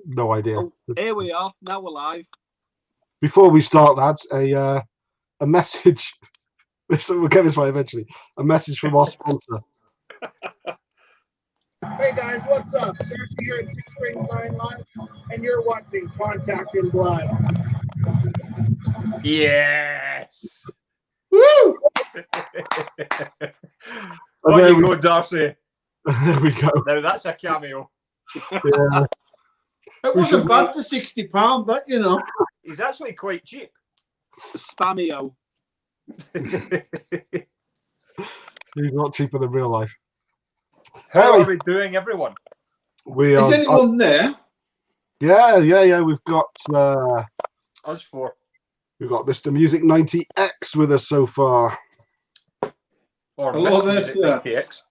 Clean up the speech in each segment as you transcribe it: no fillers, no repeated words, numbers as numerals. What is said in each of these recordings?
No idea. Oh, here we are. Now we're live. Before we start, lads, a message. We'll get this right eventually. A message from our sponsor. Hey guys, what's up? Darcy here at Six Springs Nine Live, and you're watching Contact in Blood. Yes. Woo! There you go, Darcy. There we go. Now that's a cameo. Yeah. It wasn't bad for £60, but you know. He's actually quite cheap. Spammio. He's not cheaper than real life. How are we doing, everyone? We Is are. anyone there? Yeah. We've got Us four. we've got Mr. Music 90X with us so far. Or Hello Miss there, Music 90X.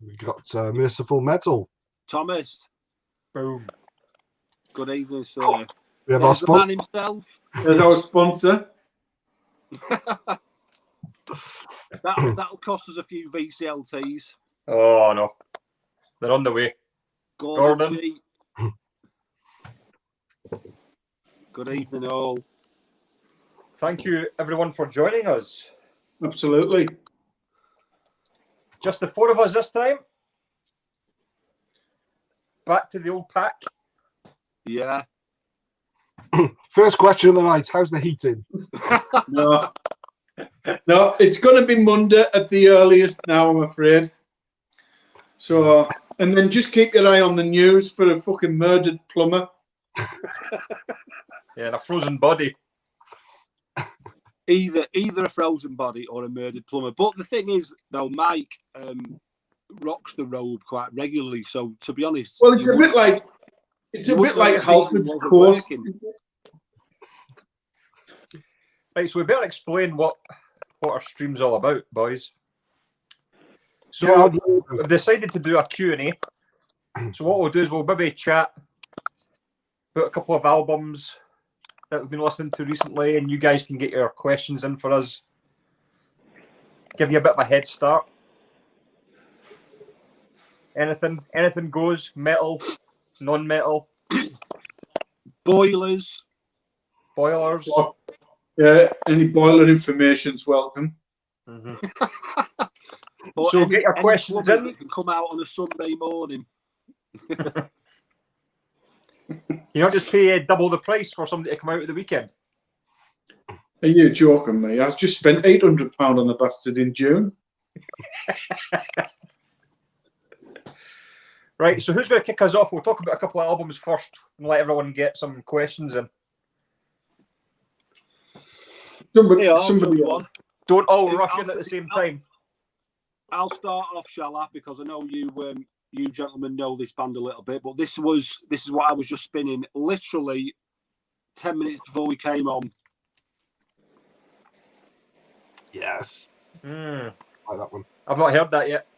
We've got Merciful Metal. Thomas. Boom. Good evening, sir. We have There's our the man himself. There's our sponsor. That'll cost us a few VCLTs. Oh no, they're on the way. Gordon. Gordon. G. Good evening, all. Thank you, everyone, for joining us. Absolutely. Just the four of us this time. Back to the old pack. Yeah. First question of the night: how's the heating? No, it's going to be Monday at the earliest now, I'm afraid. So, and then just keep your eye on the news for a fucking murdered plumber. Yeah, and a frozen body. Either a frozen body or a murdered plumber. But the thing is, though, Mike rocks the robe quite regularly. So, to be honest, Well, it's a bit like Halford's Court. Right, so we better explain what our stream's all about, boys. So we've decided to do a Q&A. So what we'll do is we'll maybe chat about a couple of albums that we've been listening to recently, and you guys can get your questions in for us. Give you a bit of a head start. Anything goes. Metal, non-metal. Boilers. Yeah, any boiler information's welcome. Mm-hmm. So get your questions in. That can come out on a Sunday morning. You don't just pay double the price for somebody to come out at the weekend. Are you joking me? I've just spent £800 on the bastard in June. Right, so who's going to kick us off? We'll talk about a couple of albums first and let everyone get some questions in. Somebody Don't all rush in at the same time. I'll start off, shall I? Because I know you gentlemen know this band a little bit, but this is what I was just spinning literally 10 minutes before we came on. Yes. I like that one. I've not heard that yet.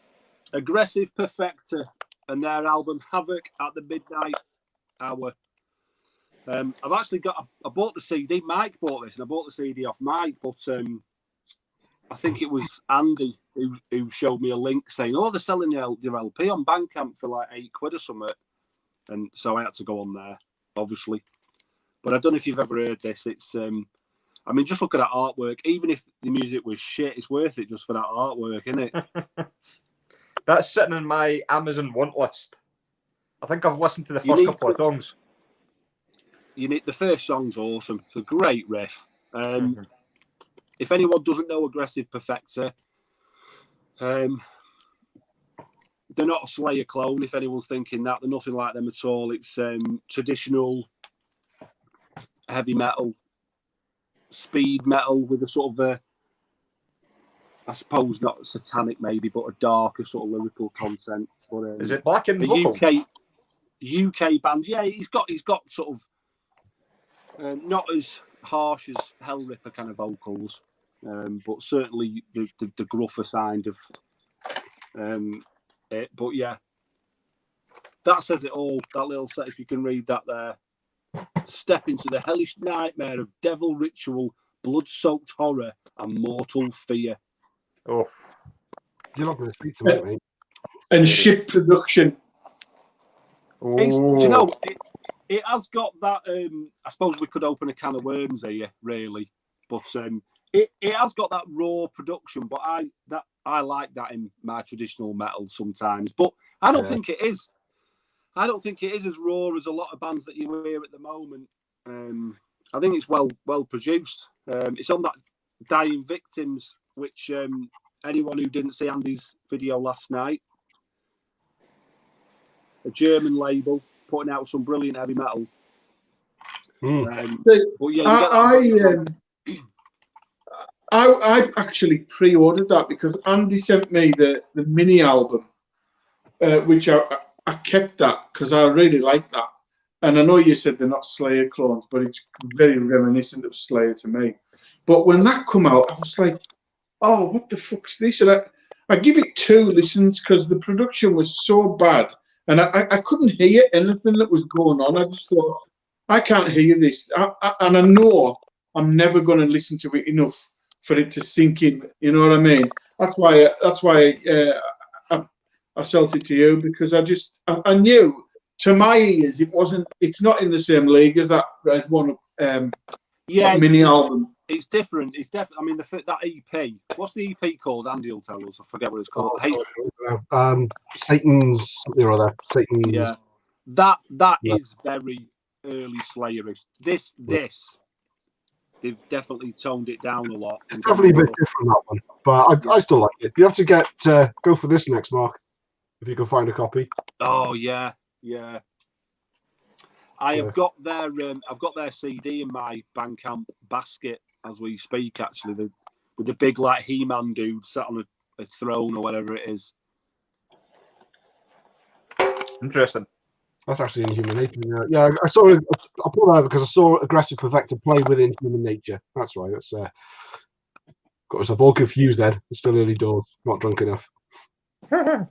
Aggressive Perfector and their album Havoc at the Midnight Hour. I've actually I bought the CD. Mike bought this, and I bought the CD off Mike, but I think it was Andy who showed me a link saying, "Oh, they're selling their LP on Bandcamp for like £8 or something," and so I had to go on there, obviously. But I don't know if you've ever heard this. It's, I mean, just look at that artwork. Even if the music was shit, it's worth it just for that artwork, isn't it? That's sitting in my Amazon want list. I think I've listened to the first couple of songs. The first song's awesome. It's a great riff. If anyone doesn't know Aggressive Perfector, they're not a Slayer clone. If anyone's thinking that, they're nothing like them at all. It's traditional heavy metal, speed metal with a sort of a, I suppose not satanic maybe, but a darker sort of lyrical content. But, is it black and vocal? UK band? Yeah, he's got sort of not as harsh as Hellripper kind of vocals, but certainly the gruffer side of it. But yeah, that says it all. That little set, if you can read that there. Step into the hellish nightmare of devil ritual, blood-soaked horror, and mortal fear. Oh, you're not going to speak to me, mate. And shit production. Do you know, it has got that. I suppose we could open a can of worms here, really, but it has got that raw production. But I like that in my traditional metal sometimes. But I don't think it is. I don't think it is as raw as a lot of bands that you hear at the moment. I think it's well produced. It's on that Dying Victims, which anyone who didn't see Andy's video last night, a German label putting out some brilliant heavy metal. But yeah, I actually pre-ordered that because Andy sent me the mini album, which I kept that because I really like that. And I know you said they're not Slayer clones, but it's very reminiscent of Slayer to me. But when that come out, I was like, oh, what the fuck's this? And I give it 2 listens because the production was so bad. And I couldn't hear anything that was going on. I just thought, I can't hear this. And I know I'm never going to listen to it enough for it to sink in. You know what I mean? That's why I sold it to you, because I knew, to my ears, it's not in the same league as that Red One mini album. It's different. It's definitely. I mean, that EP. What's the EP called? Andy will tell us. I forget what it's called. Satan's. Satan's. Yeah, that is very early Slayerish. This they've definitely toned it down a lot. It's definitely a bit different, that one, but I still like it. You have to go for this next, Mark, if you can find a copy. Oh yeah. I've got their CD in my Bandcamp basket as we speak. Actually, with the big like He-Man dude sat on a throne or whatever it is. Interesting. That's actually in Human Nature. Yeah, I saw it. I pulled it out because I saw Aggressive Perfected play within Human Nature. That's right. That's got myself all confused then. It's still early doors. Not drunk enough. But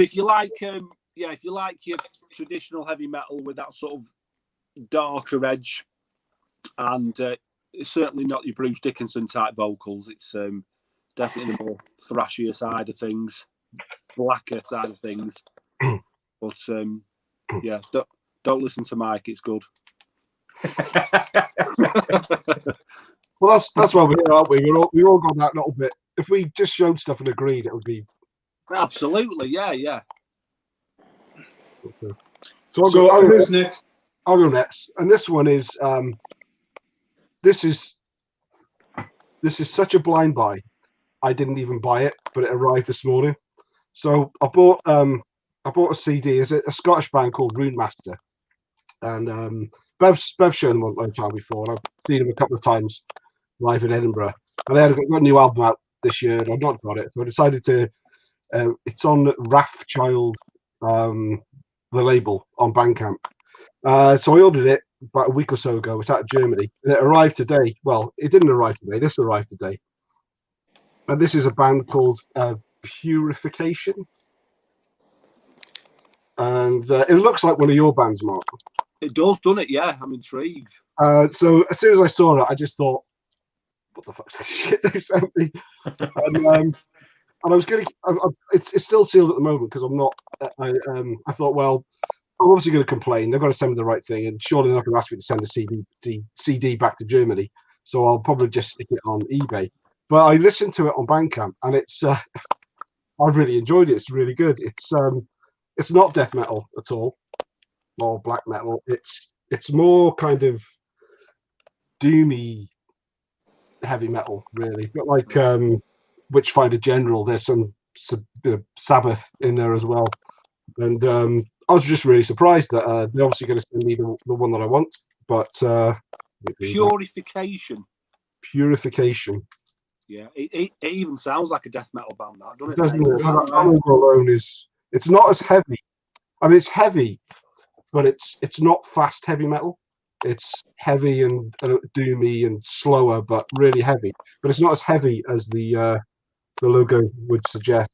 if you like, if you like your traditional heavy metal with that sort of darker edge, and it's certainly not your Bruce Dickinson type vocals. It's definitely the more thrashier side of things, blacker side of things. But yeah, don't listen to Mike. It's good. Well, that's why we're here, aren't we? We all got that little bit. If we just showed stuff and agreed, it would be absolutely, yeah. So I'll go. Who's next? I'll go next, and this one is this is such a blind buy. I didn't even buy it, but it arrived this morning. So I bought a CD. It's a Scottish band called Rune Master, and Bev's shown them one time before, and I've seen them a couple of times live in Edinburgh. And they had got a new album out this year, and I've not got it, so I decided to. It's on Wrathchild, the label on Bandcamp. So I ordered it about a week or so ago. It's out of Germany, and it arrived today. Well, it didn't arrive today. This arrived today, and this is a band called Purification. And it looks like one of your bands, Mark. It does, doesn't it? Yeah, I'm intrigued. So as soon as I saw it, I just thought, "What the fuck's this shit they sent me?" And I was going to. It's still sealed at the moment because I'm not. I thought, well, I'm obviously going to complain. They've got to send me the right thing, and surely they're not going to ask me to send a CD back to Germany. So I'll probably just stick it on eBay. But I listened to it on Bandcamp, and it's. I've really enjoyed it. It's really good. It's not death metal at all, or black metal. It's more kind of doomy heavy metal, really. But like Witchfinder General, there's some bit of Sabbath in there as well. And I was just really surprised that they're obviously going to send me the one that I want. But Purification. Yeah, it even sounds like a death metal band. That doesn't it? Alone it's not as heavy. I mean, it's heavy, but it's not fast heavy metal. It's heavy and doomy and slower, but really heavy. But it's not as heavy as the logo would suggest.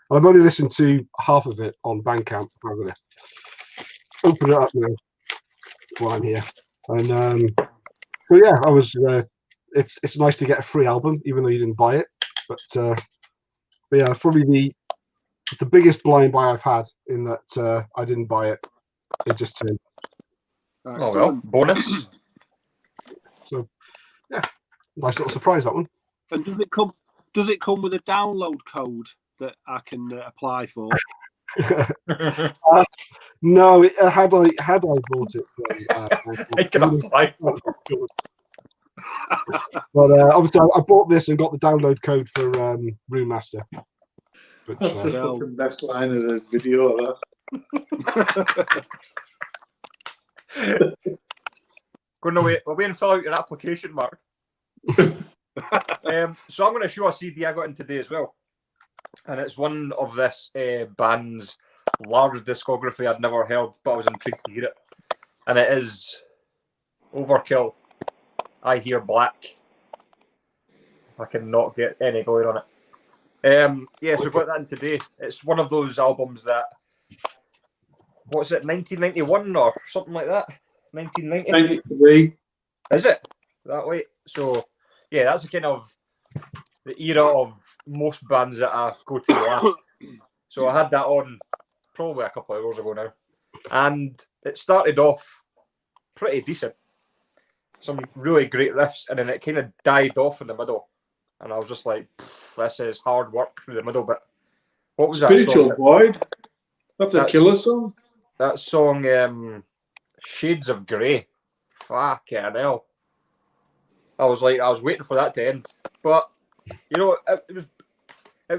And I've only listened to half of it on Bandcamp. I'm going to open it up now while I'm here. And but yeah, I was. It's nice to get a free album, even though you didn't buy it. But yeah, it's probably the biggest blind buy I've had, in that I didn't buy it. It just turned Oh well, bonus. So yeah, nice little surprise, that one. And does it come with a download code that I can apply for? No, had I bought it from, I can apply for it. But obviously, I bought this and got the download code for Room Master. Which, That's the fucking best line of the video. Going away, we'll wait and fill out your application, Mark. So I'm going to show a CD I got in today as well, and it's one of this band's large discography I'd never heard, but I was intrigued to hear it, and it is Overkill. I Hear Black. If I can not get any going on it. Yeah, so got that in today. It's one of those albums that, what's it, 1991 or something like that? 1990? 93. Is it? That way? So, yeah, that's the kind of the era of most bands that I go to last. So I had that on probably a couple of hours ago now. And it started off pretty decent. Some really great riffs, and then it kind of died off in the middle. And I was just like, this is hard work through the middle bit. What was that Spiritual song? Void? That's a killer song. That song, Shades of Grey. Fucking hell. I was waiting for that to end. But, you know, it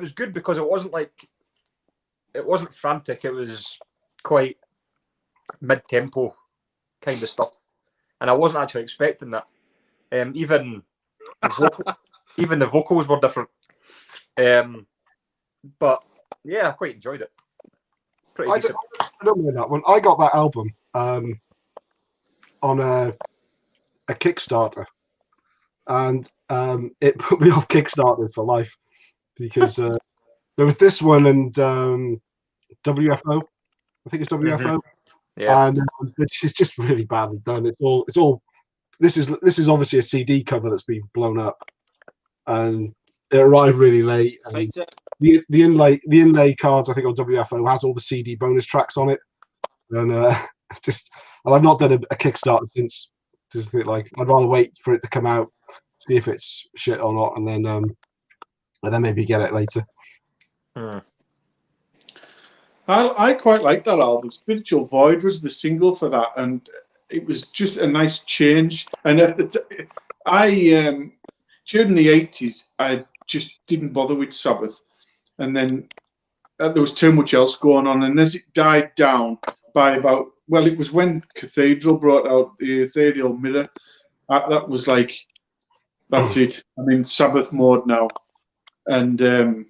was good because it wasn't frantic. It was quite mid-tempo kind of stuff. And I wasn't actually expecting that. Even the vocals were different. But yeah, I quite enjoyed it. Pretty decent. I don't know that one. I got that album on a Kickstarter, and it put me off Kickstarters for life because there was this one and WFO. I think it's WFO. Mm-hmm. Yeah, and it's just really badly done. It's all. This is obviously a CD cover that's been blown up, and it arrived really late. And the inlay cards, I think, on WFO has all the CD bonus tracks on it, and I've not done a Kickstarter since. Just think like I'd rather wait for it to come out, see if it's shit or not, and then maybe get it later. I quite like that album. Spiritual Void was the single for that, and it was just a nice change. And during the 80s, I just didn't bother with Sabbath, and then there was too much else going on. And as it died down by about, well, it was when Cathedral brought out the Ethereal Mirror. That was like, that's it. I'm in Sabbath mode now, and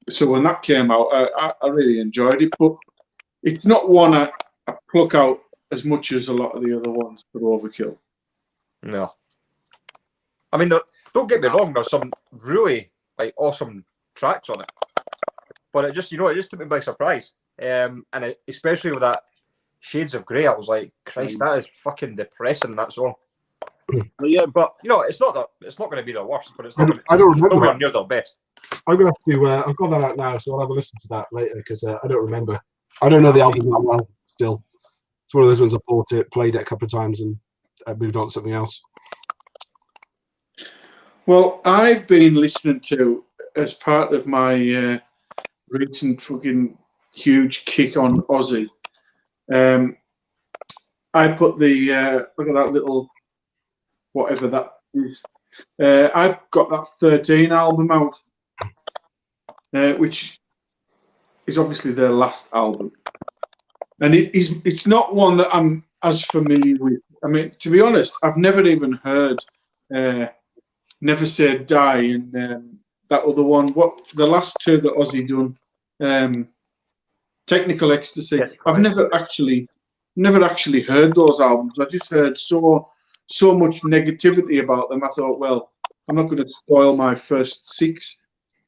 so when that came out, I really enjoyed it, but it's not one I pluck out as much as a lot of the other ones for Overkill. No. I mean, don't get me wrong, there's some really awesome tracks on it, but it just took me by surprise. And especially with that Shades of Grey, I was like, Christ, that is fucking depressing, that song. Yeah, but it's not going to be the worst, but it's not. I don't remember nowhere near the best. I'm gonna have to. I've got that out now, so I'll have a listen to that later because I don't remember. I don't know the album that well. Still, it's one of those ones I bought it, played it a couple of times, and I moved on to something else. Well, I've been listening to, as part of my recent fucking huge kick on Ozzy. I put the look at that little whatever that is. I've got that 13 album out, which is obviously their last album, and it's not one that I'm as familiar with. I mean, to be honest, I've never even heard Never Say Die and that other one. What the last two that Ozzy done, Technical Ecstasy. I've never actually heard those albums. I just heard so much negativity about them. I thought, well, I'm not going to spoil my first six.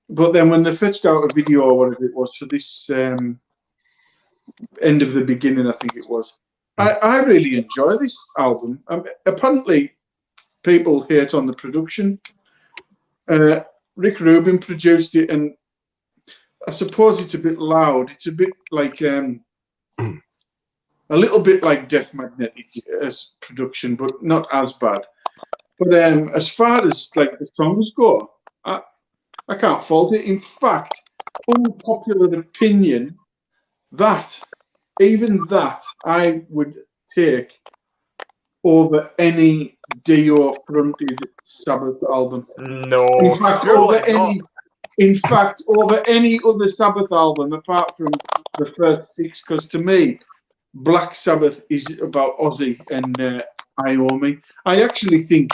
But then when they fetched out a video or whatever it was for this End of the Beginning, I think it was, I really enjoy this album. Apparently, people hate on the production. Rick Rubin produced it, and I suppose it's a bit loud. It's a bit like a little bit like Death Magnetic as production, but not as bad. But as far as like the songs go, I can't fault it. In fact, unpopular opinion, even that I would take over any Dio fronted Sabbath album. No, in fact, over any other Sabbath album apart from the first 6, because to me, Black Sabbath is about Ozzy and Iommi. I actually think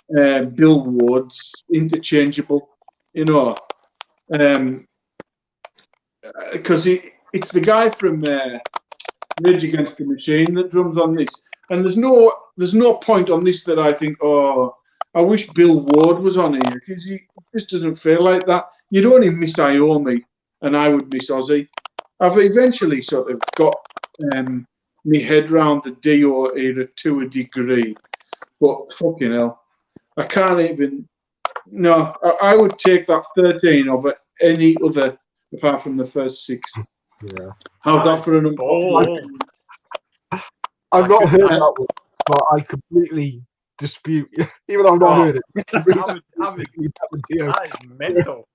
Bill Ward's interchangeable, because it's the guy from Rage Against the Machine that drums on this, and there's no point on this that I think, oh, I wish Bill Ward was on here, because he just doesn't feel like that. You'd only miss Iommi, and I would miss Ozzy. I've eventually sort of got my head round the Dio era to a degree, but fucking hell, I can't even. No, I would take that 13 over any other apart from the first 6. Yeah. How's that for an I've not heard that one, but I completely dispute, even though I've not heard it. That is mental.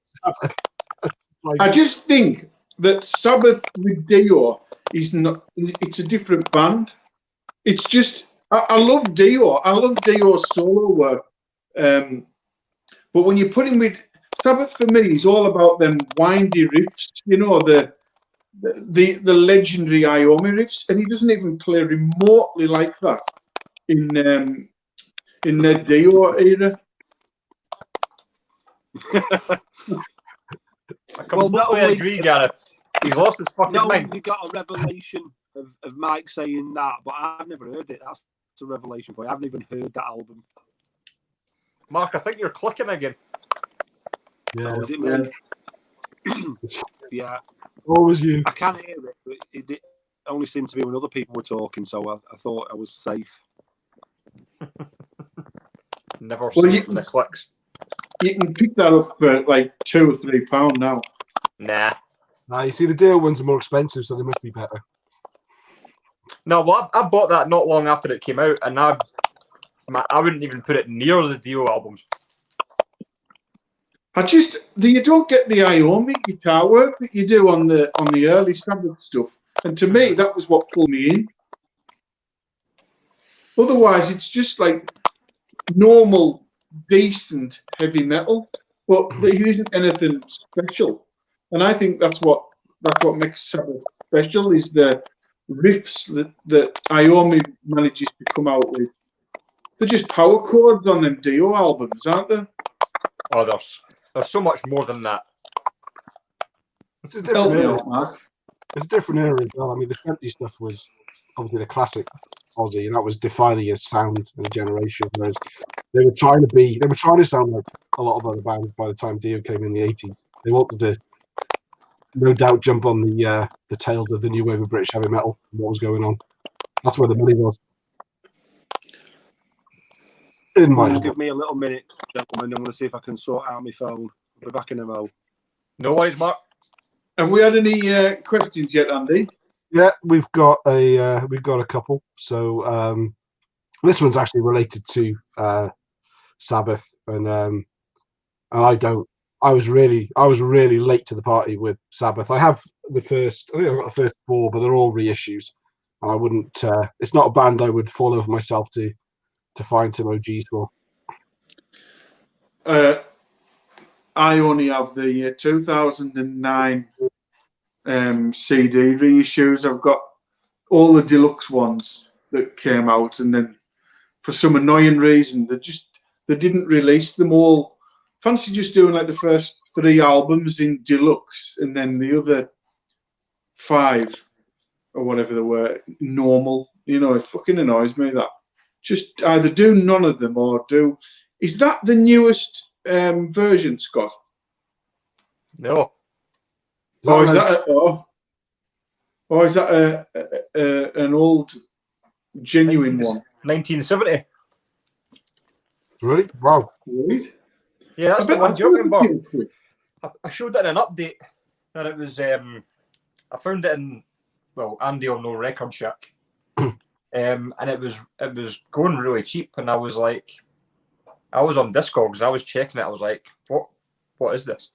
I just think that Sabbath with Dio is not. It's a different band. It's just I love Dio. I love Dio's solo work. But when you put him with Sabbath, for me, is all about them windy riffs. The legendary Iommi riffs, and he doesn't even play remotely like that in the Dio era. I completely agree, Gareth. He's lost his fucking mind. You got a revelation of Mike saying that, but I've never heard it. That's a revelation for you. I haven't even heard that album. Mark, I think you're clicking again. Yeah. Was it me? Yeah. What was you? I can't hear it, but it only seemed to be when other people were talking, so I thought I was safe. Never safe from the clicks. You can pick that up for like £2 or £3 now. Nah. You see, the Dio ones are more expensive, so they must be better. No, well, I bought that not long after it came out, and I wouldn't even put it near the Dio albums. You don't get the Iommi guitar work that you do on the early Sabbath stuff, and to me that was what pulled me in. Otherwise, it's just like normal, decent heavy metal, but there isn't anything special. And I think that's what makes Sabbath special, is the riffs that Iommi manages to come out with. They're just power chords on them Dio albums, aren't they? Oh, there's so much more than that. It's a different era, Mark. It's a different era as well. I mean, the 70s stuff was obviously the classic Ozzy, and that was defining a sound and a generation. Whereas they were trying to sound like a lot of other bands by the time Dio came in the 80s. They wanted to, no doubt, jump on the tails of the new wave of British heavy metal and what was going on. That's where the money was. Just give me a little minute, gentlemen. I'm going to see if I can sort out my phone. I'll be back in a moment. No worries, Mark. Have we had any questions yet, Andy? Yeah, we've got a couple. So this one's actually related to Sabbath, and I was really late to the party with Sabbath. I think I've got the first 4, but they're all reissues. And I wouldn't. It's not a band I would fall over myself to find some OGs for. I only have the 2009 CD reissues. I've got all the deluxe ones that came out, and then for some annoying reason they didn't release them all. Fancy just doing like the first 3 albums in deluxe, and then the other 5 or whatever they were normal. It fucking annoys me that. Just either do none of them or do. Is that the newest version, Scott? No. Or is that an old genuine one? 1970. Really? Wow. Right. Yeah, that's the one. Do you remember? I showed that in an update, and it was I found it in Andy on No Record Shack. and it was going really cheap, and I was like, I was on Discogs, I was checking it, I was like, what is this?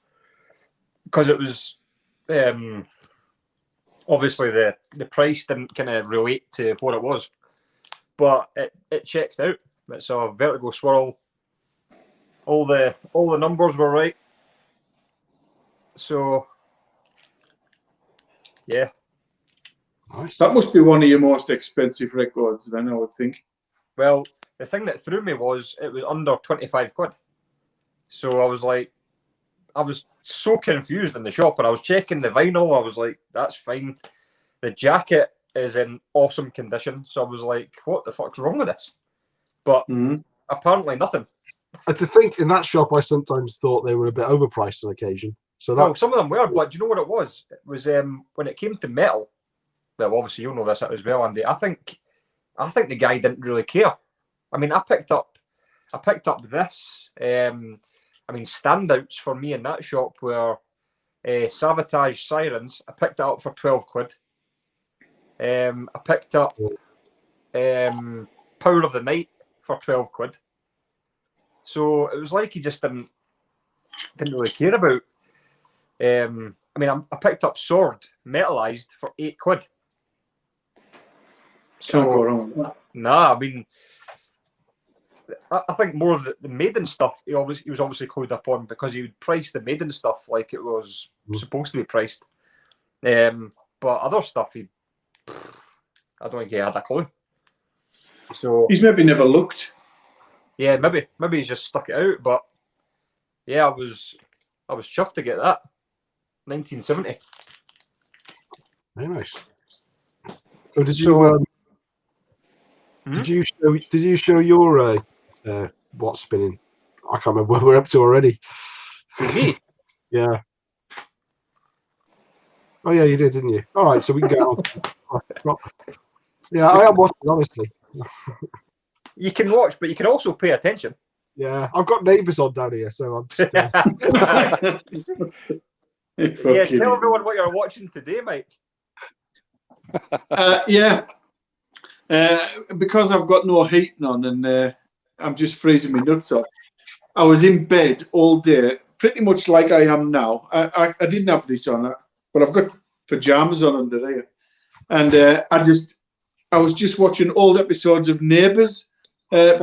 Because it was obviously the price didn't kind of relate to what it was, but it checked out. It's a vertigo swirl. All the numbers were right. So yeah. Nice. That must be one of your most expensive records, then, I would think. Well, the thing that threw me was it was under 25 quid. So I was like, I was so confused in the shop, and I was checking the vinyl. I was like, that's fine. The jacket is in awesome condition. So I was like, what the fuck's wrong with this? But apparently nothing. To think in that shop, I sometimes thought they were a bit overpriced on occasion. So that, Well, some of them were, but do you know what it was? It was when it came to metal. Well, obviously you'll know this as well, Andy. I think the guy didn't really care. I mean, I picked up this. I mean, standouts for me in that shop were Sabotage Sirens. I picked it up for 12 quid. I picked up Power of the Night for 12 quid. So it was like he just didn't really care about. I mean, I picked up Sword metalized for 8 quid. So, Can't go wrong with that. Nah, I mean, I think more of the Maiden stuff he was obviously clued up on, because he would price the Maiden stuff like it was supposed to be priced. But other stuff, I don't think he had a clue. So He's maybe never looked. yeah, maybe he's just stuck it out. But yeah, I was chuffed to get that. 1970. very nice. So did you show your what's spinning? I can't remember what we're up to already. Indeed. Yeah. Oh yeah, you did, didn't you? All right, so we can get on. Yeah, I am watching, honestly. You can watch, but you can also pay attention. Yeah, I've got neighbours on down here, so I'm just, yeah, tell everyone what you're watching today, Mike. Because I've got no heating on and I'm just freezing my nuts off. I was in bed all day, pretty much like I am now. I didn't have this on, but I've got pajamas on under here, and I was just watching old episodes of Neighbours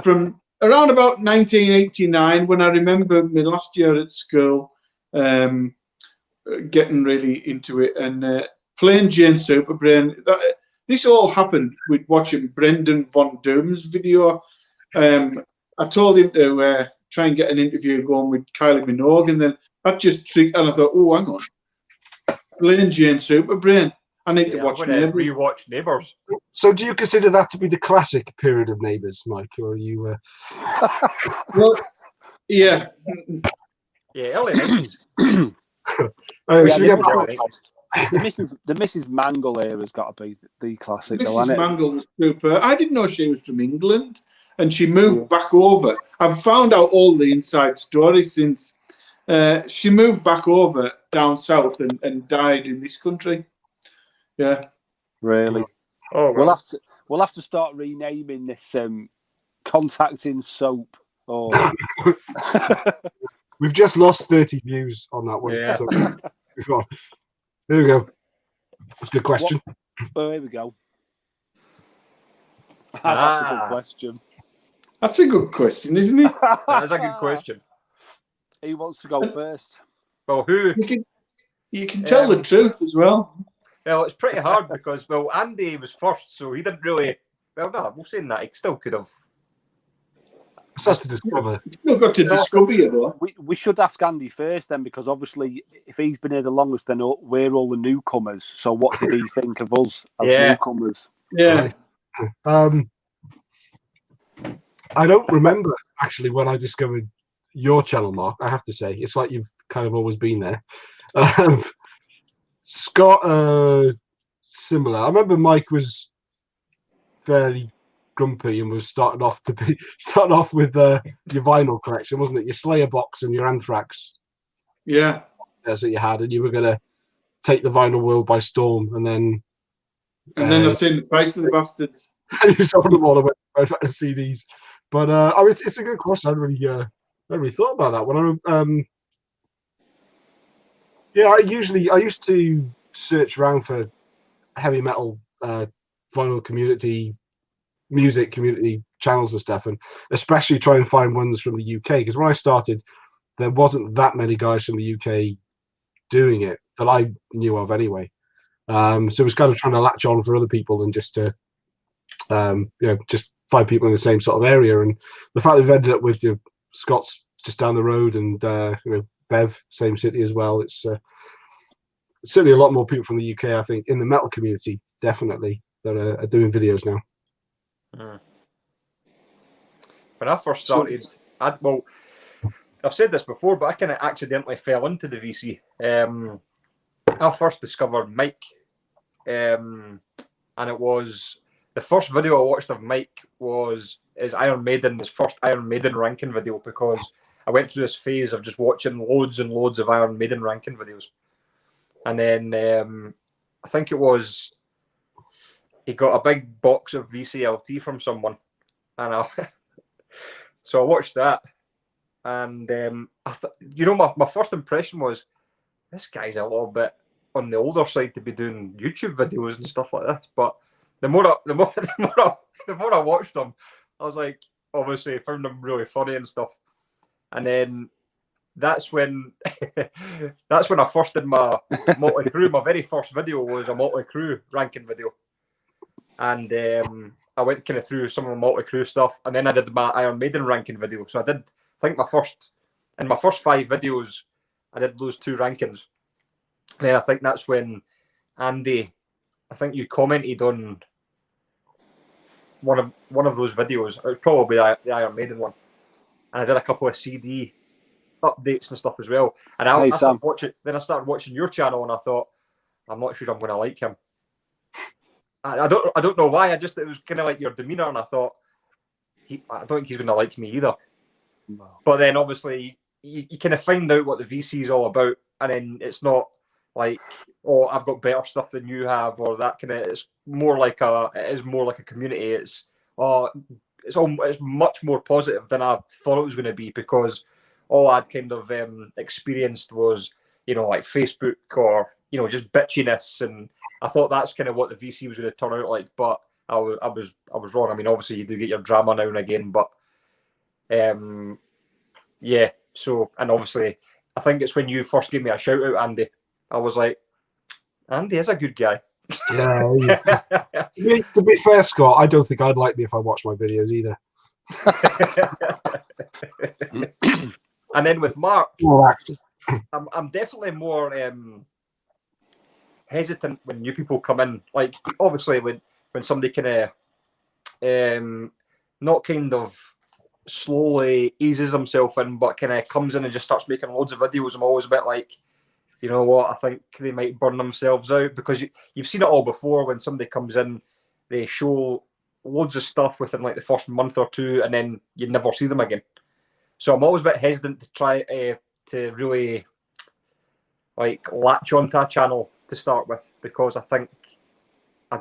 from around about 1989, when I remember my last year at school, getting really into it, and playing Jane Superbrain. This all happened with watching Brendan Von Doom's video. I told him to try and get an interview going with Kylie Minogue, and then that just trigged, and I thought, oh, hang on, playing Jane Superbrain. I need to watch Neighbours. Rewatch Neighbours. So do you consider that to be the classic period of Neighbours, Mike, or are you? Well, yeah. Yeah, early 90s. The Mrs. Mangle era's got to be the classic. Mrs. Mangle was super. I didn't know she was from England, and she moved back over. I've found out all the inside stories since she moved back over down south and died in this country. Yeah, really. Oh, well. We'll have to start renaming this contacting soap. Or We've just lost 30 views on that one. Yeah. So there we go. That's a good question. Oh, here we go. That's a good question. That's a good question, isn't it? That is a good question. Who wants to go first? Well, who? You can tell the truth as well. Well, it's pretty hard because, well, Andy was first, so he didn't really. Well, no, we'll say that he still could have. It's to discover. Still got to discover you, though. We should ask Andy first, then, because obviously, if he's been here the longest, then we're all the newcomers. So, what did he think of us as newcomers? Yeah. I don't remember actually when I discovered your channel, Mark. I have to say, it's like you've kind of always been there. Scott, similar. I remember Mike was fairly grumpy and was starting off with your vinyl collection, wasn't it? Your Slayer box and your Anthrax. Yeah. That's what you had, and you were going to take the vinyl world by storm, and then I seen the Price of the Bastards. And you sold them all away as CDs. But I mean, it's a good question. I hadn't really thought about that one. Yeah, I used to search around for heavy metal vinyl community, music community channels and stuff, and especially try and find ones from the UK, because when I started, there wasn't that many guys from the UK doing it that I knew of anyway. So it was kind of trying to latch on for other people and just to just find people in the same sort of area. And the fact that we've ended up with Scott's just down the road, and Bev, same city as well. It's certainly a lot more people from the UK, I think, in the metal community, definitely, that are doing videos now. When I first started, I've said this before, but I kind of accidentally fell into the VC. I first discovered Mike, and it was the first video I watched of Mike is Iron Maiden, his first Iron Maiden ranking video, because I went through this phase of just watching loads and loads of Iron Maiden ranking videos. And then I think it was he got a big box of VCLT from someone, and so I watched that, and my first impression was, this guy's a little bit on the older side to be doing YouTube videos and stuff like this. But the more I watched him, I was like, obviously, I found him really funny and stuff. And then that's when I first did my Motley Crue. My very first video was a Motley Crue ranking video, and I went kind of through some of the Motley Crue stuff, and then I did my Iron Maiden ranking video. So I did, I think, my first 5 videos, I did those 2 rankings. And then I think that's when Andy, I think you commented on one of those videos. It was probably the Iron Maiden one, and I did a couple of CD updates and stuff as well. And I started watching your channel, and I thought, I'm not sure I'm going to like him. I don't know why. It was kind of like your demeanor, and I thought, I don't think he's going to like me either. No. But then obviously you kind of find out what the VC is all about, and then it's not like, oh, I've got better stuff than you have, or that kind of. It is more like a community. It's much more positive than I thought it was going to be, because all I'd kind of experienced was, like Facebook or, just bitchiness. And I thought that's kind of what the VC was going to turn out like. But I was wrong. I mean, obviously you do get your drama now and again, but yeah. So, and obviously I think it's when you first gave me a shout out, Andy, I was like, Andy is a good guy. Yeah. To be fair, Scott, I don't think I'd like me if I watched my videos either. And then with Mark, I'm definitely more hesitant when new people come in. Like, obviously, when somebody kind of not kind of slowly eases himself in, but kind of comes in and just starts making loads of videos, I'm always a bit like, you know what, I think they might burn themselves out, because you've seen it all before. When somebody comes in, they show loads of stuff within like the first month or 2, and then you never see them again. So I'm always a bit hesitant to try to really like latch onto a channel to start with, because I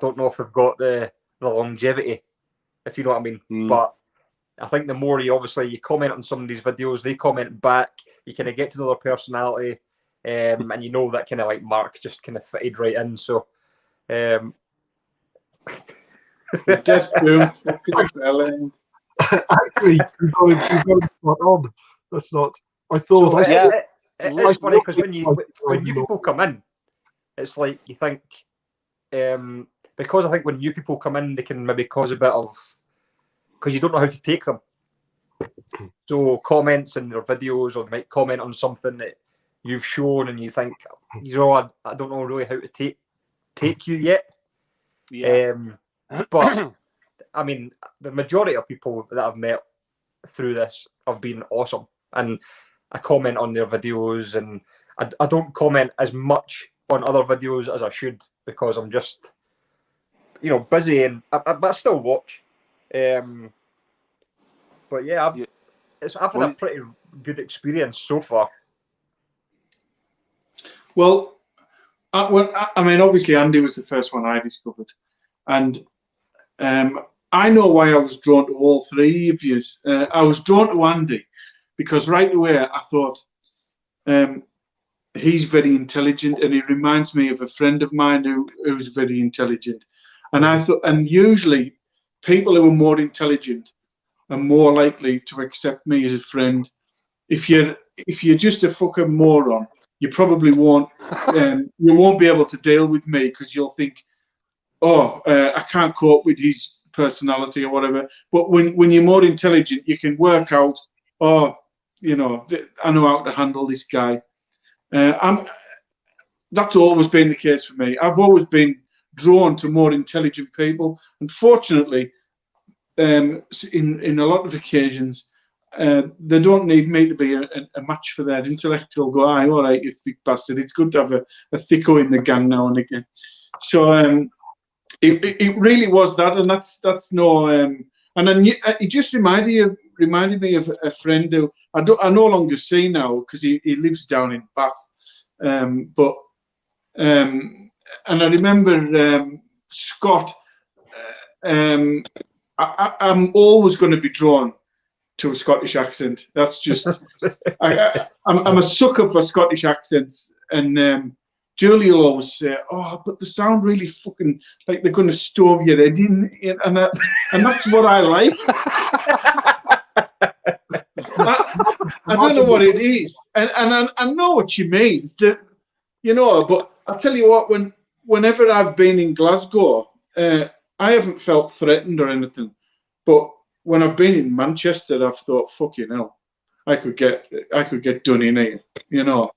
don't know if they've got the longevity, if you know what I mean. But I think the more you comment on some of these videos, they comment back, you kind of get to know their personality, and you know that kind of like Mark just kind of fitted right in. So Death Boom fucking brilliant. Actually, you've got it spot on. That's not. I thought. It's funny because when new people come in, it's like you think, because I think when new people come in, they can maybe cause a bit of, because you don't know how to take them. So comments in their videos, or they might comment on something that you've shown, and you think, I don't know really how to take you yet. Yeah. But I mean, the majority of people that I've met through this have been awesome, and I comment on their videos, and I don't comment as much on other videos as I should, because I'm just, busy, and but I still watch. But yeah, I've had a pretty good experience so far. Well, I mean, obviously Andy was the first one I discovered, and I know why I was drawn to all three of you. I was drawn to Andy because right away I thought he's very intelligent, and he reminds me of a friend of mine who's very intelligent. And I thought, and usually people who are more intelligent are more likely to accept me as a friend. If you're just a fucking moron, you probably won't. You won't be able to deal with me because you'll think, oh, I can't cope with his personality or whatever. But when you're more intelligent, you can work out, oh, you know, I know how to handle this guy. That's always been the case for me. I've always been drawn to more intelligent people. Unfortunately, in a lot of occasions, they don't need me to be a match for their intellect. They'll go, aye, all right, you thick bastard. It's good to have a thicko in the gang now and again. So it really was that, and that's no. And it just reminded me of a friend who I no longer see now because he lives down in Bath. And I remember Scott. I'm always going to be drawn to a Scottish accent. That's just I'm a sucker for Scottish accents, and Julie will always say, "Oh, but they sound really fucking like they're going to stove your head in," and that's what I like. I don't know what it is, and I know what you mean. You know, but I'll tell you what, whenever I've been in Glasgow, I haven't felt threatened or anything. But when I've been in Manchester, I've thought, fucking hell, I could get done in here, you know.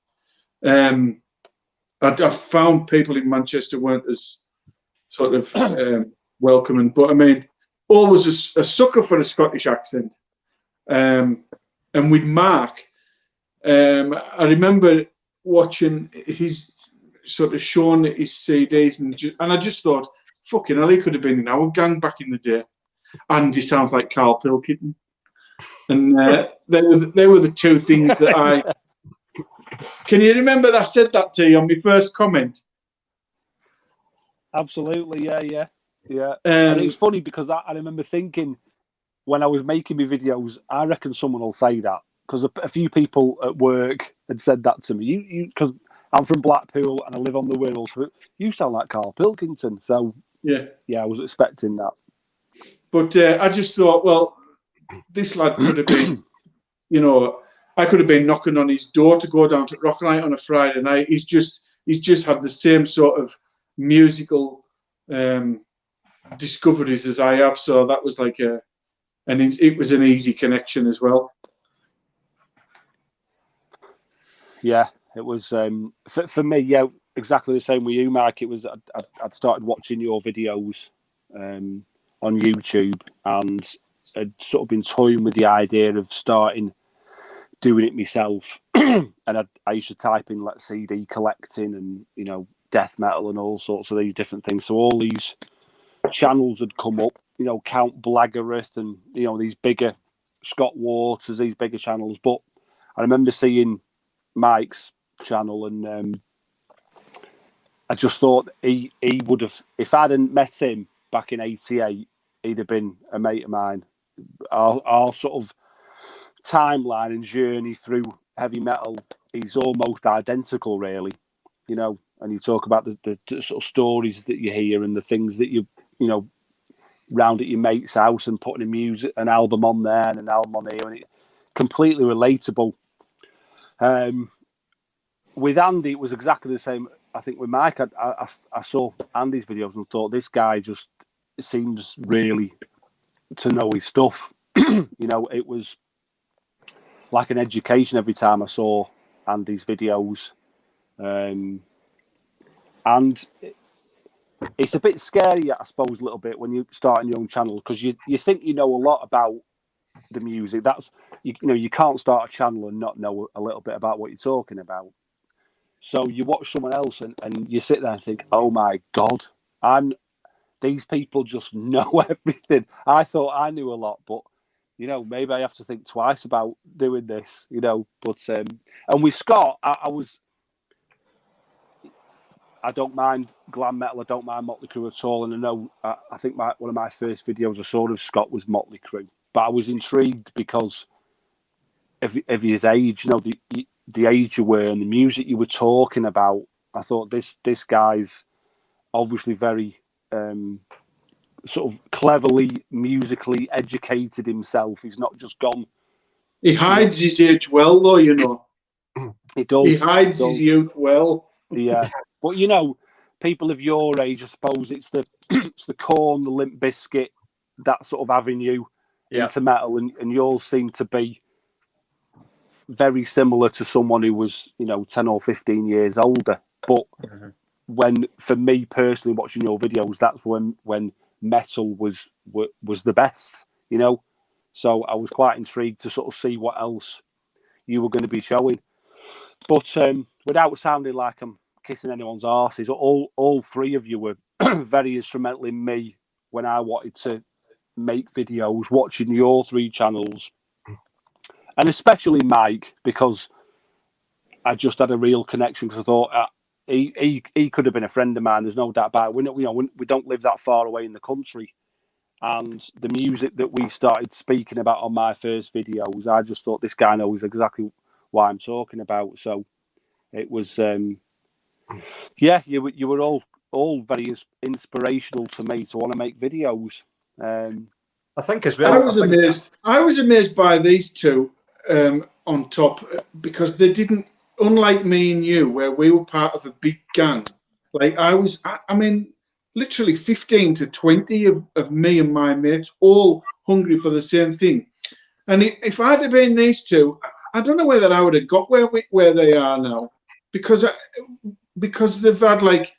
I've found people in Manchester weren't as sort of welcoming, but I mean, always a sucker for a Scottish accent. And with Mark, I remember watching his sort of showing his CDs, and I just thought, fucking hell, he could have been in our gang back in the day. And he sounds like Carl Pilkington. And they were the two things that I... Can you remember that I said that to you on my first comment? Absolutely, yeah. And it was funny because I remember thinking when I was making my videos, I reckon someone will say that because a few people at work had said that to me. You because I'm from Blackpool and I live on the Wirral, so you sound like Carl Pilkington. So yeah, I was expecting that. But I just thought, well, this lad could have been, you know, I could have been knocking on his door to go down to Rock Night on a Friday night. He's just had the same sort of musical discoveries as I have. So that was like it was an easy connection as well. Yeah, it was for me. Yeah, exactly the same with you, Mike. It was I'd started watching your videos on YouTube and had sort of been toying with the idea of starting doing it myself. And I used to type in like CD collecting and, you know, death metal and all sorts of these different things. So all these channels had come up, you know, Count Blaggerith and, you know, these bigger Scott Waters, these bigger channels. But I remember seeing Mike's channel and I just thought he would have, if I hadn't met him back in '88, he'd have been a mate of mine. Our sort of timeline and journey through heavy metal is almost identical, really, you know. And you talk about the sort of stories that you hear and the things that you know, round at your mate's house and putting an album on there and an album on here, and it completely relatable. With Andy, it was exactly the same. I think with Mike, I saw Andy's videos and thought this guy just seems really to know his stuff. You know, it was like an education every time I saw Andy's videos. And it's a bit scary, I suppose, a little bit when you start on your own channel because you think you know a lot about the music. That's you know, you can't start a channel and not know a little bit about what you're talking about. So you watch someone else and you sit there and think, oh my God, these people just know everything. I thought I knew a lot, but you know, maybe I have to think twice about doing this, you know. But and with Scott, I I don't mind glam metal. I don't mind Motley Crue at all. And I know I think one of my first videos I saw of Scott was Motley Crue. But I was intrigued because of his age, you know, the age you were and the music you were talking about. I thought this guy's obviously very sort of cleverly musically educated himself. He's not just gone. He hides his age well, though, you know. He does. He hides his youth well. Yeah, but you know, people of your age, I suppose it's the it's the Corn, the Limp Bizkit, that sort of avenue into metal, and yours seem to be very similar to someone who was, you know, 10 or 15 years older. But when, for me personally, watching your videos, that's when metal was the best, you know. So I was quite intrigued to sort of see what else you were going to be showing. But without sounding like I'm kissing anyone's arses, all three of you were very instrumental in me when I wanted to make videos, watching your three channels, and especially Mike, because I just had a real connection, because I thought he could have been a friend of mine. There's no doubt about it. We don't live that far away in the country, and the music that we started speaking about on my first videos, I just thought this guy knows exactly what I'm talking about. So it was, you were all very inspirational to me to want to make videos. I think as well. I was amazed by these two on top, because they didn't, unlike me and you, where we were part of a big gang. Like I mean, literally 15 to 20 of me and my mates, all hungry for the same thing. And if I'd have been these two, I don't know whether I would have got where they are now, because they've had, like,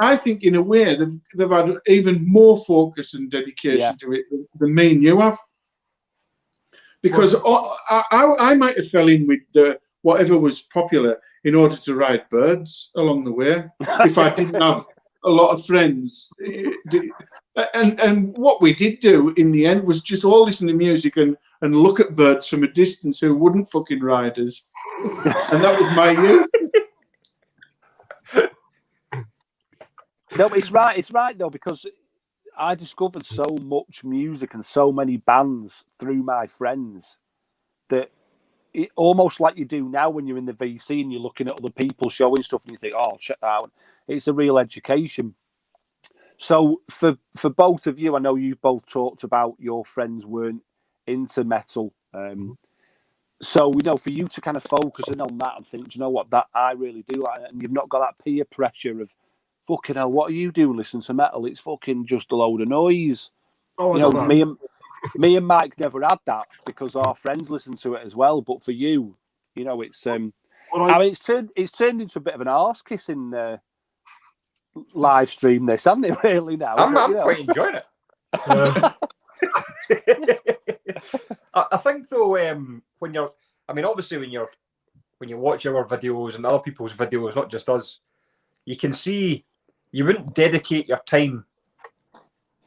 I think in a way they've had even more focus and dedication to it than me and you have. Because I might have fell in with whatever was popular in order to ride birds along the way if I didn't have a lot of friends. And what we did do in the end was just all listen to music and look at birds from a distance who wouldn't fucking ride us. And that was my youth. No, it's right though, because I discovered so much music and so many bands through my friends that it, almost like you do now when you're in the VC and you're looking at other people showing stuff and you think, oh, check that out. It's a real education. So for both of you, I know you've both talked about your friends weren't into metal. So, you know, for you to kind of focus in on that and think, do you know what, that I really do like it, and you've not got that peer pressure of, fucking hell, what are you doing listening to metal? It's fucking just a load of noise. Oh, you know, me and Mike never had that because our friends listen to it as well. But for you, you know, it's I mean, it's turned into a bit of an arse kissing live stream. This, hasn't it? Really now, I'm quite enjoying it. I think though, when you're, I mean, obviously when you watch our videos and other people's videos, not just us, you can see you wouldn't dedicate your time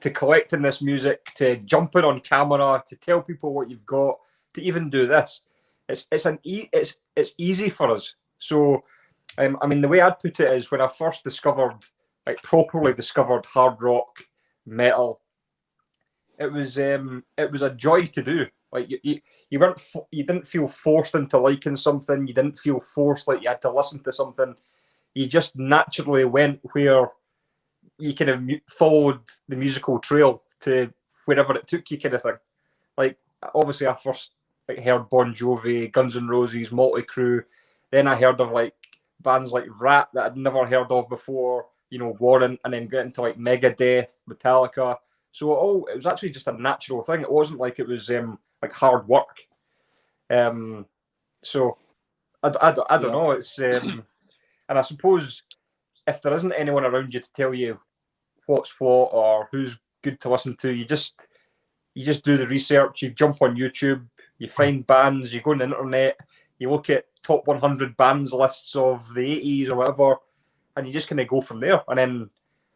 to collecting this music, to jumping on camera, to tell people what you've got, to even do this. It's easy for us. So, I mean, the way I'd put it is when I first properly discovered hard rock, metal, it was a joy to do. Like you didn't feel forced into liking something. You didn't feel forced like you had to listen to something. You just naturally went where you kind of followed the musical trail to wherever it took you, kind of thing. Like, obviously, I first heard Bon Jovi, Guns N' Roses, Motley Crue. Then I heard of like bands like Rat that I'd never heard of before, you know, Warrant, and then get into like Megadeth, Metallica. So it was actually just a natural thing. It wasn't like it was like hard work. So I don't know. It's and I suppose if there isn't anyone around you to tell you what's what or who's good to listen to, you just do the research. You jump on YouTube, you find bands, you go on the internet, you look at top 100 bands lists of the 80s or whatever, and you just kind of go from there. And then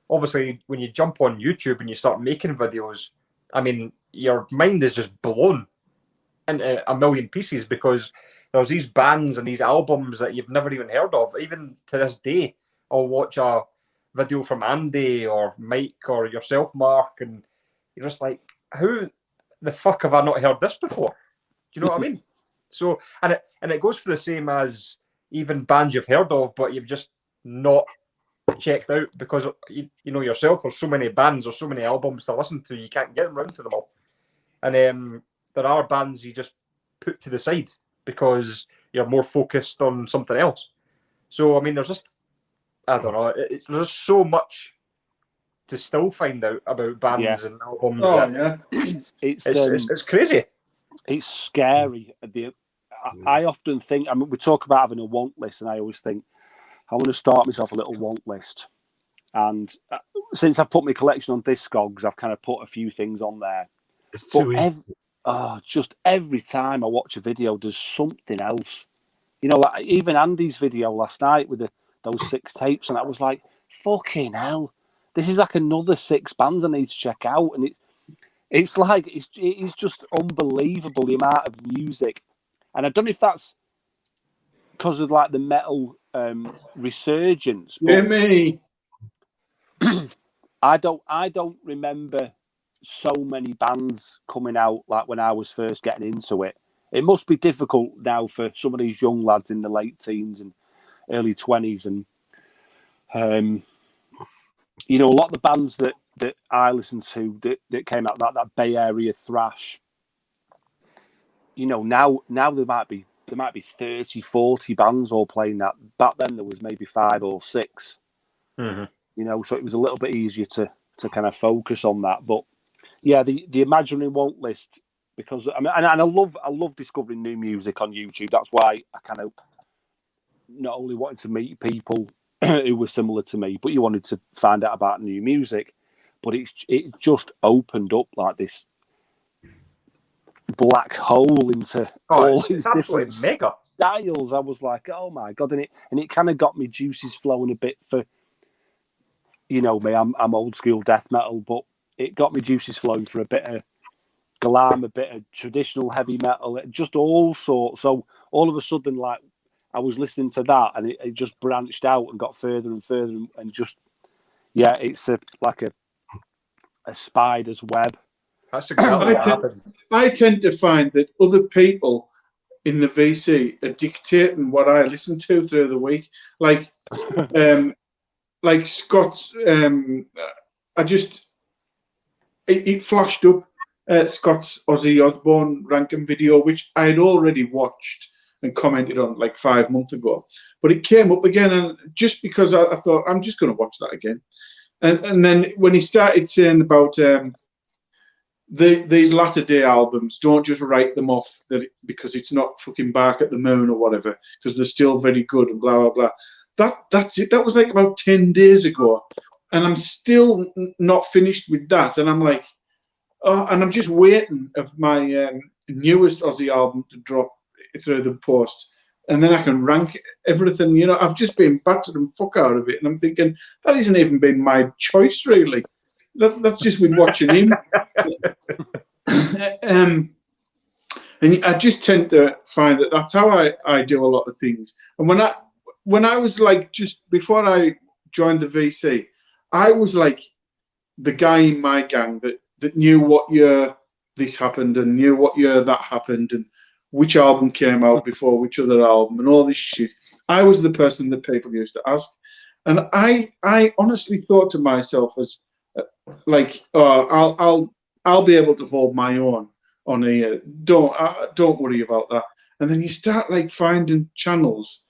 obviously when you jump on YouTube and you start making videos, I mean, your mind is just blown into a million pieces because there's these bands and these albums that you've never even heard of. Even to this day, I'll watch a video from Andy or Mike or yourself, Mark, and you're just like, how the fuck have I not heard this before? Do you know what I mean? So, and it goes for the same as even bands you've heard of, but you've just not checked out because you know yourself. There's so many bands or so many albums to listen to, you can't get around to them all. And there are bands you just put to the side because you're more focused on something else. So I mean, there's just, I don't know, there's so much to still find out about bands and albums. Oh yeah, it's crazy. It's scary. I often think, I mean, we talk about having a want list, and I always think, I want to start myself a little want list. And since I've put my collection on Discogs, I've kind of put a few things on there. It's too easy. Just every time I watch a video, there's something else. You know, like even Andy's video last night with those 6 tapes, and I was like, fucking hell, this is like another 6 bands I need to check out. And it's like, it's just unbelievable, the amount of music. And I don't know if that's because of like the metal resurgence. Hear me. I don't remember so many bands coming out like when I was first getting into it. It must be difficult now for some of these young lads in the late teens and early 20s. And you know, a lot of the bands that I listened to that came out, that Bay Area thrash, you know, now there might be 30, 40 bands all playing that. Back then there was maybe 5 or 6. Mm-hmm. You know, so it was a little bit easier to kind of focus on that. But yeah, the imaginary want list, because I mean, and I love discovering new music on YouTube. That's why I kind of not only wanted to meet people who were similar to me, but you wanted to find out about new music. But it just opened up like this black hole into all it's absolutely mega styles. I was like, oh my god, and it kind of got me juices flowing a bit for, you know me, I'm old school death metal, but it got me juices flowing for a bit of glam, a bit of traditional heavy metal, just all sorts. So all of a sudden, like, I was listening to that, and it just branched out and got further and further, and just, yeah, it's like a spider's web. That's exactly what happened. I tend to find that other people in the VC are dictating what I listen to through the week. Like Scott's, it flashed up Scott's Ozzy Osbourne ranking video, which I had already watched and commented on like 5 months ago. But it came up again, and just because I thought, I'm just going to watch that again. And then when he started saying about these latter day albums, don't just write them off because it's not fucking Bark at the Moon or whatever, because they're still very good and blah, blah, blah. That's it. That was like about 10 days ago. And I'm still not finished with that. And I'm like, oh, and I'm just waiting of my newest Ozzy album to drop through the post. And then I can rank everything. You know, I've just been battered and fuck out of it. And I'm thinking, that hasn't even been my choice, really. That's just with watching him. And I just tend to find that that's how I do a lot of things. And when I was like, just before I joined the VC, I was like the guy in my gang that knew what year this happened and knew what year that happened and which album came out before which other album and all this shit. I was the person that people used to ask. And I honestly thought to myself as like, I'll be able to hold my own on here. Don't worry about that. And then you start like finding channels,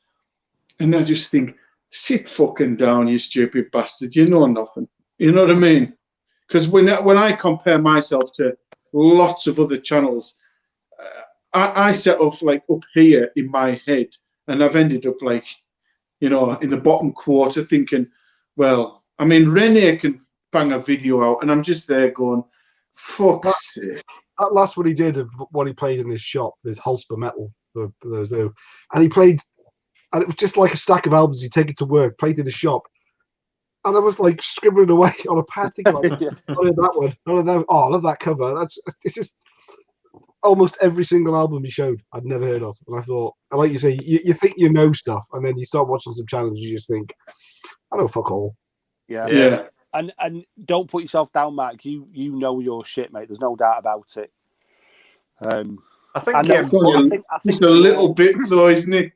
and I just think, sit fucking down, you stupid bastard. You know nothing. You know what I mean? Because when I compare myself to lots of other channels, I set off like up here in my head, and I've ended up like, you know, in the bottom quarter thinking, well, I mean, Rene can bang a video out, and I'm just there going, fuck's sake. That last one he did of what he played in his shop, this Hulsper Metal, and he played, and it was just like a stack of albums. He'd take it to work, played in the shop, and I was like scribbling away on a pad, thinking, like, not in that one, not in that. Oh, I love that cover. It's just almost every single album he showed I'd never heard of, and I thought, like you say, you think you know stuff, and then you start watching some channels, you just think, I know fuck all. Yeah. And don't put yourself down, Mike. You know your shit, mate. There's no doubt about it. I think, I think just a little bit, though, isn't it?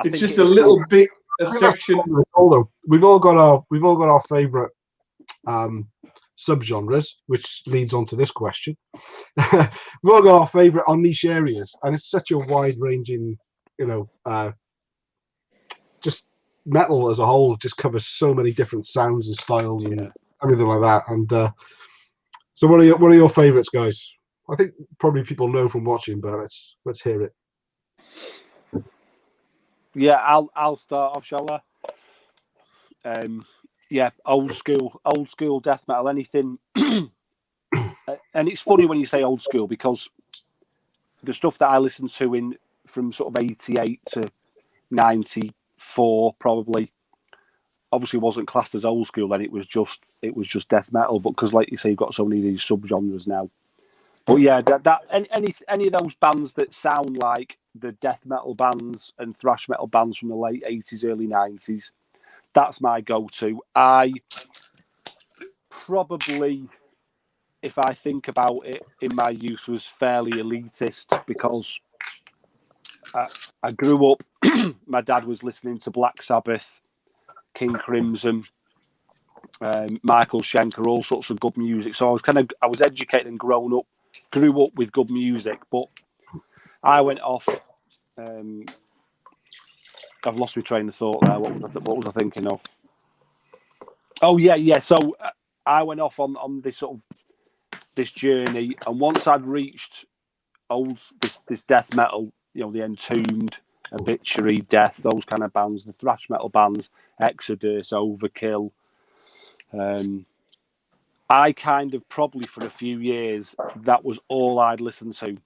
It's just a little bit, a section. Although we've all got our favourite subgenres, which leads on to this question. We've all got our favourite on niche areas, and it's such a wide-ranging, just metal as a whole just covers so many different sounds and styles and everything like that. And so, what are your favourites, guys? I think probably people know from watching, but let's hear it. Yeah, I'll start off, shall I? Yeah, old school death metal, anything. And it's funny when you say old school, because the stuff that I listened to from sort of 88 to 94 probably obviously wasn't classed as old school then. It was just death metal, but because, like you say, you've got so many of these subgenres now. But yeah, any of those bands that sound like the death metal bands and thrash metal bands from the late 80s, early 90s, that's my go-to. I probably, if I think about it, in my youth was fairly elitist, because I grew up, my dad was listening to Black Sabbath, King Crimson, Michael Schenker, all sorts of good music. So I was educated and grew up with good music, but I went off. I've lost my train of thought there. What was I thinking of? Oh yeah. So I went off on this journey, and once I'd reached this death metal, the Entombed, Obituary, Death, those kind of bands, the thrash metal bands, Exodus, Overkill. I kind of probably for a few years that was all I'd listen to,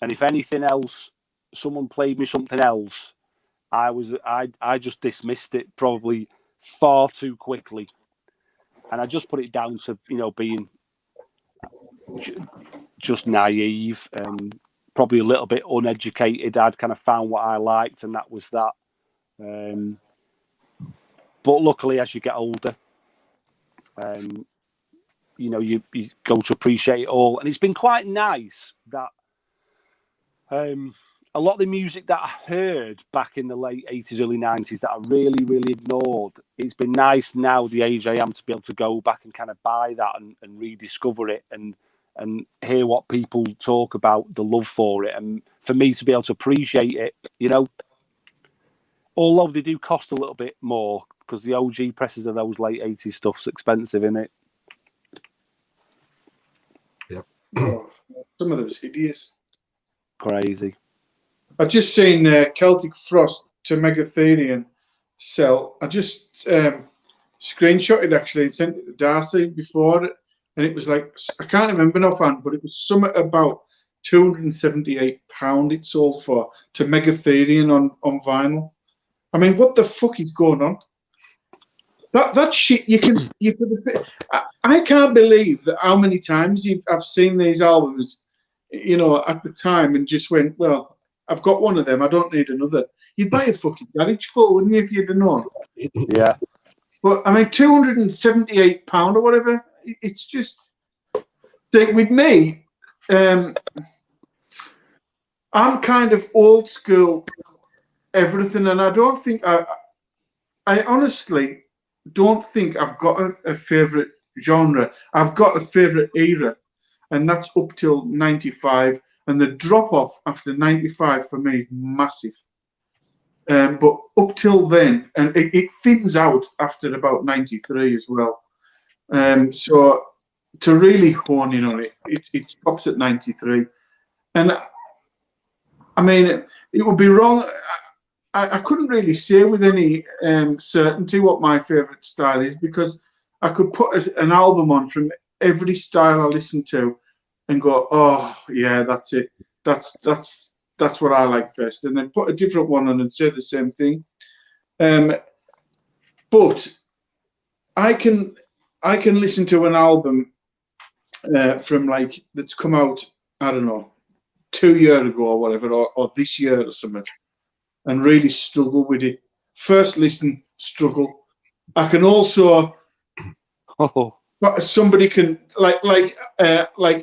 and if anything else, someone played me something else, I just dismissed it probably far too quickly, and I just put it down to being just naive and probably a little bit uneducated. I'd kind of found what I liked, and that was that. But luckily, as you get older, you go to appreciate it all, and it's been quite nice that a lot of the music that I heard back in the late 80s, early 90s that I really, really ignored, it's been nice now, the age I am, to be able to go back and kind of buy that and rediscover it and hear what people talk about, the love for it, and for me to be able to appreciate it, although they do cost a little bit more, because the OG presses of those late 80s stuff's expensive, innit? Yep. Oh, some of those hideous. Crazy. I just seen Celtic Frost to Megatherian sell. I just screenshotted actually and sent it to Darcy before it, and it was like, I can't remember offhand, but it was something about £278 it sold for to Megatherian on vinyl. I mean, what the fuck is going on? That shit you could. I can't believe that how many times I've seen these albums, at the time, and just went, well, I've got one of them, I don't need another. You'd buy a fucking garage full, wouldn't you, if you'd have known? Yeah. But I mean, £278 or whatever. It's just with me. I'm kind of old school everything, and I don't think I honestly don't think I've got a favourite genre. I've got a favourite era, and that's up till 95. And the drop off after 95 for me is massive. But up till then, and it thins out after about 93 as well. So to really hone in on it stops at 93. And I mean, it would be wrong. I couldn't really say with any certainty what my favourite style is, because I could put an album on from every style I listen to and go, oh yeah, that's it. That's what I like best, and then put a different one on and say the same thing. But I can listen to an album from that's come out, I don't know, 2 years ago or whatever, or this year or something, and really struggle with it. First listen, struggle. I can also, but somebody can like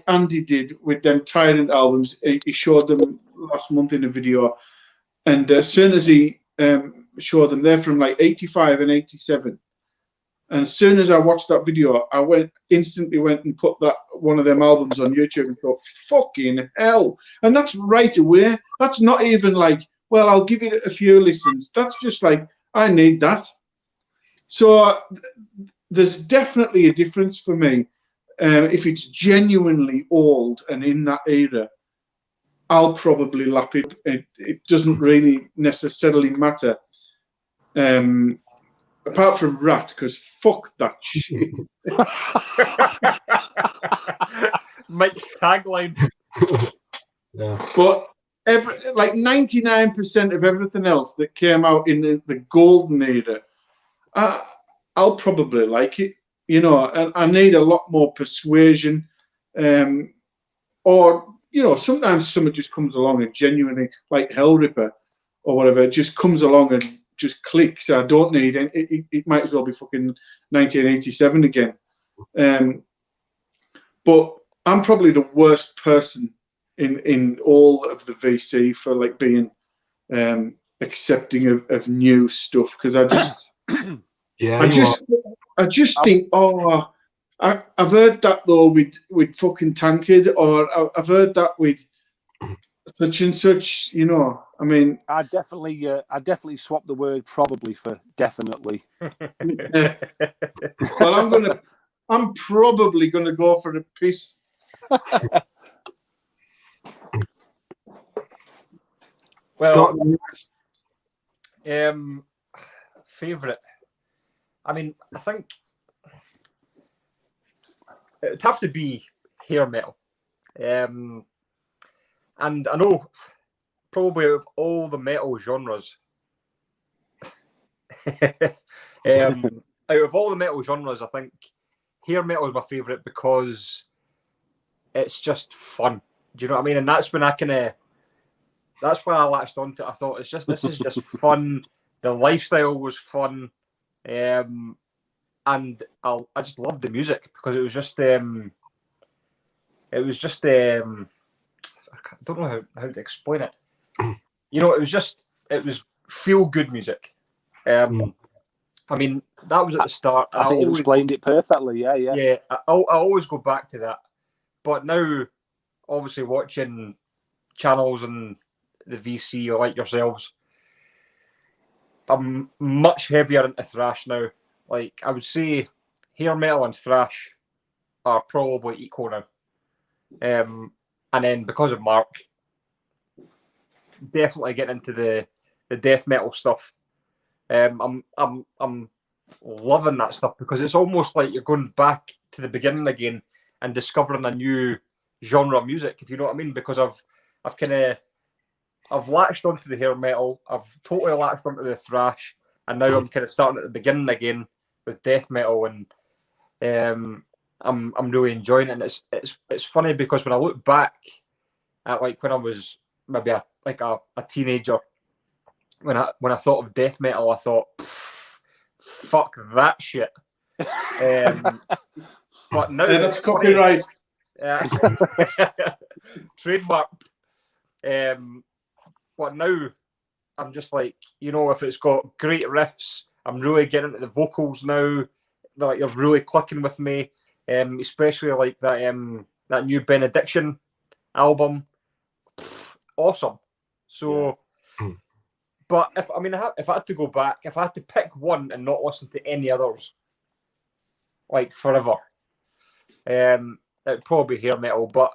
Andy did with them Tyrant albums. He showed them last month in a video, and as soon as he showed them, they're from like 85 and 87. And as soon as I watched that video, I instantly went and put that one of them albums on YouTube and thought, fucking hell. And that's right away. That's not even like, well, I'll give it a few listens. That's just like, I need that. So there's definitely a difference for me. If it's genuinely old and in that era, I'll probably lap it. It doesn't really necessarily matter. Apart from Rat, because fuck that shit. Mike's tagline. Yeah. But like 99% of everything else that came out in the golden era, I'll probably like it, you know. And I need a lot more persuasion, or you know, sometimes someone just comes along and genuinely, like Hellripper or whatever, just comes along and just clicks. I don't need it. It might as well be fucking 1987 again. But I'm probably the worst person in all of the VC for like being accepting of new stuff, because I just I just think, oh, I've heard that though with fucking Tankard, or I've heard that with such and such, you know. I mean, I definitely swap the word probably for definitely. Well, I'm probably gonna go for a piss. Well, favorite. I mean, I think it'd have to be hair metal. And I know probably out of all the metal genres, out of all the metal genres, I think hair metal is my favourite because it's just fun. Do you know what I mean? And that's when that's when I latched onto it. I thought this is just fun. The lifestyle was fun, and I just loved the music because it was just I don't know how to explain it. You know, it was feel good music. I mean, that was at the start. I think you explained it perfectly. Yeah. Yeah, I always go back to that. But now, obviously, watching channels and the VC or like yourselves, I'm much heavier into thrash now. Like, I would say hair metal and thrash are probably equal now. And then because of Mark, definitely getting into the death metal stuff. I'm loving that stuff because it's almost like you're going back to the beginning again and discovering a new genre of music, if you know what I mean. Because I've latched onto the hair metal, I've totally latched onto the thrash, and now I'm kind of starting at the beginning again with death metal, and I'm really enjoying it. And it's funny because when I look back at like when I was maybe a teenager, when I thought of death metal, I thought, fuck that shit. But now that's copyright. Trademark. But now I'm just like, you know, if it's got great riffs, I'm really getting into the vocals now. Like, you're really clicking with me, especially like that new Benediction album. Awesome. So, but if I had to go back, if I had to pick one and not listen to any others, like forever, it'd probably be hair metal. But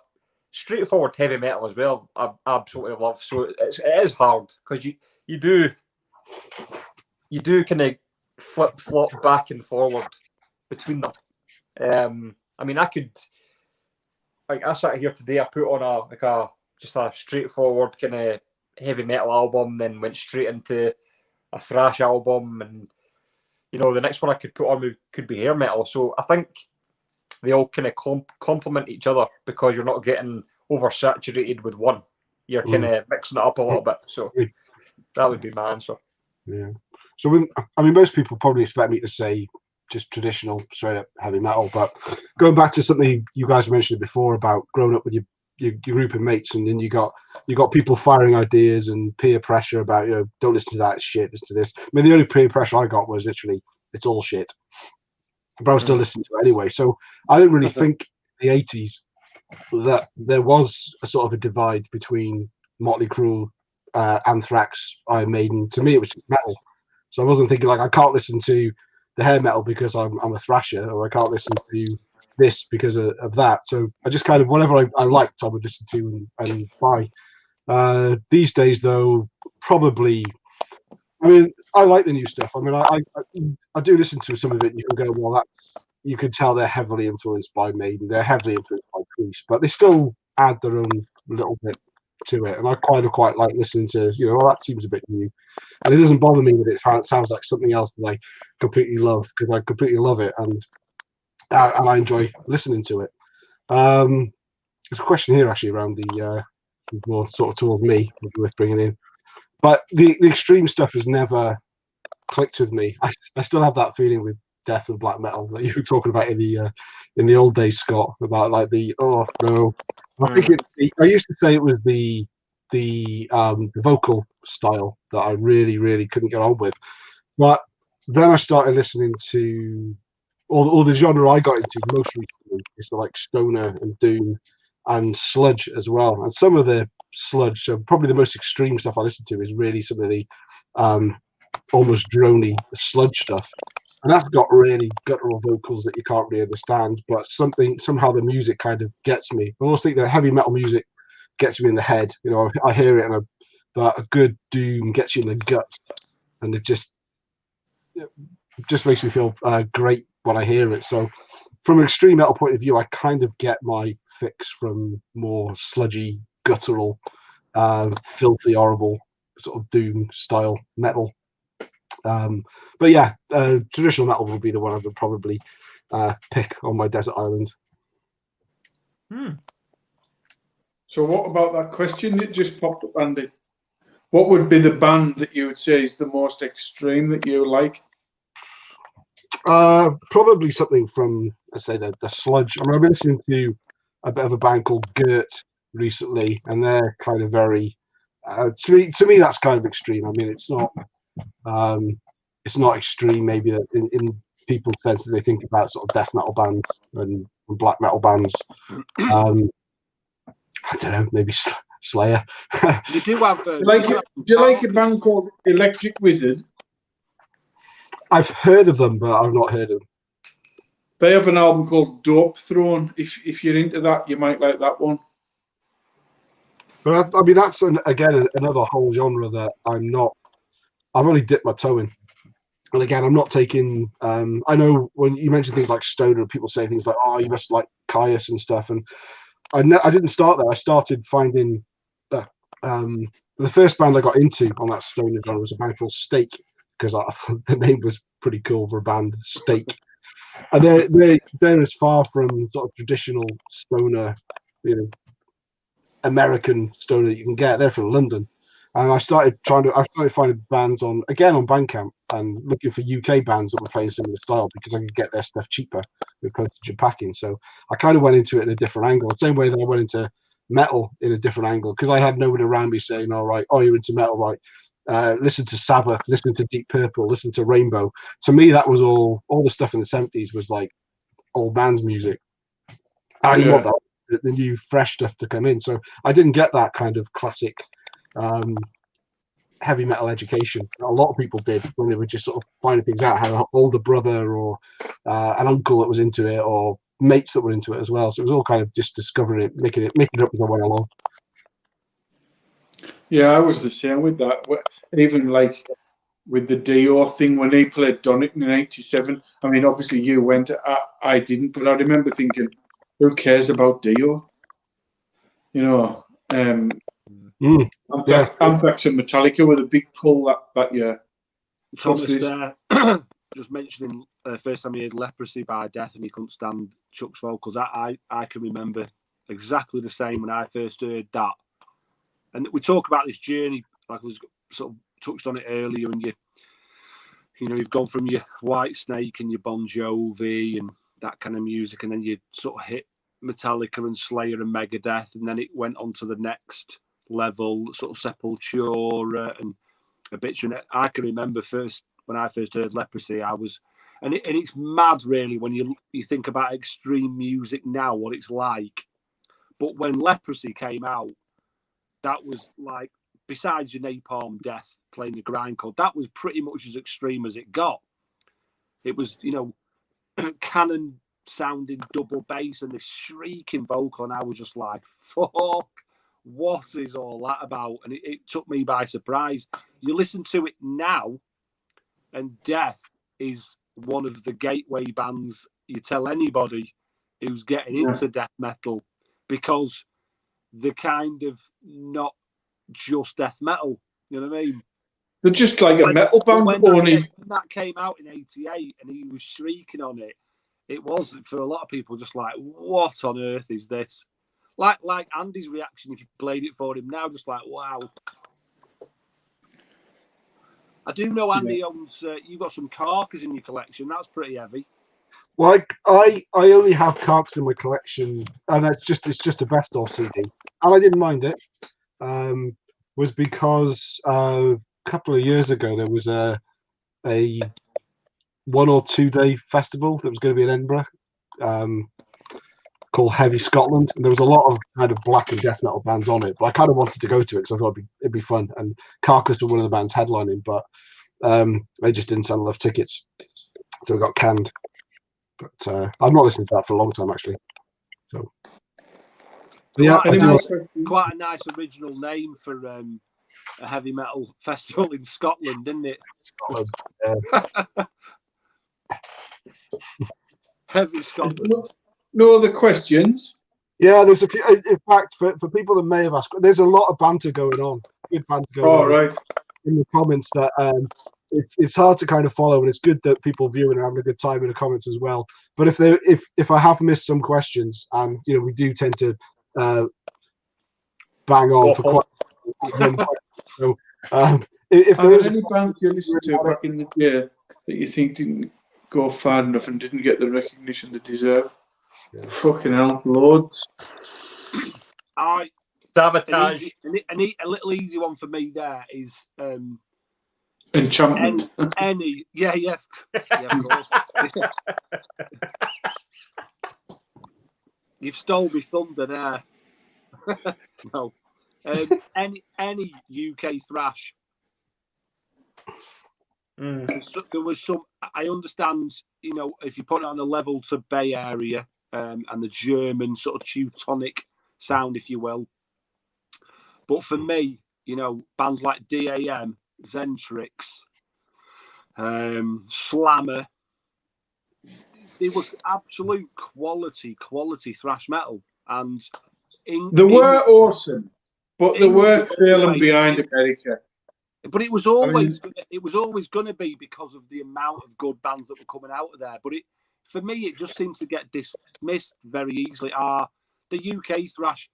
straightforward heavy metal as well, I absolutely love. So it is hard because you do kind of flip flop back and forward between them. I mean, I sat here today, I put on just a straightforward kind of heavy metal album, then went straight into a thrash album, and you know, the next one I could put on could be hair metal. So I think they all kind of complement each other because you're not getting oversaturated with one. You're kind of mixing it up a little bit. So that would be my answer. Yeah. So when I mean, most people probably expect me to say just traditional, straight up heavy metal, but going back to something you guys mentioned before about growing up with your group of mates, and then you got people firing ideas and peer pressure about, don't listen to that shit, listen to this. I mean, the only peer pressure I got was literally it's all shit, but I was still listening to it anyway. So I didn't really think in the 80s that there was a sort of a divide between Motley Crue, Anthrax, Iron Maiden. To me, it was just metal. So I wasn't thinking like I can't listen to the hair metal because I'm a thrasher, or I can't listen to this because of that. So I just kind of whatever I liked, I would listen to and buy. These days, though, probably. I mean, I like the new stuff. I mean, I do listen to some of it. And you can go, well, you can tell they're heavily influenced by Maiden. They're heavily influenced by Priest, but they still add their own little bit to it. And I quite like listening to, well, that seems a bit new. And it doesn't bother me that it sounds like something else that I completely love, because I completely love it, and I enjoy listening to it. There's a question here actually around the more sort of toward me, worth bringing in. But the extreme stuff has never clicked with me. I still have that feeling with death and black metal that you were talking about in the old days, Scott, about like oh no. I think I used to say it was the vocal style that I really couldn't get on with. But then I started listening to all the genre I got into most recently is like stoner and doom and sludge as well. And some of the sludge, so probably the most extreme stuff I listen to is really some of the almost droney sludge stuff. And that's got really guttural vocals that you can't really understand, but somehow the music kind of gets me. I always think that heavy metal music gets me in the head. I hear it, but a good doom gets you in the gut, and it just makes me feel great when I hear it. So, from an extreme metal point of view, I kind of get my fix from more sludgy, guttural, filthy, horrible sort of doom style metal. But yeah, traditional metal would be the one I would probably pick on my desert island. So what about that question that just popped up, Andy? What would be the band that you would say is the most extreme that you like? Probably something from, I say, the sludge. I mean, I've been listening to a bit of a band called Gert recently, and they're kind of very, to me, that's kind of extreme. I mean, it's not extreme, maybe in people's sense that they think about sort of death metal bands and black metal bands. I don't know, maybe Slayer. You do have. Do you like a band called Electric Wizard? I've heard of them, but I've not heard of them. They have an album called Dope Throne. If you're into that, you might like that one. But I mean, that's again another whole genre that I've only dipped my toe in. And again, I'm not taking. I know when you mention things like stoner, people say things like, "Oh, you must like Caius and stuff." And I didn't start there. I started finding that the first band I got into on that stoner genre was a band called Stake, because I thought the name was pretty cool for a band, Stake. And they're as far from sort of traditional stoner, American stoner that you can get. They're from London. And I started finding bands on Bandcamp and looking for UK bands that were playing similar style, because I could get their stuff cheaper with postage and packing. So I kind of went into it in a different angle. The same way that I went into metal in a different angle, because I had nobody around me saying, "All right, you're into metal, right? Listen to Sabbath, listen to Deep Purple, listen to Rainbow." To me, that was all the stuff in the 70s was like old man's music. I didn't want the new fresh stuff to come in. So I didn't get that kind of classic heavy metal education. A lot of people did when they were just sort of finding things out, had an older brother or an uncle that was into it, or mates that were into it as well. So it was all kind of just discovering it, making it up as I went along. Yeah, I was the same with that. Even like with the Dio thing when he played Donington in '87. I mean, obviously you went, I didn't, but I remember thinking, who cares about Dio? Anthrax and Metallica with a big pull that year. Thomas there, just mentioning first time he had Leprosy by Death and he couldn't stand Chuck's vocals. I can remember exactly the same when I first heard that. And we talk about this journey, like I was sort of touched on it earlier, and you've gone from your White Snake and your Bon Jovi and that kind of music, and then you sort of hit Metallica and Slayer and Megadeth, and then it went on to the next level, sort of Sepultura and Obituary. I can remember when I first heard Leprosy, and it's mad really when you think about extreme music now, what it's like. But when Leprosy came out, that was like, besides your Napalm Death playing the grindcore, that was pretty much as extreme as it got. It was, cannon sounding double bass and this shrieking vocal, and I was just like, fuck, what is all that about? And it took me by surprise. You listen to it now, and Death is one of the gateway bands you tell anybody who's getting into death metal, because they're kind of not just death metal, you know what I mean? They're just like a metal band. When that came out in '88 and he was shrieking on it, it was, for a lot of people, just like, what on earth is this? Like Andy's reaction if you played it for him now, just like, wow. I do know Andy owns, you've got some Carcass in your collection. That's pretty heavy. Well, I only have Carcass in my collection, and it's just a best of CD, and I didn't mind it. Was because a couple of years ago there was a 1 or 2 day festival that was going to be in Edinburgh, called Heavy Scotland, and there was a lot of kind of black and death metal bands on it. But I kind of wanted to go to it because I thought it'd be fun. And Carcass were one of the bands headlining, but they just didn't sell enough tickets, so it got canned. But I'm not listening to that for a long time actually. So yeah, quite a nice original name for a heavy metal festival in Scotland, isn't it? Scotland, Heavy Scotland. No other questions? Yeah, there's a few. In fact, for people that may have asked, there's a lot of banter going on. Good banter going on. Right. In the comments that it's hard to kind of follow, and it's good that people viewing are having a good time in the comments as well. But if I have missed some questions, and we do tend to bang on for quite. So if are there any bands you listened to back in the day that you think didn't go far enough and didn't get the recognition they deserve? Yeah. Fucking hell, loads. Sabotage. A little easy one for me there is Enchantment. Yeah, of course. You've stole me thunder there. No. Any UK thrash. There was some. I understand, if you put it on a level to Bay Area and the German sort of Teutonic sound, if you will. But for me, bands like DAM, Zentrix, Slammer, they were absolute quality thrash metal, and they were awesome, but they were trailing behind America. But it was always going to be because of the amount of good bands that were coming out of there. But for me, it just seems to get dismissed very easily. The UK thrash,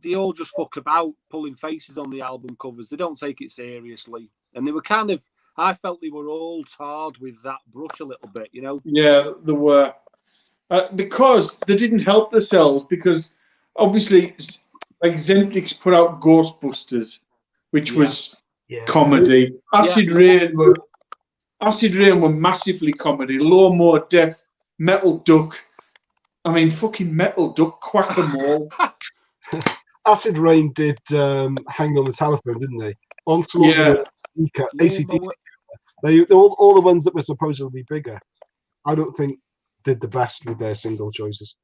they all just fuck about, pulling faces on the album covers. They don't take it seriously, and they were kind of. I felt they were all tarred with that brush a little bit, Yeah, they were, because they didn't help themselves. Because obviously, like Zentrix put out Ghostbusters, which was comedy. Acid Rain were massively comedy. Low More Death, Metal Duck. I mean, fucking Metal Duck, Quack 'em all. Acid Rain did Hang on the Telephone, didn't they? Onslaught, ACT. They all the ones that were supposedly bigger, I don't think did the best with their single choices.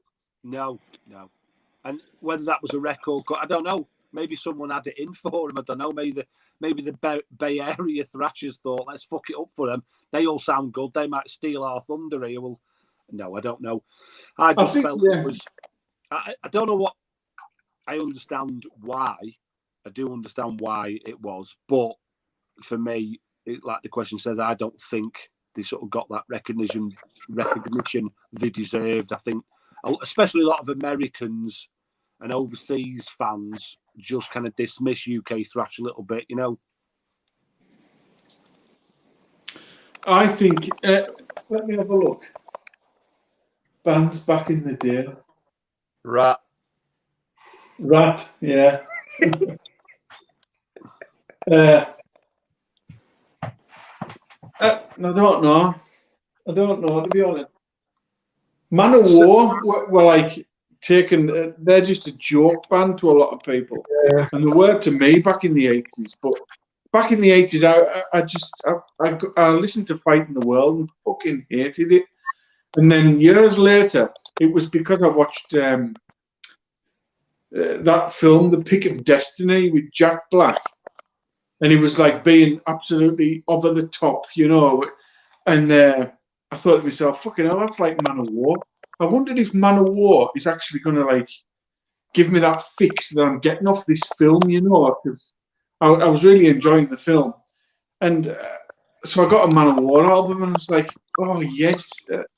No. And whether that was a record cut, I don't know. Maybe someone had it in for them. I don't know. Maybe the Bay Area thrashers thought, let's fuck it up for them. They all sound good. They might steal our thunder here. Well, no, I don't know. I felt it was. I don't know what. I understand why. I do understand why it was, but for me, like the question says, I don't think they sort of got that recognition they deserved. I think, especially a lot of Americans and overseas fans just kind of dismiss UK thrash a little bit, I think. Let me have a look. Bands back in the day. Rat. Rat, yeah. I don't know. I don't know, to be honest. Man of War were like taken. They're just a joke band to a lot of people, and they were to me back in the 80s. But back in the 80s, I listened to Fight in the World and fucking hated it. And then years later, it was because I watched that film, The Pick of Destiny, with Jack Black, and he was like being absolutely over the top, you know. And I thought to myself, fucking hell, that's like Man of War. I wondered if Man of War is actually going to like give me that fix that I'm getting off this film, you know, because I was really enjoying the film. And so I got a Man of War album and I was like, oh, yes.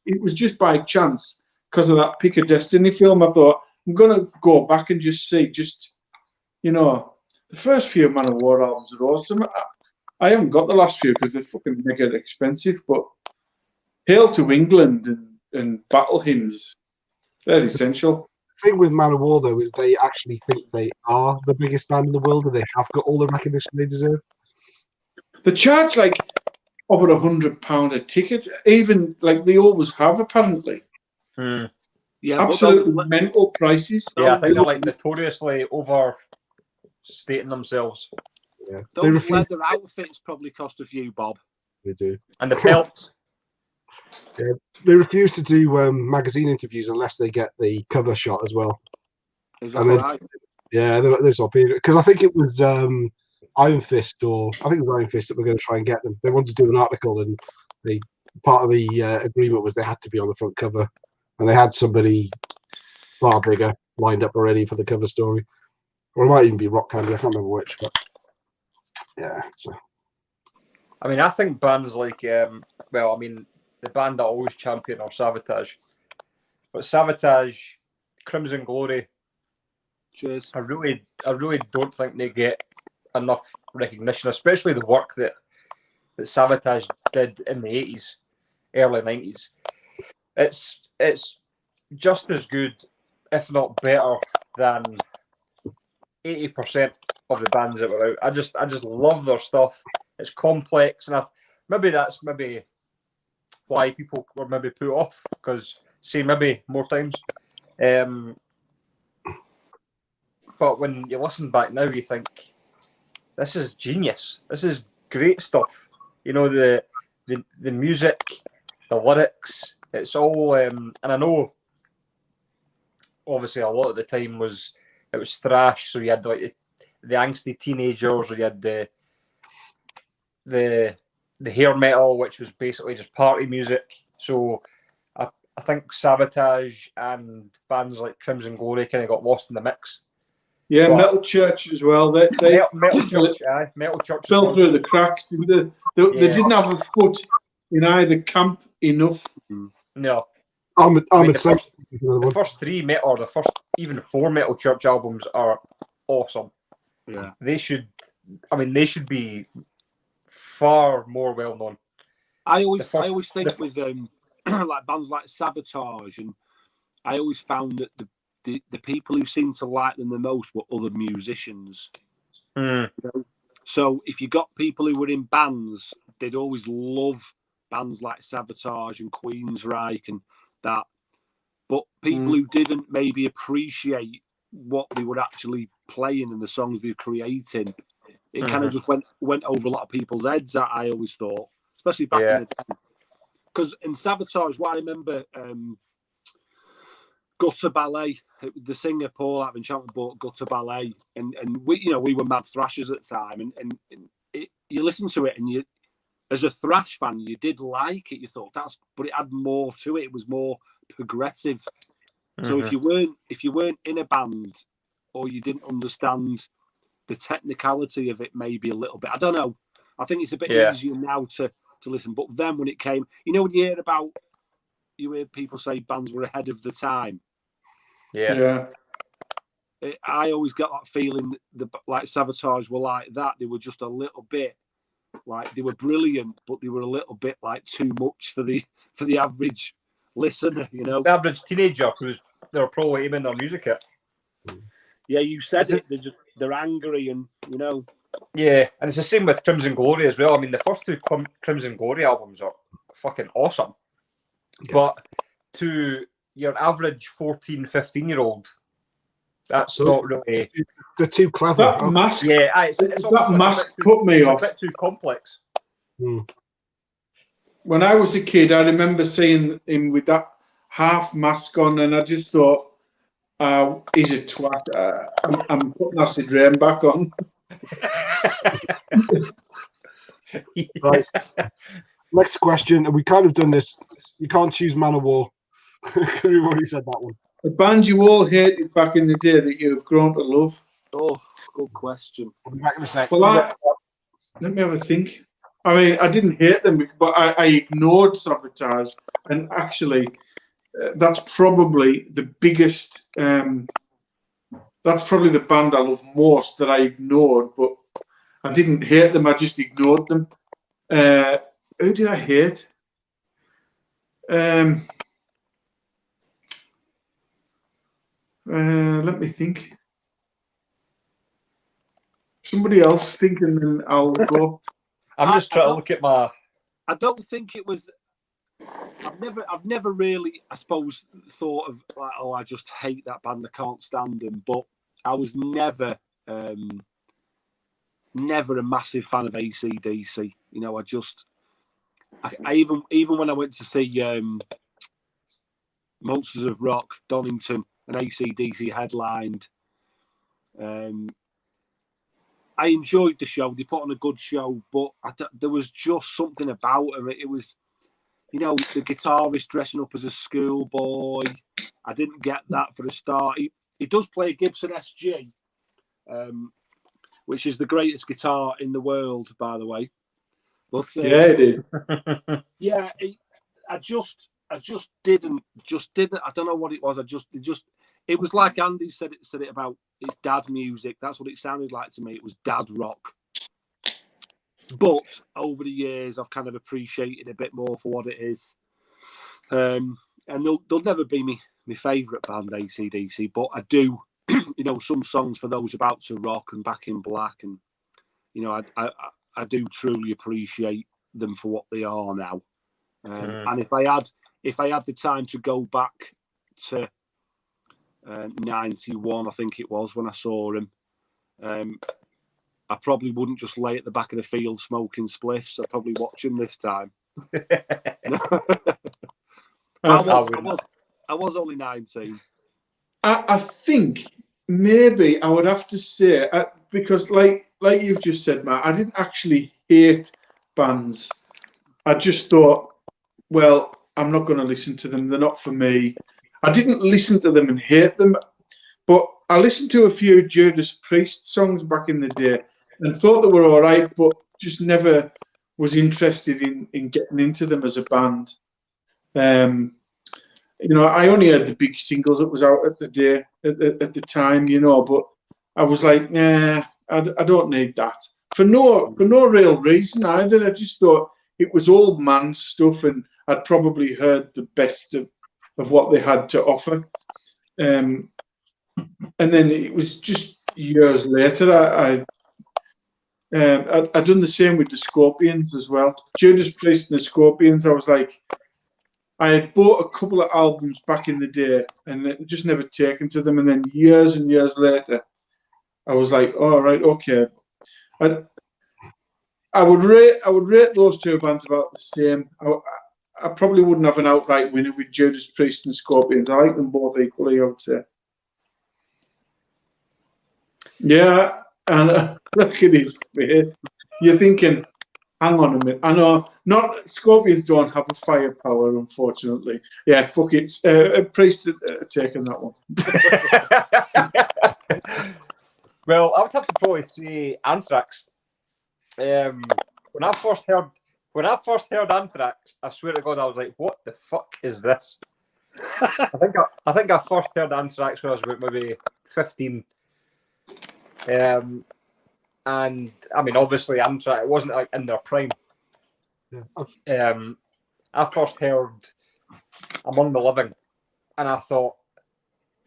It was just by chance because of that Pick of Destiny film. I thought, I'm going to go back and just see, you know, the first few Man of War albums are awesome. I haven't got the last few because they're fucking mega expensive, but Hail to England and Battle Hymns, they're essential. The thing with Man of War, though, is they actually think they are the biggest band in the world and they have got all the recognition they deserve. They charge like over £100 a ticket, even like they always have, apparently. Yeah, absolutely mental prices. Yeah, I think they're like notoriously overstating themselves. Yeah. Those leather outfits probably cost a few bob. They do. And the pelts. Yeah, they refuse to do magazine interviews unless they get the cover shot as well. Is that right? Yeah, there's not being because I think it was Iron Fist, or I think it was Iron Fist that were going to try and get them. They wanted to do an article, and part of the agreement was they had to be on the front cover, and they had somebody far bigger lined up already for the cover story, or it might even be Rock Candy. I can't remember which, but yeah. I mean, I think bands like the band that I always champion are Savatage, but Savatage, Crimson Glory. Cheers. I really don't think they get enough recognition, especially the work that Savatage did in the 80s, early 90s. It's just as good, if not better, than 80% of the bands that were out. I just love their stuff. It's complex, and that's why people were maybe put off, because maybe more times. But when you listen back now, you think, this is genius. This is great stuff. You know, the music, the lyrics, it's all. And I know, obviously, a lot of the time it was thrash. So you had like the angsty teenagers, or you had the hair metal, which was basically just party music. So I think Savatage and bands like Crimson Glory kind of got lost in the mix. Yeah, but Metal Church as well. They Metal Church fell through the cracks, didn't they? They didn't have a foot in either camp enough. No. The first three metal, or the first even four Metal Church albums are awesome. Yeah. They should be far more well known. I always think with like bands like Savatage, and I always found that the people who seemed to like them the most were other musicians. You know? So if you got people who were in bands, they'd always love bands like Savatage and Queensryche and that. But people who didn't maybe appreciate what they were actually playing and the songs they were creating, it kind of just went over a lot of people's heads, I always thought, especially back in the day. Because in Savatage, what I remember, Gutter Ballet, the singer Paul Having Champion bought Gutter Ballet, and we were mad thrashers at the time, and you listen to it, and you, as a thrash fan, you did like it. You thought but it had more to it. It was more progressive. So if you weren't in a band, or you didn't understand the technicality of it, maybe a little bit, I don't know. I think it's a bit easier now to listen. But then when it came, when you hear people say bands were ahead of the time. Yeah. I always got that feeling that like Savatage were like that. They were just a little bit Like they were brilliant, but they were a little bit like too much for the average listener, you know. The average teenager they're probably aiming their music at. Yeah, you said it. They're angry, and you know. Yeah, and it's the same with Crimson Glory as well. I mean, the first two Crimson Glory albums are fucking awesome. Yeah. But to your average 14, 15-year-old, that's not really... They're too clever. That mask, it's that mask put me off. It's a bit too complex. When I was a kid, I remember seeing him with that half mask on, and I just thought, he's a twat. I'm putting Acid Rain back on. Right. Next question, and we kind of done this. You can't choose Man of War. We've already said that one. A band you all hated back in the day that you have grown to love. Oh, good question. I'll be back in a sec. Well, let me have a think. I mean, I didn't hate them, but I ignored Sabotage, and actually, that's probably the biggest. That's probably the band I love most that I ignored, but I didn't hate them. I just ignored them. Who did I hate? Let me think. Somebody else think, and then I'll go. I'm just trying to look at my. I don't think it was. I've never really, I suppose, thought of like, oh, I just hate that band. I can't stand them. But I was never a massive fan of AC/DC. You know, I even when I went to see Monsters of Rock, Donington, and AC/DC headlined. I enjoyed the show. They put on a good show, but there was just something about them. It was, you know, the guitarist dressing up as a schoolboy. I didn't get that for a start. He does play a Gibson SG, which is the greatest guitar in the world, by the way. But yeah, it is. Yeah, I just didn't. I don't know what it was. It was like Andy said it about it's dad music. That's what it sounded like to me. It was dad rock. But over the years, I've kind of appreciated it a bit more for what it is. And they'll never be my favourite band, AC/DC, but I do, you know, some songs for those about to rock and Back in Black, and you know, I do truly appreciate them for what they are now. And if I had the time to go back to 91, I think it was, when I saw him, I probably wouldn't just lay at the back of the field smoking spliffs. I'd probably watch him this time. I was only 19. I think maybe I would have to say, because like you've just said, Matt, I didn't actually hate bands. I just thought, well, I'm not going to listen to them. They're not for me. I didn't listen to them and hate them, but I listened to a few Judas Priest songs back in the day and thought they were all right, but just never was interested in getting into them as a band. You know, I only had the big singles that was out at the time, you know, but I was like, nah, I don't need that. For no real reason either. I just thought it was old man stuff, and I'd probably heard the best of what they had to offer. And then it was just years later, I'd done the same with the Scorpions as well. Judas Priest and the Scorpions, I was like, I had bought a couple of albums back in the day and just never taken to them. And then years and years later, I was like, all right, okay. I would rate those two bands about the same. I probably wouldn't have an outright winner with Judas Priest and Scorpions. I like them both equally, I would say. Yeah, and look at his face. You're thinking, hang on a minute. I know Scorpions don't have a firepower, unfortunately. Yeah, fuck it. Priest taking that one. Well, I would have to probably say Anthrax. When I first heard Anthrax, I swear to God, I was like, "What the fuck is this?" I think I first heard Anthrax when I was about maybe 15. And And I mean, obviously, Anthrax, it wasn't like in their prime. Yeah. I first heard Among the Living, and I thought,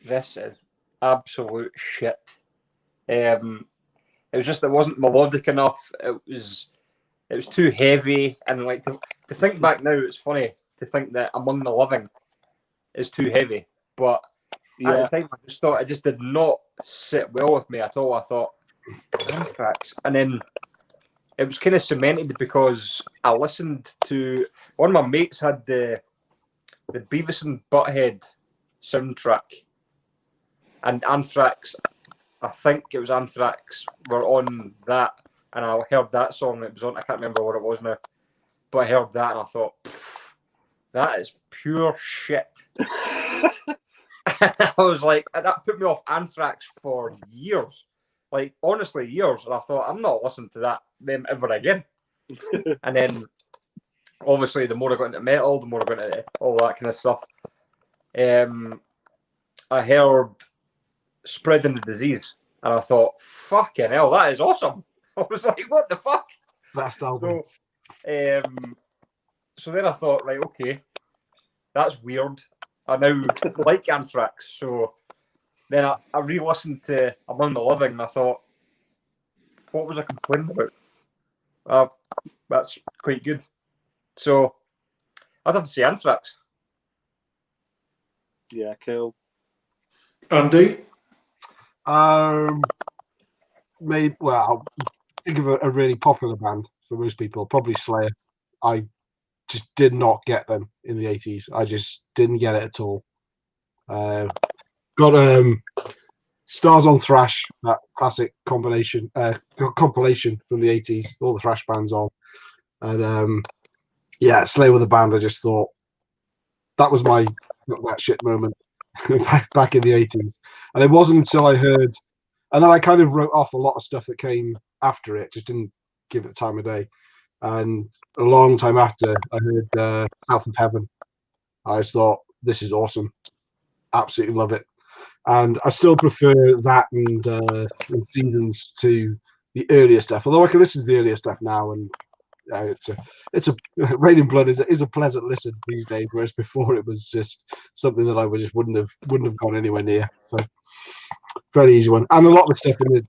this is absolute shit. It was just, it wasn't melodic enough. It was too heavy, and like to think back now, it's funny to think that Among the Living is too heavy. But at the time, I just thought it just did not sit well with me at all. I thought Anthrax, and then it was kind of cemented because I listened to one of my mates had the Beavis and Butthead soundtrack, and Anthrax. I think it was Anthrax were on that, and I heard that song. It was on. I can't remember what it was now, but I heard that and I thought, that is pure shit. I was like, that put me off Anthrax for years, like honestly years. And I thought, I'm not listening to them ever again. And then, obviously, the more I got into metal, the more I got into all that kind of stuff. I heard Spreading the Disease, and I thought, fucking hell, that is awesome. I was like, what the fuck? Best album. So then I thought, right, okay, that's weird. I now like Anthrax. So then I re-listened to Among the Living, and I thought, what was I complaining about? That's quite good. So I'd have to say Anthrax. Yeah, cool. Andy? Maybe, well, think of a really popular band for most people, probably Slayer. I just did not get them in the 80s. I just didn't get it at all. Got Stars on Thrash, that classic compilation from the 80s, all the thrash bands on. And Slayer with a band, I just thought that was my not that shit moment back in the 80s. And it wasn't until I heard, and then I kind of wrote off a lot of stuff that came after it, just didn't give it the time of day. And a long time after, I heard South of Heaven. I just thought, this is awesome. Absolutely love it. And I still prefer that and Seasons to the earlier stuff. Although I can listen to the earlier stuff now, and it's a Rain in Blood is a pleasant listen these days. Whereas before, it was just something that I just wouldn't have gone anywhere near. So very easy one. And a lot of the stuff in the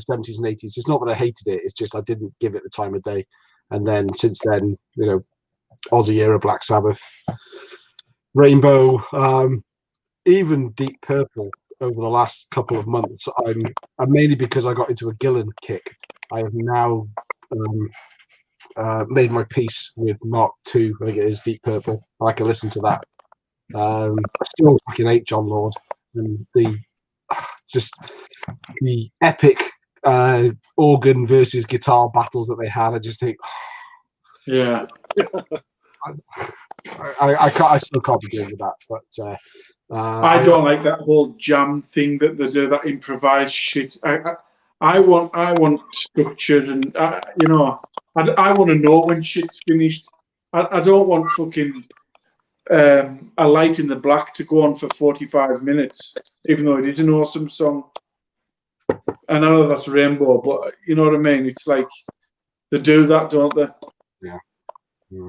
70s and 80s. It's not that I hated it. It's just I didn't give it the time of day. And then since then, Aussie era, Black Sabbath, Rainbow, even Deep Purple over the last couple of months. I'm mainly because I got into a Gillan kick. I have now made my peace with Mark II. I think it is Deep Purple. I can listen to that. I still fucking hate John Lord and the epic organ versus guitar battles that they had. I just think, yeah, I still can't be doing with that. But I don't like that whole jam thing that they do, that improvised shit. I want structure, and I want to know when shit's finished. I don't want fucking A Light in the Black to go on for 45 minutes, even though it is an awesome song. I know that's Rainbow, but you know what I mean? It's like they do that, don't they? Yeah.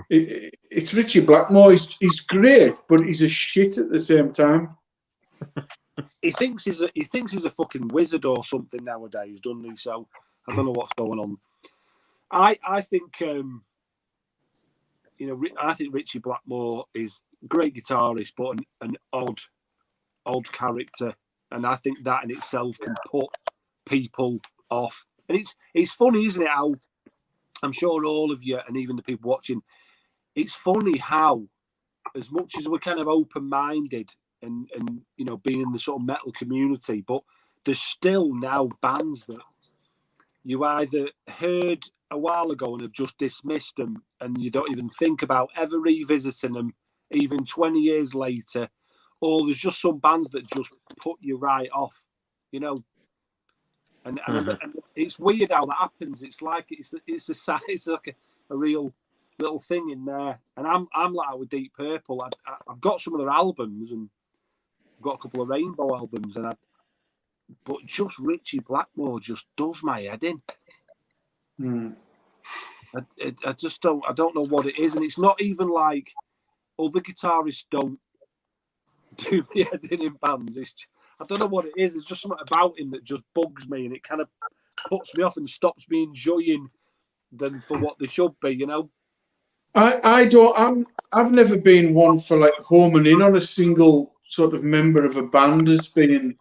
It's Richie Blackmore. He's great, but he's a shit at the same time. He thinks he's a fucking wizard or something nowadays, doesn't he? So I don't know what's going on. I think I think Richie Blackmore is a great guitarist, but an odd character, and I think that in itself can put people off. And it's funny, isn't it? How I'm sure all of you and even the people watching, it's funny how, as much as we're kind of open-minded and being in the sort of metal community, but there's still now bands that you either heard a while ago and have just dismissed them, and you don't even think about ever revisiting them, even 20 years later, or there's just some bands that just put you right off, And it's weird how that happens. It's like it's like a real little thing in there. And I'm like with Deep Purple. I've got some of their albums, and I've got a couple of Rainbow albums, but just Richie Blackmore just does my head in. I just don't. I don't know what it is, and it's not even like other guitarists don't do the heading in bands. I don't know what it is. There's just something about him that just bugs me, and it kind of puts me off and stops me enjoying them for what they should be. You know. I've never been one for like homing in on a single sort of member of a band as being.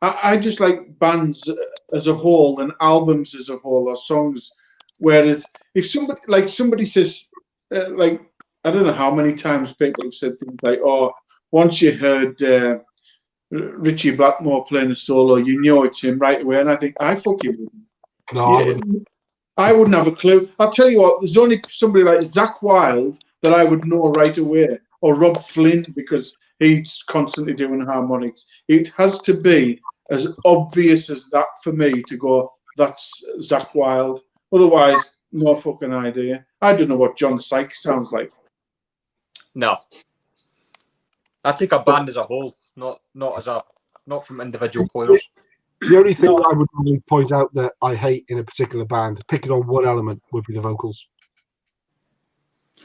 I just like bands as a whole and albums as a whole or songs. Whereas if somebody says, like, I don't know how many times people have said things like, "Oh, once you heard Richie Blackmore playing a solo, you know it's him right away," and I think I fucking wouldn't. No, I wouldn't have a clue. I'll tell you what. There's only somebody like Zakk Wylde that I would know right away, or Rob Flynn, because he's constantly doing harmonics. It has to be as obvious as that for me to go, that's Zakk Wylde. Otherwise, no fucking idea. I don't know what John Sykes sounds like. No. I take a band as a whole, not from individual players. the only thing I would really point out that I hate in a particular band, picking on one element, would be the vocals.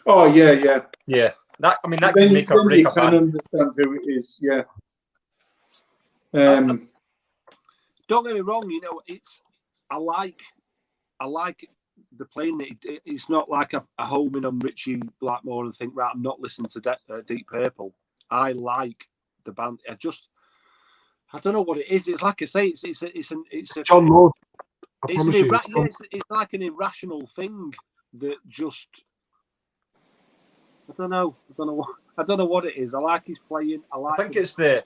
Oh yeah. Yeah. That can make or then break you a can band. understand who it is. Yeah. Don't get me wrong. You know, I like the playing. It's not like a homing on Richie Blackmore and think, right, I'm not listening to Deep Purple. I like the band. I don't know what it is. It's like I say, it's a John Lord. It's like an irrational thing that just. I don't know what it is. I like his playing. I think it's the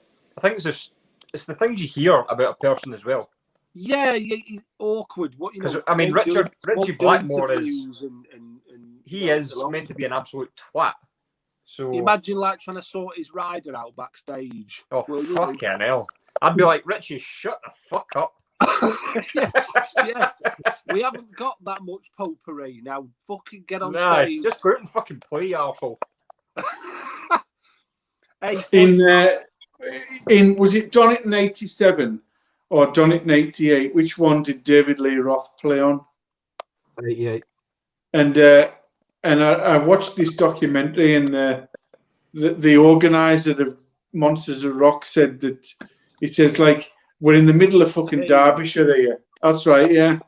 things you hear about a person as well. Yeah, awkward. What you know? Because I mean, Richie Blackmore is is meant to be an absolute twat. So imagine like trying to sort his rider out backstage. Oh fucking hell! I'd be like, Richie, shut the fuck up. yeah, we haven't got that much potpourri now. Fucking get on stage. Just go out and fucking play, arsehole. Hey, in was it Donington '87 or Donington '88? Which one did David Lee Roth play on? '88. And I watched this documentary, and the organizer of Monsters of Rock said that it says like, we're in the middle of fucking Derbyshire here. That's right, yeah.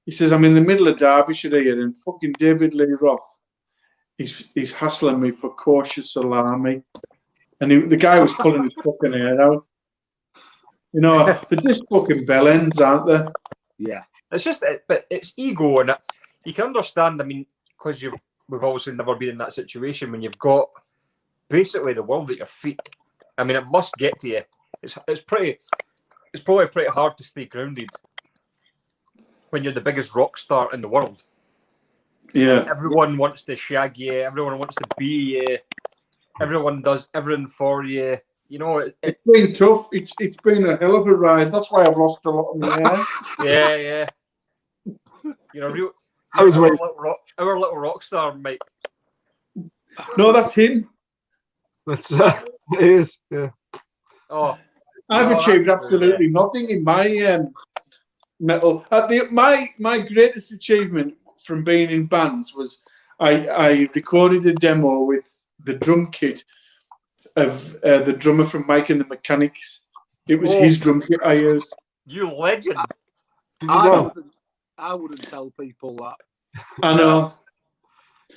He says, I'm in the middle of Derbyshire here, and fucking David Lee Roth, he's hassling me for kosher salami. And the guy was pulling his fucking hair out. You know, they're just fucking bellends, aren't they? Yeah. It's just, but it's ego, and you can understand, I mean, because we've obviously never been in that situation when you've got basically the world at your feet. I mean, it must get to you. It's probably pretty hard to stay grounded when you're the biggest rock star in the world. Yeah. Everyone wants to shag you. Everyone wants to be you. Everyone does everything for you. You know, it's been tough. It's been a hell of a ride. That's why I've lost a lot of my hair. Yeah. You know, our little rock star, mate. No, that's him. That's it is. Yeah. Oh. I've achieved absolutely nothing in my metal. My greatest achievement from being in bands was I recorded a demo with the drum kit of the drummer from Mike and the Mechanics. It was his drum kit I used. You legend. I wouldn't tell people that. I know.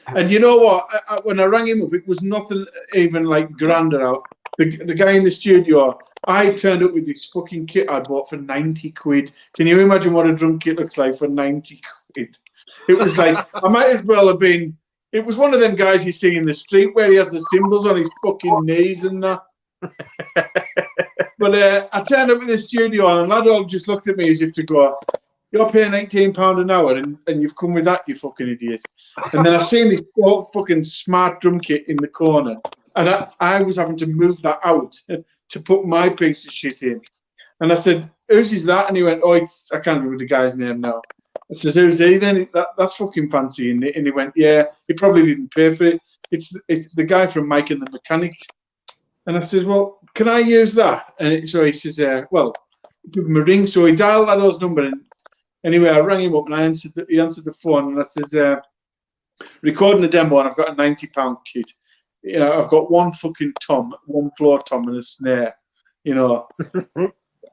And you know what? When I rang him up, it was nothing even like grander out. The guy in the studio, I turned up with this fucking kit I'd bought for 90 quid. Can you imagine what a drum kit looks like for 90 quid? It was like, I might as well have been, it was one of them guys you see in the street where he has the cymbals on his fucking knees and that. But I turned up in the studio and lad all just looked at me as if to go, you're paying £18 an hour and you've come with that, you fucking idiot. And then I seen this fucking smart drum kit in the corner, and I was having to move that out to put my piece of shit in. And I said, whose is that? And he went, I can't remember the guy's name now. I says, who's he then? That's fucking fancy, isn't it? And he went, yeah, he probably didn't pay for it. It's the guy from Mike and the Mechanics. And I says, well, can I use that? And so he says, well, give him a ring. So he dialed that number, and Anyway, I rang him up and he answered the phone and I says, recording the demo and I've got a £90 kit. You know, I've got one fucking tom, one floor tom and a snare. You know,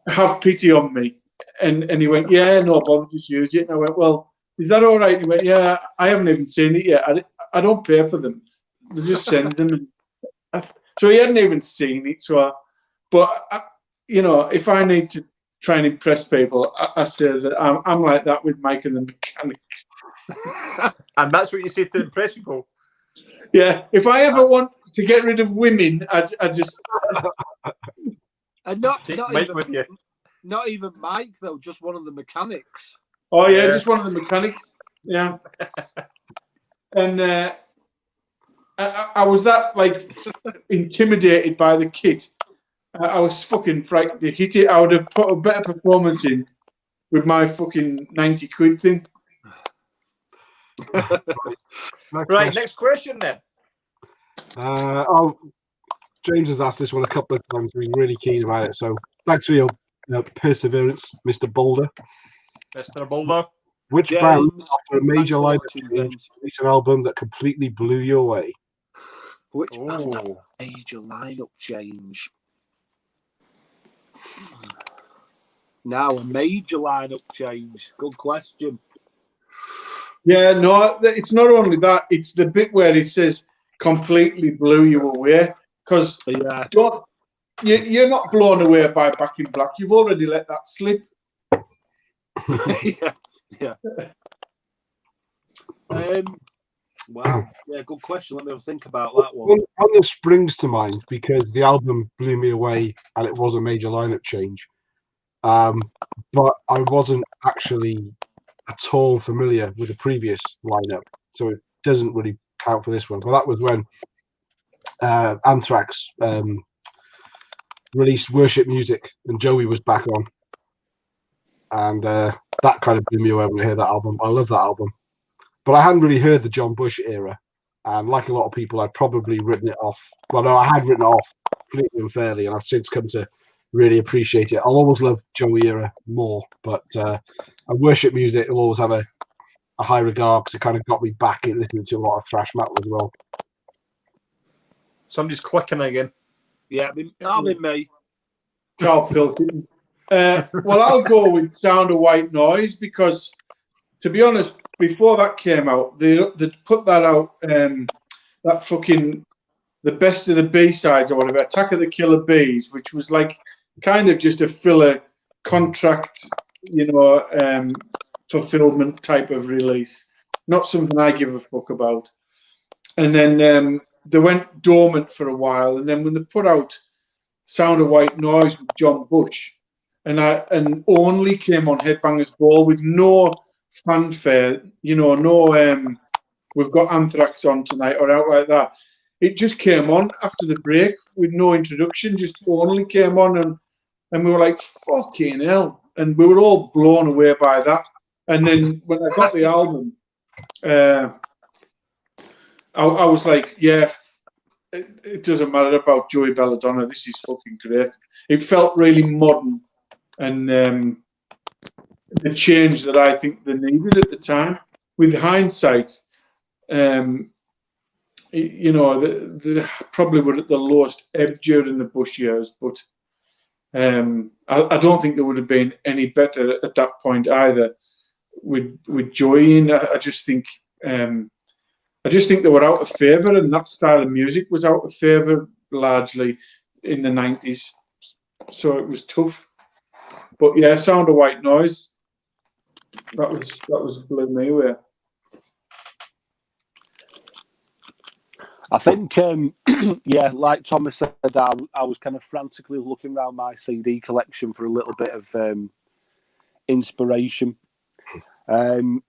have pity on me. And he went, yeah, no bother, just use it. And I went, well, is that all right? He went, yeah, I haven't even seen it yet. I don't pay for them. They just send them. So he hadn't even seen it. You know, if I need to try and impress people, I say that I'm like that with Mike and the Mechanics. And that's what you say to impress people. Yeah, if I ever want to get rid of women, I just and not Mike even with you. Not even Mike though, just one of the mechanics. Oh yeah, just one of the mechanics. Yeah, and I was that like intimidated by the kit. I was fucking frightened to hit it. I would have put a better performance in with my fucking 90 quid thing. Right, next question then. James has asked this one a couple of times. He's really keen about it. So thanks for your perseverance, Mr. Boulder. Mr. Boulder. Which James, band, after a major thanks lineup for watching, change, James. released an album that completely blew you away? Which band had Oh. a major lineup change? Now a major lineup change. Good question. Yeah, no, it's not only that. It's the bit where it says completely blew you away. Because Yeah. you're not blown away by Back in Black. You've already let that slip. yeah. Wow. Yeah, good question. Let me think about that one. One that springs to mind because the album blew me away and it was a major lineup change. But I wasn't actually at all familiar with the previous lineup, so it doesn't really count for this one. But that was when Anthrax released Worship Music and Joey was back on, and that kind of blew me away when I heard that album. I love that album, but I hadn't really heard the John Bush era, and like a lot of people, I'd probably written it off. Well, no, I had written it off completely unfairly, and I've since come to really appreciate it. I'll always love Joey era more, but Worship Music will always have a high regard because it kind of got me back in listening to a lot of thrash metal as well. Somebody's clicking again. Yeah, that'll be me. Carl Pilkington. Well, I'll go with Sound of White Noise because, to be honest, before that came out, they put that out, that fucking the best of the B-sides or whatever, Attack of the Killer Bees, which was like kind of just a filler contract, you know, fulfillment type of release. Not something I give a fuck about. And then they went dormant for a while, and then when they put out Sound of White Noise with John Bush, and only came on Headbangers Ball with no fanfare, you know, no we've got Anthrax on tonight or out like that. It just came on after the break with no introduction, just only came on, and we were like, fucking hell. And we were all blown away by that. And then when I got the album, I was like, yeah, it doesn't matter about Joey Belladonna. This is fucking great. It felt really modern and the change that I think they needed at the time. With hindsight, you know, they probably were at the lowest ebb during the Bush years, but I don't think they would have been any better at that point either. With Joey in, I just think they were out of favour, and that style of music was out of favour largely in the 90s. So it was tough. But yeah, Sound of White Noise, that was blew me away. I think, yeah, like Thomas said, I was kind of frantically looking around my CD collection for a little bit of inspiration. And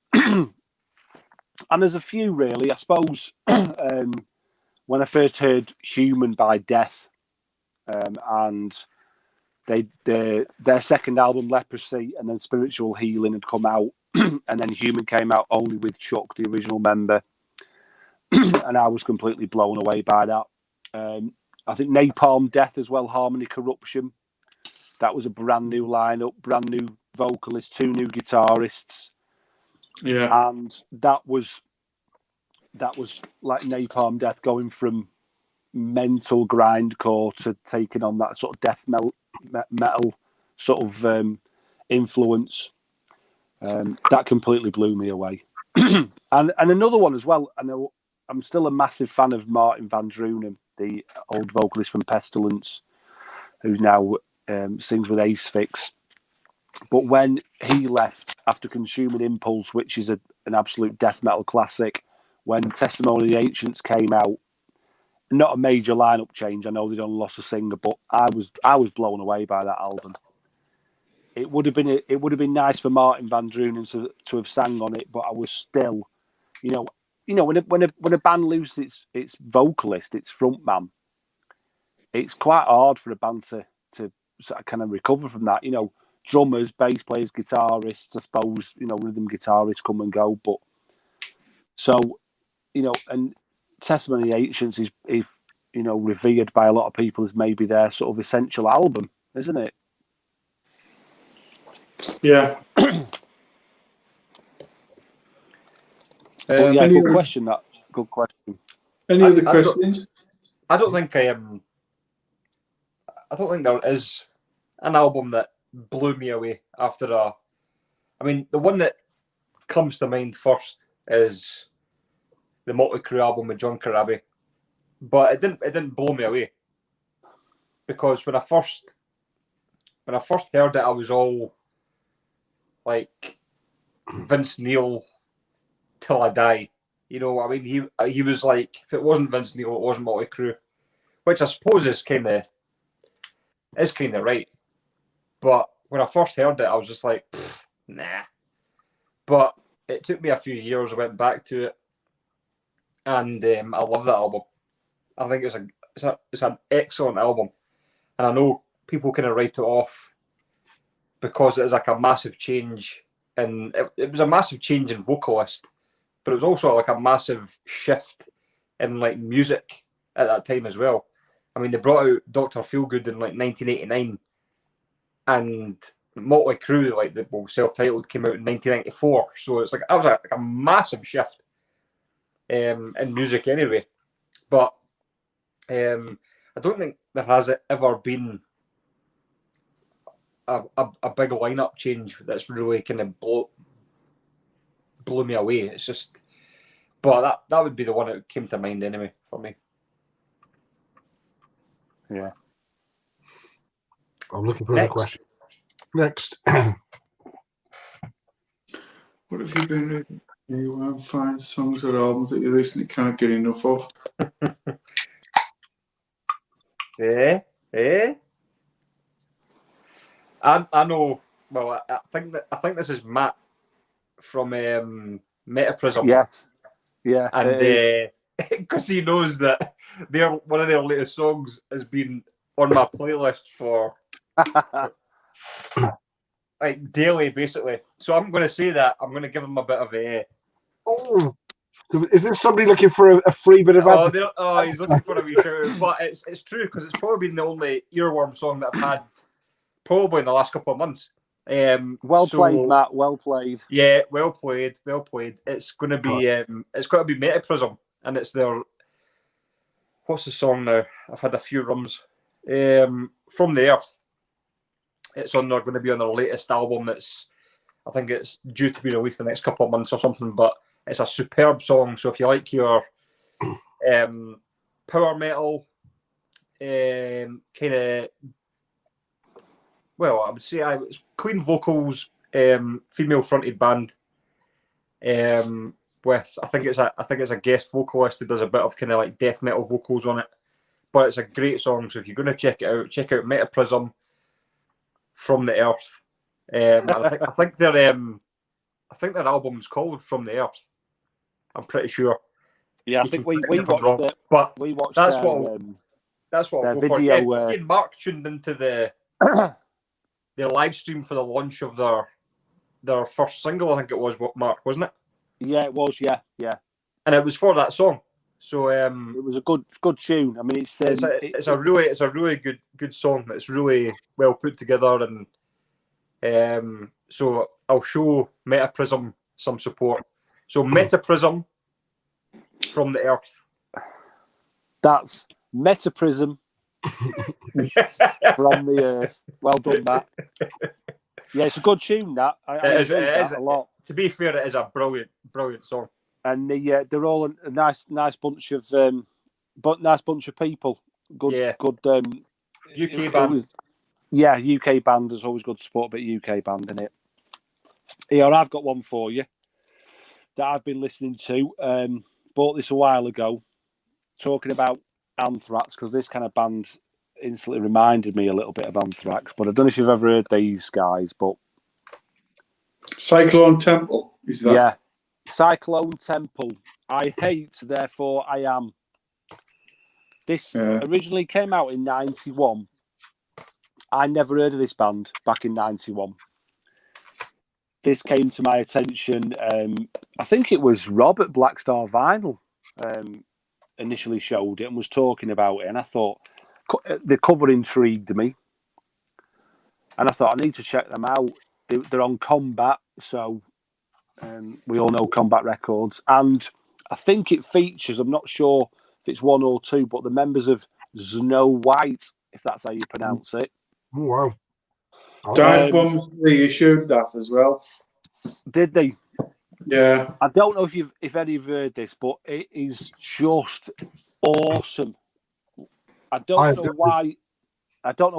there's a few, really. I suppose when I first heard Human by Death, and their second album, Leprosy, and then Spiritual Healing had come out, and then Human came out only with Chuck, the original member. And I was completely blown away by that. I think Napalm Death as well, Harmony Corruption. That was a brand new lineup, brand new vocalists, 2 new guitarists, and that was like Napalm Death, going from mental grindcore to taking on that sort of death metal sort of influence. That completely blew me away. and another one as well. I know I'm still a massive fan of Martin Van Drunen, the old vocalist from Pestilence, who now sings with Acefix. But when he left after Consuming Impulse, which is an absolute death metal classic, when Testimony of the Ancients came out, not a major lineup change. I know they done lost a singer, but I was blown away by that album. It would have been nice for Martin Van Drunen to have sang on it, but I was still, when a band loses its vocalist, its frontman, it's quite hard for a band to sort of kind of recover from that. Drummers, bass players, guitarists, I suppose, rhythm guitarists come and go, but so, and Testimony of the Ancients is revered by a lot of people as maybe their sort of essential album, isn't it? Yeah. Good question. Good question. Any other questions? I don't think there is an album that blew me away after I mean, the one that comes to mind first is the Motley Crue album with John Corabi, but it didn't blow me away, because when I first heard it, I was all like Vince Neil till I die. I mean, he was like, if it wasn't Vince Neil, it wasn't Motley Crue, which I suppose is kind of right. But when I first heard it, I was just like, nah. But it took me a few years. I went back to it, and I love that album. I think it's an excellent album, and I know people kind of write it off because it was like a massive change, and it was a massive change in vocalist, but it was also like a massive shift in like music at that time as well. I mean, they brought out Dr. Feelgood in like 1989, and Motley Crue, like the self-titled, came out in 1994. So it's like that was a massive shift in music anyway. But I don't think there has ever been a big lineup change that's really kind of blew me away. It's just, but that would be the one that came to mind anyway for me. Yeah. I'm looking for a question. Next. What have you been reading? You have 5 songs or albums that you recently can't get enough of. I know. Well, I think this is Matt from Metaprism. Yes. Yeah. And because he knows that one of their latest songs has been on my playlist for like daily, basically. So I'm going to say that I'm going to give him a bit of a. Oh, is this somebody looking for a free bit of? He's looking for a wee shout, but it's true, because it's probably been the only earworm song that I've had probably in the last couple of months. Well played, Matt. Well played. Yeah, well played. Well played. It's going to be Metaprism, and it's their. What's the song now? I've had a few rums. From the Earth. It's going to be on their latest album. I think it's due to be released the next couple of months or something. But it's a superb song. So if you like your power metal, kind of. Well, I would say it's clean vocals, female fronted band. With I think it's a guest vocalist who does a bit of kind of like death metal vocals on it. But it's a great song. So if you're going to check out Metaprism from the Earth. I think their album's called From the Earth. I'm pretty sure. Yeah, I think we watched it. But we watched that's what I'll go for. Yeah, me and Mark tuned into the live stream for the launch of their first single. I think it was, Mark, wasn't it? Yeah, it was. Yeah. And it was for that song. So it was a good tune. I mean, it's a really good song. It's really well put together, and So I'll show Metaprism some support. So Metaprism from the Earth. That's Metaprism from the Earth. Well done, Matt. Yeah, it's a good tune, that. I enjoyed that a lot. To be fair, it is a brilliant, brilliant song. And they're all a nice bunch of people. Good, UK band. UK band is always good to support a bit UK band, isn't it? Here, I've got one for you that I've been listening to. Bought this a while ago, talking about Anthrax, because this kind of band instantly reminded me a little bit of Anthrax. But I don't know if you've ever heard these guys, but Cyclone Temple, is that? Yeah. Cyclone Temple. I hate, therefore I am. This originally came out in 91. I never heard of this band back in 91. This came to my attention. I think it was Rob at Black Star Vinyl initially showed it and was talking about it. And I thought, the cover intrigued me. And I thought, I need to check them out. They're on Combat, so we all know Combat Records. And I think it features, I'm not sure if it's one or two, but the members of Snow White, if that's how you pronounce it. Oh, wow. Dive Bombs reissued that as well. Did they? Yeah. I don't know if any of you heard this, but it is just awesome. I don't know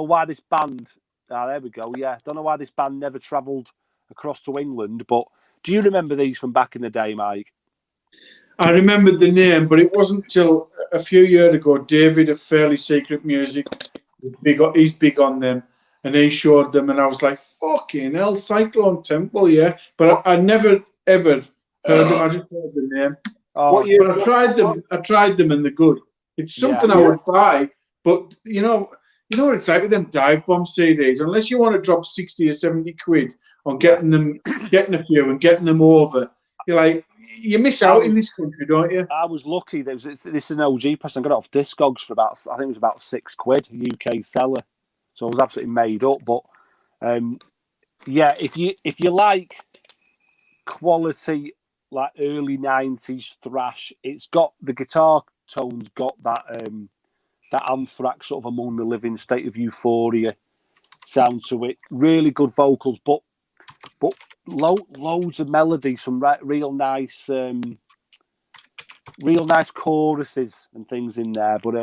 why this band. There we go. Yeah, I don't know why this band never travelled across to England. But do you remember these from back in the day, Mike? I remembered the name, but it wasn't till a few years ago. David of Fairly Secret Music, he's big on them, and he showed them, and I was like, "Fucking hell, Cyclone Temple, yeah!" But I never ever heard them. I just heard the name. Oh, but I tried them, and they're good. It's something I would buy, but you know what it's like with them Dive Bomb CDs. Unless you want to drop 60 or 70 quid on getting a few and getting them over, you miss out in this country, don't you? I was lucky. This is an OG press. I got it off Discogs for I think it was about £6, UK seller. So I was absolutely made up. But if you like quality, like early 90s thrash, it's got the guitar tone's got that Anthrax sort of Among the Living, State of Euphoria sound to it. Really good vocals, but loads of melody, some real nice choruses and things in there. But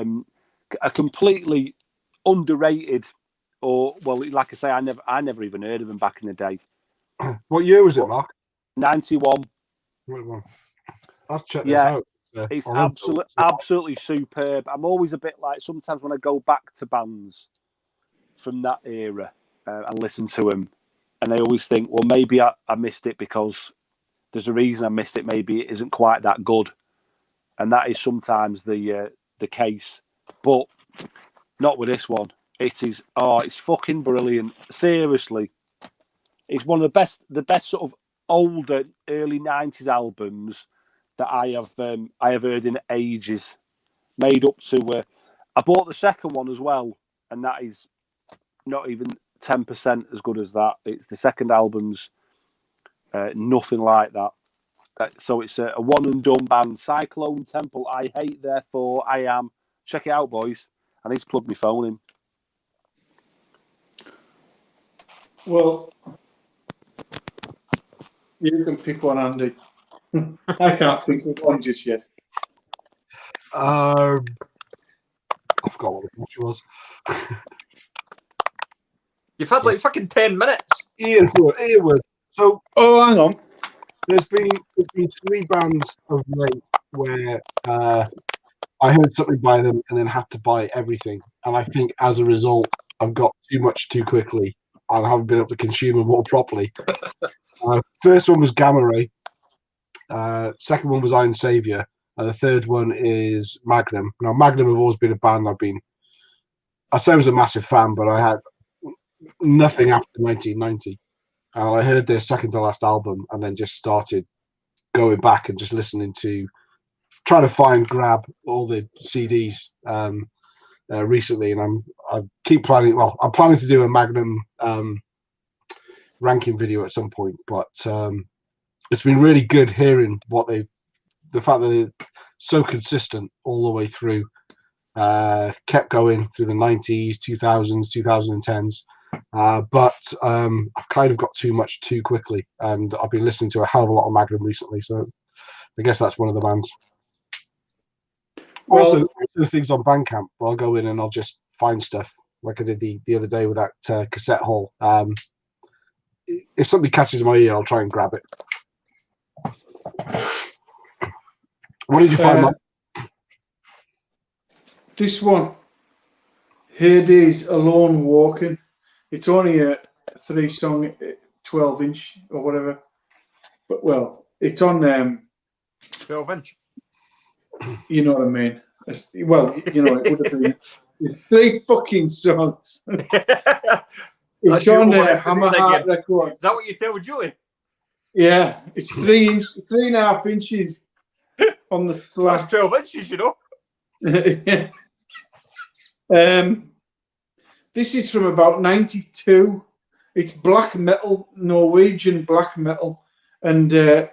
a completely underrated, or like I say, I never even heard of them back in the day. What year was it, Mark? 91. I'll check this out. It's absolutely superb. I'm always a bit like, sometimes when I go back to bands from that era and listen to them, and I always think, well, maybe I missed it because there's a reason I missed it. Maybe it isn't quite that good, and that is sometimes the case. But not with this one. It is. Oh, it's fucking brilliant. Seriously, it's one of the best sort of older early 90s albums that I have heard in ages. Made up to. I bought the second one as well, and that is not even 10% as good as that. It's the second album's nothing like that. So it's a one and done band. Cyclone Temple. I hate, therefore I am. Check it out, boys. I need to plug my phone in. Well, you can pick one, Andy. I can't think of one just yet. I forgot what the question was. You've had like fucking 10 minutes. Earward. So, hang on. There's been 3 bands of late where I heard something by them and then had to buy everything. And I think as a result, I've got too much too quickly and haven't been able to consume them all properly. First one was Gamma Ray. Second one was Iron Savior. And the third one is Magnum. Now, Magnum have always been a band I say I was a massive fan, but I had nothing after 1990. I heard their second to last album and then just started going back and just trying to grab all the CDs recently. And I keep planning. Well, I'm planning to do a Magnum ranking video at some point, but it's been really good hearing the fact that they're so consistent all the way through. Kept going through the 90s, 2000s, 2010s, but I've kind of got too much too quickly, and I've been listening to a hell of a lot of Magnum recently, so I guess that's one of the bands. Well, Also things on Bandcamp, where I'll go in and I'll just find stuff like I did the other day with that cassette haul. If something catches my ear, I'll try and grab it. What did you find, Mike? This one, Hades Alone Walking. It's only a 3-song, 12-inch or whatever. But well, it's on 12-inch. You know what I mean? Well, you know, it would have been. It's 3 fucking songs. It's on Hammer Heart Record. Is that what you tell Julie? Yeah, it's 3.5 inches on the slash. That's 12 inches, you know. Yeah. This is from about 92. It's black metal, Norwegian black metal, and the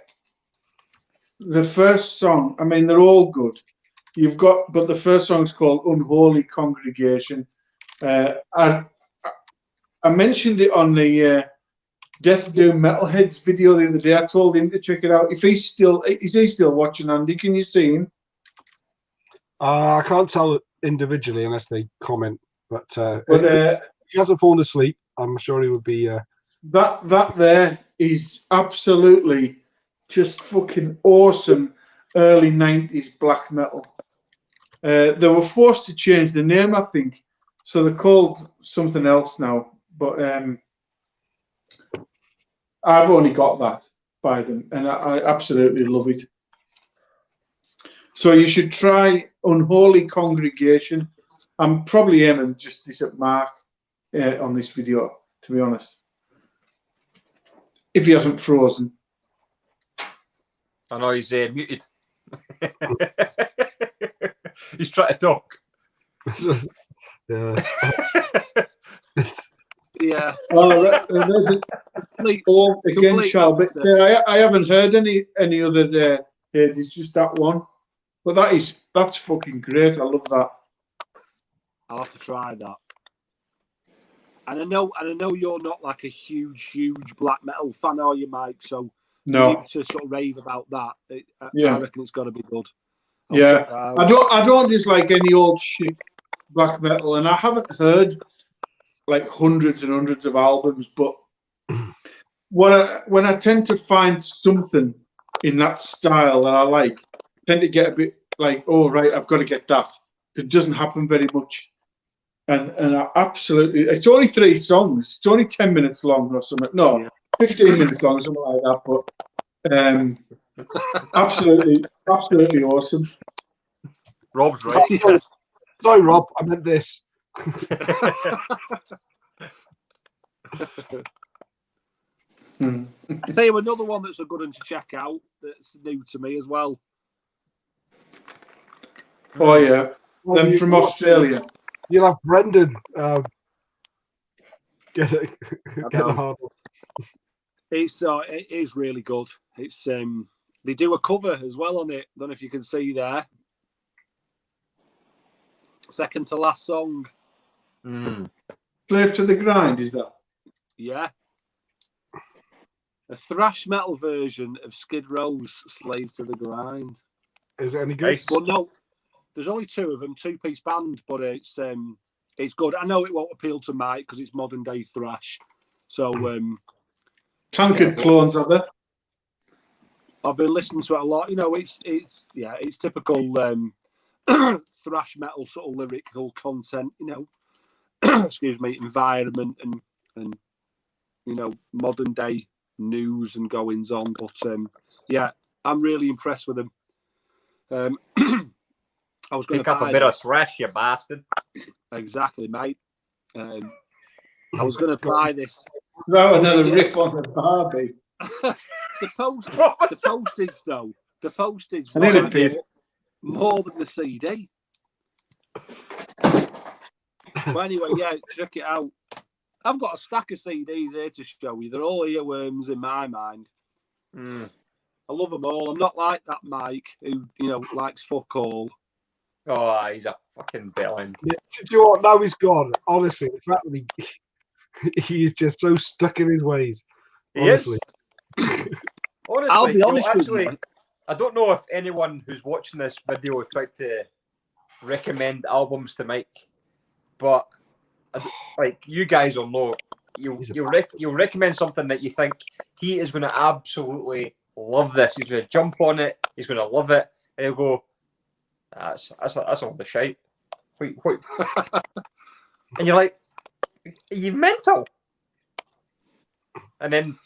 first song. I mean, they're all good. But the first song's called "Unholy Congregation." I mentioned it on the Death Doom Metalheads video the other day. I told him to check it out. Is he still watching, Andy? Can you see him? I can't tell individually unless they comment, but if he hasn't fallen asleep, I'm sure he would be. That there is absolutely just fucking awesome early 90s black metal. They were forced to change the name, I think, so they're called something else now. But I've only got that by them, and I absolutely love it. So you should try Unholy Congregation. I'm probably aiming just this at Mark on this video, to be honest. If he hasn't frozen. I know he's muted. He's trying to talk. Yeah. Yeah. Again, Shelby. I haven't heard any other Hades, just that one. But that's fucking great. I love that. I'll have to try that. And I know you're not like a huge black metal fan, are you, Mike? So no, to sort of rave about that, I reckon it's got to be good. I don't dislike any old shit black metal, and I haven't heard like hundreds and hundreds of albums, but when I tend to find something in that style that I like, I tend to get a bit like, oh right, I've got to get that. It doesn't happen very much, and I absolutely, it's only 3 songs, it's only 10 minutes long or something. No, 15 minutes long, something like that. But absolutely awesome. Rob's right. Yeah. Sorry, Rob, I meant this. I tell you another one that's a good one to check out that's new to me as well. Oh yeah, them from Australia. You'll have Brendan get the hard one. It is really good. It's they do a cover as well on it. Don't know if you can see there. Second to last song. Slave to the Grind, is that? Yeah. A thrash metal version of Skid Row's Slave to the Grind. Is it any good? Well, no. There's only 2 of them, 2-piece band, but it's good. I know it won't appeal to Mike because it's modern day thrash. So Tankard clones, are there? I've been listening to it a lot. You know, it's typical thrash metal sort of lyrical content. You know, excuse me, environment and you know, modern day news and goings on. But yeah, I'm really impressed with them. I was going to pick up a bit of thrash, you bastard. Exactly, mate. I was going to buy this. Throw another riff on the Barbie. The postage, though. The postage. I need a bit more than the CD. But anyway, yeah, check it out. I've got a stack of CDs here to show you. They're all earworms in my mind. Mm. I love them all. I'm not like that Mike who, likes fuck all. Oh, he's a fucking bellend. Yeah, do you know what? Now he's gone. Honestly, the fact that he is just so stuck in his ways. Honestly. Honestly, I'll be honest actually, with you. I don't know if anyone who's watching this video has tried to recommend albums to Mike, but like you guys will know, you'll recommend something that you think he is going to absolutely love this. He's going to jump on it. He's going to love it, and he'll go, "That's all the shite." Wait. And you're like, "Are you mental?" And then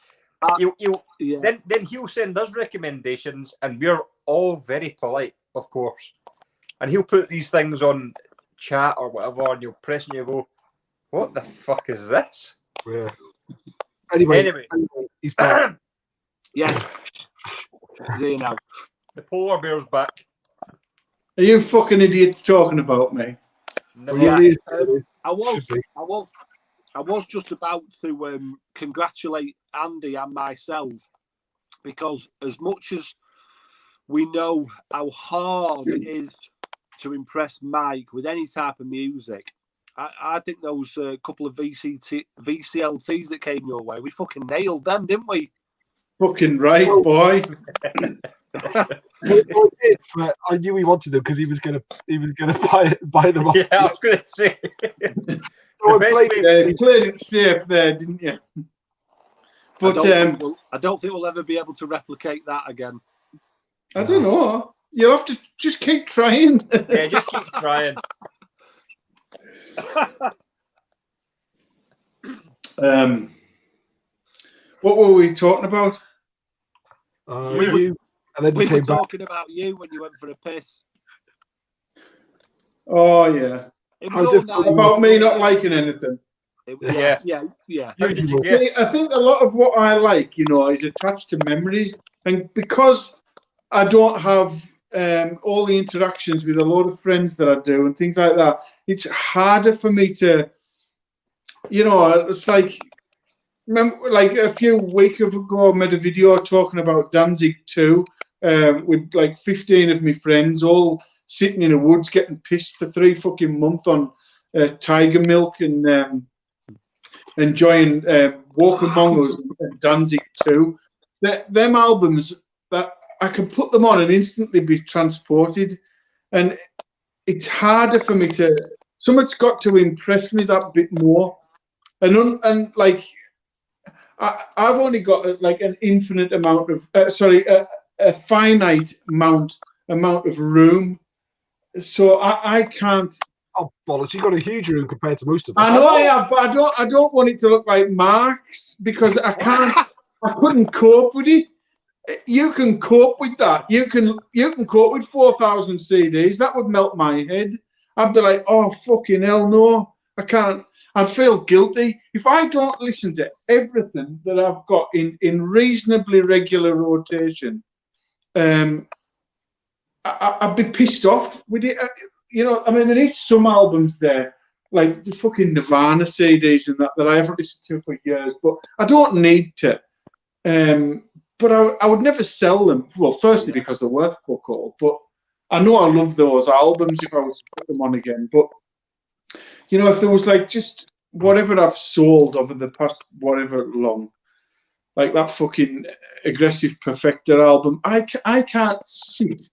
then he'll send us recommendations, and we're all very polite, of course. And he'll put these things on chat or whatever, and you'll press and you go, "What the fuck is this?" Yeah. Anyway, he's back. Yeah. He's here now. The polar bear's back. Are you fucking idiots talking about me? Never Yeah. I was just about to congratulate Andy and myself, because as much as we know how hard it is to impress Mike with any type of music, I think those couple of VCLTs that came your way, we fucking nailed them, didn't we? Fucking right, boy. I knew he wanted them because he was gonna buy them off. Yeah, I was going to say. So You played it safe there, didn't you? But I don't think we'll ever be able to replicate that again. I don't know. You'll have to just keep trying. Yeah, just keep trying. What were we talking about? We were talking about you when you went for a piss. Oh yeah. About me not liking anything. Yeah. How did you guess? I think a lot of what I like, is attached to memories, and because I don't have all the interactions with a lot of friends that I do and things like that, it's harder for me to, it's like, remember, like a few weeks ago, I made a video talking about Danzig 2 with like 15 of my friends all sitting in the woods getting pissed for 3 fucking months on tiger milk and enjoying Walk Among Us and Danzig 2. Them albums, that I can put them on and instantly be transported, and it's harder for me to. Someone's got to impress me that bit more, and like I've only got like an infinite amount of a finite amount of room, so I can't. Oh bollocks! You got a huge room compared to most of us. I know I have, but I don't want it to look like Mark's because I can't. I couldn't cope with it. You can cope with that. You can cope with 4,000 CDs. That would melt my head. I'd be like, oh fucking hell, no, I can't. I'd feel guilty if I don't listen to everything that I've got in reasonably regular rotation. I'd be pissed off with it. I mean, there is some albums there, like the fucking Nirvana CDs and that I haven't listened to for years, but I don't need to. But I would never sell them. Well, firstly, because they're worth fuck all, but I know I love those albums if I was to put them on again. But, if there was like just whatever I've sold over the past whatever long, like that fucking Aggressive Perfector album, I can't sit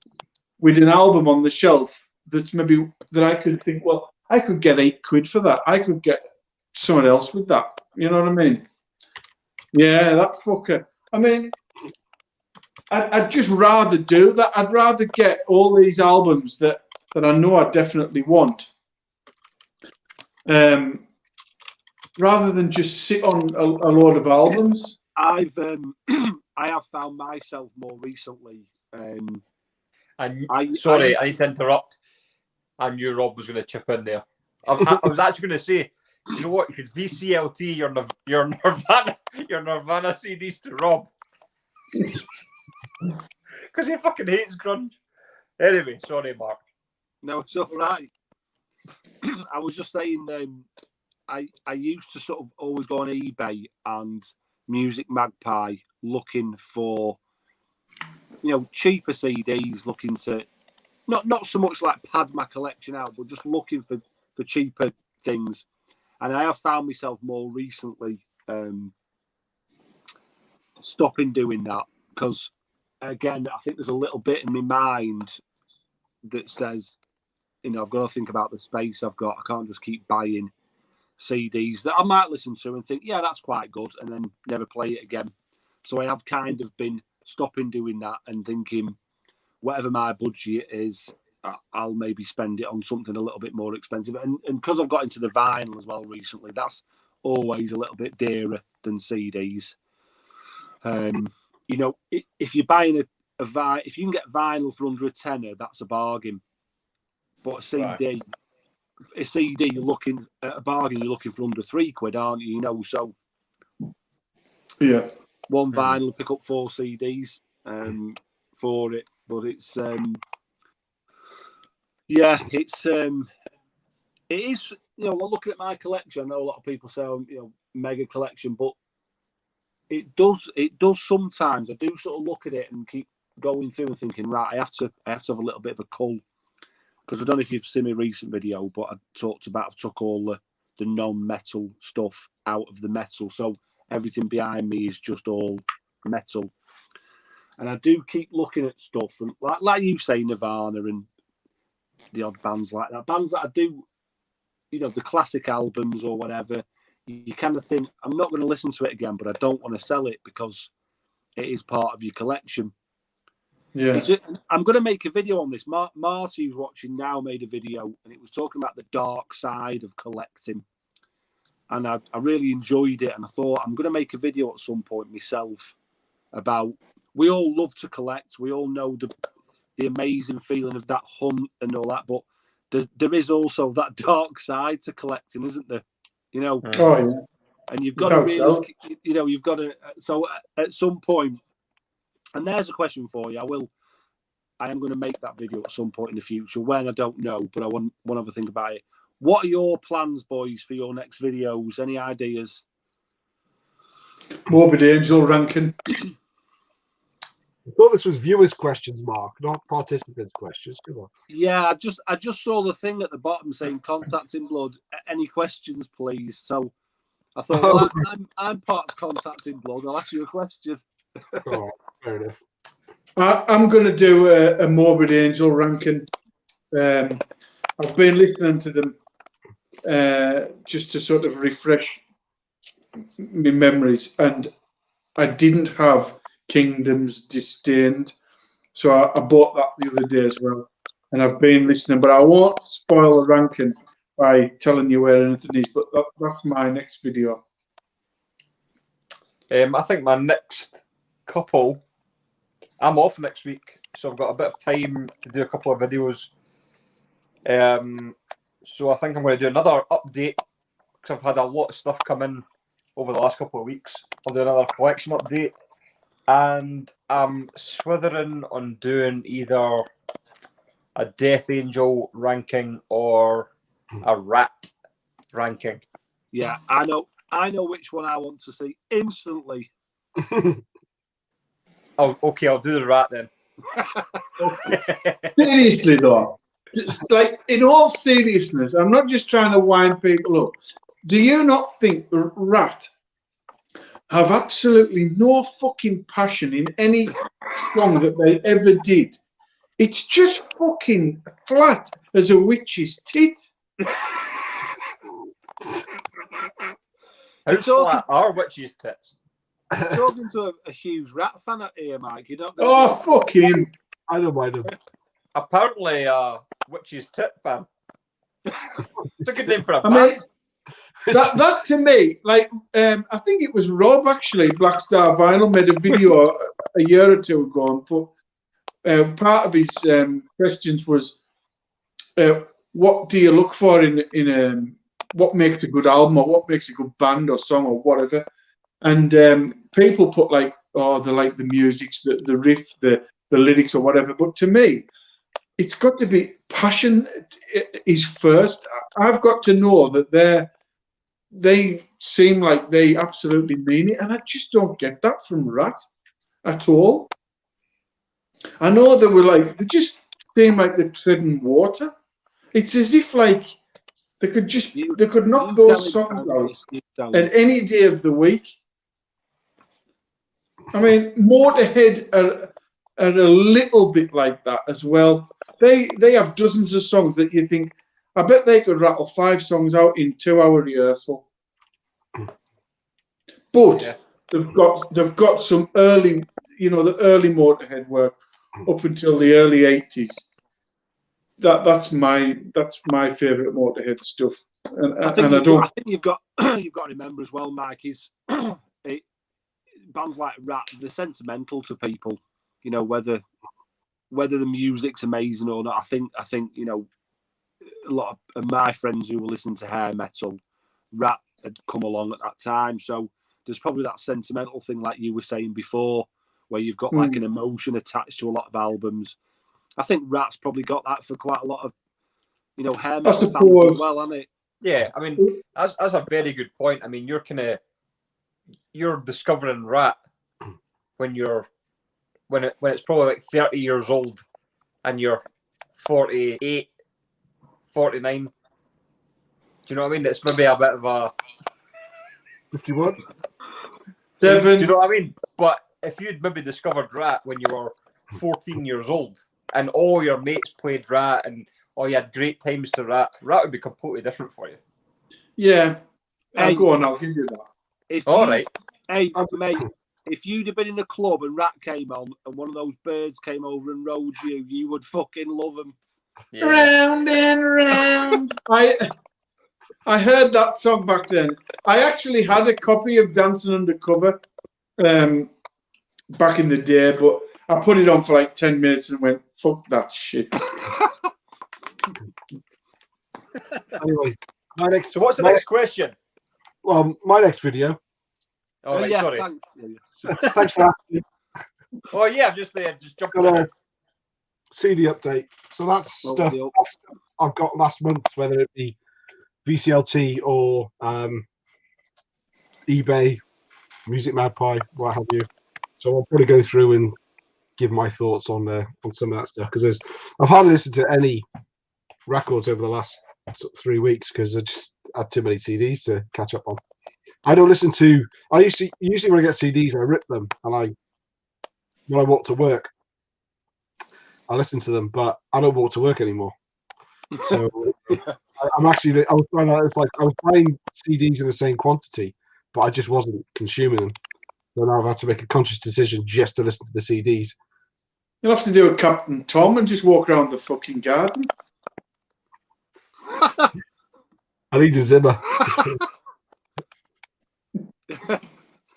with an album on the shelf that's maybe that I could think, well, I could get £8 for that. I could get someone else with that. You know what I mean? Yeah, that fucker. I mean, I'd just rather do that. I'd rather get all these albums that I know I definitely want, rather than just sit on a load of albums. I have found myself more recently. Sorry, I need to interrupt. I knew Rob was going to chip in there. I was actually going to say, you know what? You should VCLT your Nirvana CDs to Rob. Because he fucking hates grunge. Anyway, sorry, Mark. No, it's all right. I was just saying, I used to sort of always go on eBay and Music Magpie looking for, cheaper CDs, looking to not so much like pad my collection out, but just looking for cheaper things. And I have found myself more recently stopping doing that because, again, I think there's a little bit in my mind that says, I've got to think about the space I've got. I can't just keep buying CDs that I might listen to and think, yeah, that's quite good, and then never play it again. So I have kind of been stopping doing that and thinking, whatever my budget is, I'll maybe spend it on something a little bit more expensive. And because I've got into the vinyl as well recently, that's always a little bit dearer than CDs. If you're buying if you can get vinyl for under a tenner, that's a bargain. But a CD, you're looking at a bargain. You're looking for under £3, aren't you? So yeah, one vinyl will pick up 4 CDs for it. But it's it is. Looking at my collection, I know a lot of people say, mega collection, but it does sometimes. I do sort of look at it and keep going through and thinking, right, I have to have a little bit of a cull. Because I don't know if you've seen my recent video, but I talked about I've took all the non-metal stuff out of the metal. So everything behind me is just all metal. And I do keep looking at stuff. And like you say, Nirvana and the odd bands like that. Bands that I do, the classic albums or whatever, you kind of think, I'm not going to listen to it again, but I don't want to sell it because it is part of your collection. Yeah, I'm going to make a video on this. Marty, who's watching now, made a video, and it was talking about the dark side of collecting. And I really enjoyed it. And I thought, I'm going to make a video at some point myself about, we all love to collect. We all know the amazing feeling of that hunt and all that. But there is also that dark side to collecting, isn't there? Oh, yeah. And you've got to really, you've got to. So at some point, and there's a question for you. I am going to make that video at some point in the future. When, I don't know, but I want to have a think about it. What are your plans, boys, for your next videos? Any ideas? Morbid Angel ranking. I thought this was viewers' questions, Mark, not participants' questions. Come on. Yeah, I just saw the thing at the bottom saying Contacting Blood. Any questions, please? So I thought, well, I'm part of Contacting Blood. I'll ask you a question. Oh, fair enough. I'm going to do a Morbid Angel ranking. I've been listening to them just to sort of refresh my memories, and I didn't have Kingdoms Disdained, so I bought that the other day as well, and I've been listening, but I won't spoil the ranking by telling you where anything is, but that's my next video. I think my next couple, I'm off next week, so I've got a bit of time to do a couple of videos. So I think I'm going to do another update because I've had a lot of stuff come in over the last couple of weeks. I'll do another collection update, and I'm swithering on doing either a Death Angel ranking or a Rat ranking. Yeah, I know which one I want to see instantly. Oh, okay, I'll do the Rat then. Seriously though, like in all seriousness, I'm not just trying to wind people up. Do you not think the Rat have absolutely no fucking passion in any song that they ever did? It's just fucking flat as a witch's tit. How flat are witches' tits? You're talking to a huge Rat fan here, Mike. You don't. Oh, fuck him! I don't mind him. Apparently, witch's tit fan. It's a good name for a band. band. That to me, like, I think it was Rob actually, Black Star Vinyl, made a video a year or two ago and put part of his questions was, what do you look for in what makes a good album or what makes a good band or song or whatever? And people put like, oh, they like the music, the riff, the lyrics or whatever. But to me, it's got to be passion is first. I've got to know that they seem like they absolutely mean it, and I just don't get that from Rat at all. I know they just seem like they're treading water. It's as if like they could knock those songs out at any day of the week. I mean, Motorhead are a little bit like that as well. They have dozens of songs that you think, I bet they could rattle 5 songs out in 2-hour rehearsal. But they've got some early, the early Motorhead work up until the early 80s. That's my favourite Motorhead stuff. I think you've got to remember as well, Mike, is bands like Rat, they're sentimental to people. Whether the music's amazing or not. I think a lot of my friends who were listening to hair metal, Rat had come along at that time. So there's probably that sentimental thing, like you were saying before, where you've got like an emotion attached to a lot of albums. I think Rat's probably got that for quite a lot of, hair metal fans as well, hasn't it? Yeah, I mean, that's a very good point. I mean, you're discovering Rat when it's probably like 30 years old and you're 48, 49. Do you know what I mean? It's maybe a bit of a 51. 7. Do you know what I mean? But if you'd maybe discovered Rat when you were 14 years old and all your mates played Rat and you had great times to Rat would be completely different for you. Yeah. Go on, I'll give you that. Right. Hey, mate, if you'd have been in the club and Rat came on and one of those birds came over and rode you, you would fucking love them. Yeah. Round and round. I heard that song back then. I actually had a copy of Dancing Undercover back in the day, but I put it on for like 10 minutes and went, fuck that shit. Anyway, so what's the next question? Well, my next video. Oh, right, sorry. Thanks for asking. Oh, yeah, just jumped Got in. a CD update. So that's stuff I've got last month, whether it be VCLT or eBay, Music Magpie, what have you. So I'll probably go through and give my thoughts on some of that stuff, because I've hardly listened to any records over the last 3 weeks because I just had too many CDs to catch up on. I don't listen to. I usually when I get CDs, I rip them, and when I walk to work, I listen to them, but I don't walk to work anymore. So I was finding out, it's like I was buying CDs in the same quantity, but I just wasn't consuming them. So now I've had to make a conscious decision just to listen to the CDs. You'll have to do a Captain Tom and just walk around the fucking garden. I need a Zimmer. Yeah,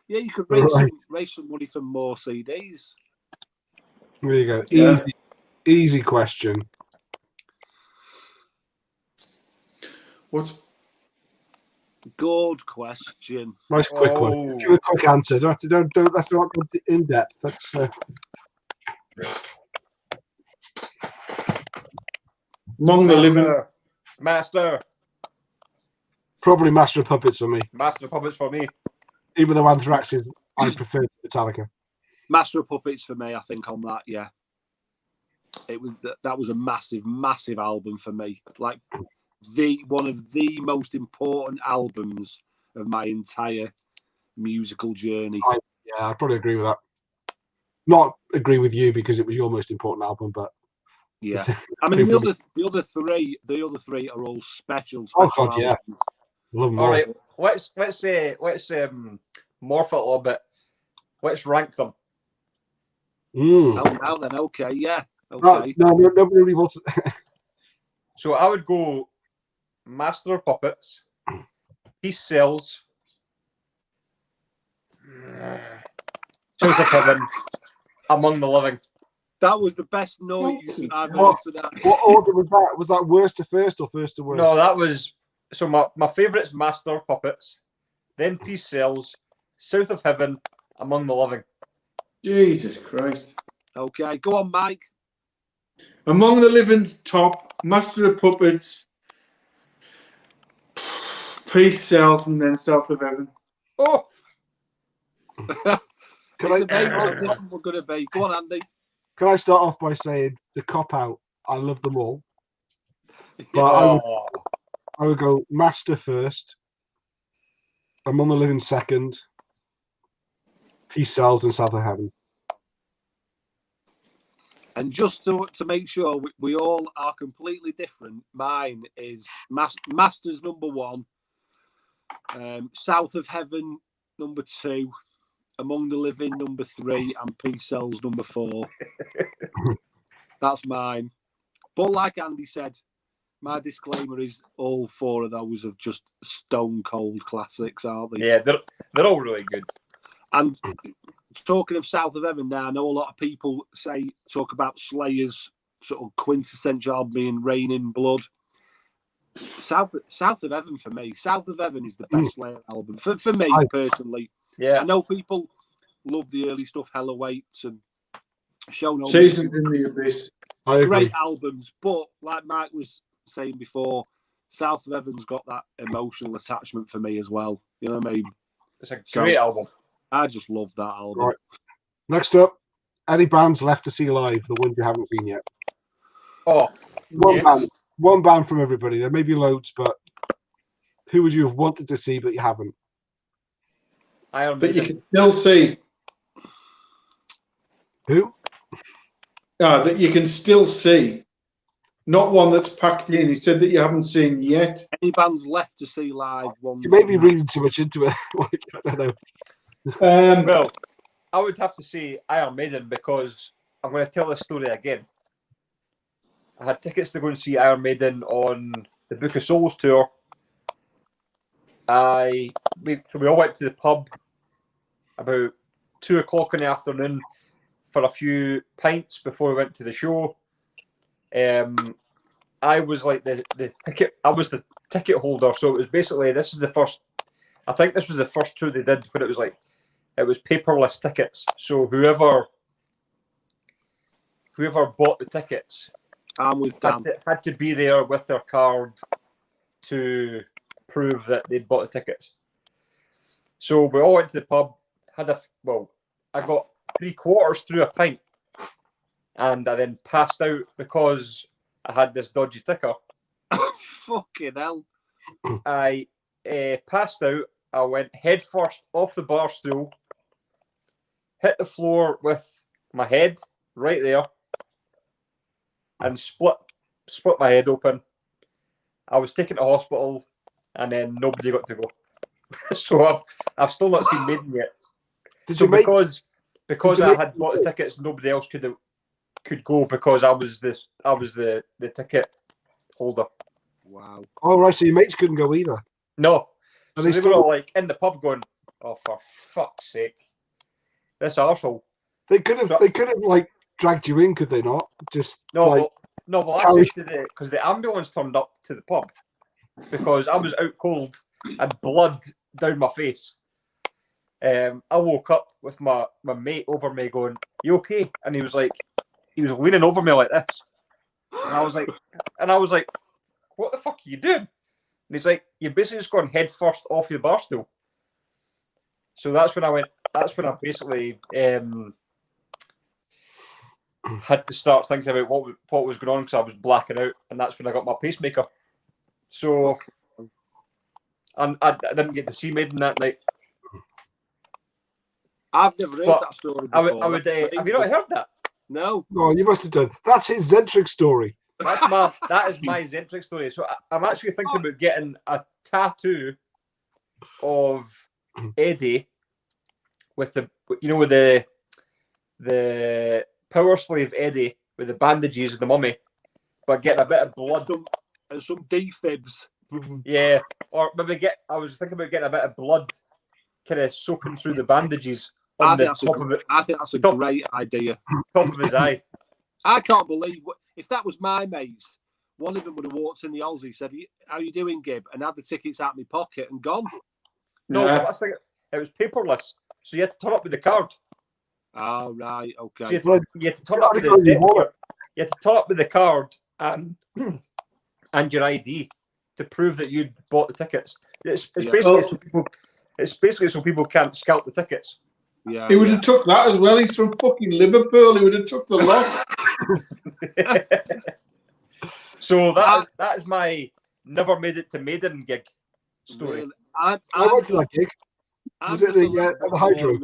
you could raise some money for more CDs. There you go. Yeah. Easy question. What? Good question. Nice quick one. Give a quick answer. Don't let's not go in depth. That's Among the living. Master. probably Master of Puppets for me. Master of Puppets for me. Even though Anthrax is, I prefer Metallica. Master of Puppets for me, I think, on that, yeah. That was a massive album for me. Like one of the most important albums of my entire musical journey. I probably agree with that. Not agree with you because it was your most important album, but yeah. I mean, the other three are all special. Oh God, albums. yeah. Love them all right, let's morph it a little bit. Let's rank them. Now then, okay, yeah. Okay. No, nobody really wants it. So I would go Master of Puppets, Peace Sells, South of Heaven, Among the Living. That was the best noise I've heard to that. What order was that? Was that worst to first or first to worst? No, that was... So my favourite's Master of Puppets, then Peace Sells, South of Heaven, Among the Living. Jesus Christ. Okay, go on, Mike. Among the Living's top, Master of Puppets, Peace Cells and then South of Heaven. Oh, Can It's I, amazing how different we're going to be. Go on, Andy. can I start off by saying the cop out? I love them all, but I would go Master first, Among the Living second, Peace Cells and South of Heaven. And just to make sure we all are completely different, mine is Masters number 1, South of Heaven number 2, Among the Living number 3, and Peace Cells number 4. That's mine. But like Andy said, my disclaimer is all 4 of those are just stone cold classics, aren't they? yeah, they're all really good. And talking of South of Heaven now, I know a lot of people talk about Slayer's sort of quintessential album being Rain in Blood. South of Heaven for me. South of Heaven is the best Slayer album for me personally. Yeah, I know people love the early stuff, Hell Awaits and Show No Seasons in the Abyss. I agree. great albums, but like Mike was saying before, South of Heaven's got that emotional attachment for me as well. You know what I mean? it's a great album. I just love that album. Right. Next up, any bands left to see live, the ones you haven't seen yet? Oh, One band from everybody. There may be loads, but who would you have wanted to see but you haven't? Iron That you Maiden. can still see. Who? That you can still see. Not one that's packed in. He said that you haven't seen yet. Any bands left to see live? Ones You may be reading too much into it. I don't know. Well, I would have to say Iron Maiden because I'm going to tell this story again. I had tickets to go and see Iron Maiden on the Book of Souls tour. We all went to the pub about 2:00 in the afternoon for a few pints before we went to the show. I was like the ticket. I was the ticket holder, so it was basically this is the first. I think this was the first tour they did, but it was paperless tickets. So whoever bought the tickets I'm with Dan. had to be there with their card to prove that they'd bought the tickets. So we all went to the pub. I got 3/4 through a pint, and I then passed out because I had this dodgy ticker. Fucking hell! I passed out. I went head first off the bar stool, hit the floor with my head right there, and split my head open. I was taken to hospital, and then nobody got to go. So I've still not seen Maiden yet. Because I had bought the tickets, nobody else could go because I was the ticket holder. Wow. Oh, right. So your mates couldn't go either. No. Are So they they were all like in the pub going, "Oh, for fuck's sake, this arsehole." They could have like dragged you in, could they not? Just Well, I carry- said because the ambulance turned up to the pub because I was out cold and blood down my face. I woke up with my mate over me going, "You okay?" And he was leaning over me like this, and I was like, "What the fuck are you doing?" And he's like, "You're basically just going head first off your bar stool." So that's when I basically had to start thinking about what was going on because I was blacking out, and that's when I got my pacemaker. So, and I didn't get to see Maiden that night. I've never heard that story before. I would. Have you not heard that? No. Oh, you must have done. That's his Zentric story. That is my Zentric story. So I'm actually thinking about getting a tattoo of Eddie with the power slave Eddie with the bandages and the mummy, but getting a bit of blood and some defibs. Yeah, or maybe I was thinking about getting a bit of blood kind of soaking through the bandages on the top of it. I think that's a great idea. Top of his eye. I can't believe if that was my mates, one of them would have walked in the Aussie, said, "How you doing, Gib?" and had the tickets out of my pocket and gone. No, I was thinking it was paperless, so you had to turn up with the card. Oh right, okay. So you had to turn up with the card and your ID to prove that you'd bought the tickets. It's Yeah. basically so people. It's basically so people can't scalp the tickets. Yeah, He would have took that as well. He's from fucking Liverpool. He would have took the lot. So that is my never made it to Maiden gig story. Really? I went to that gig. Was it the Hydro?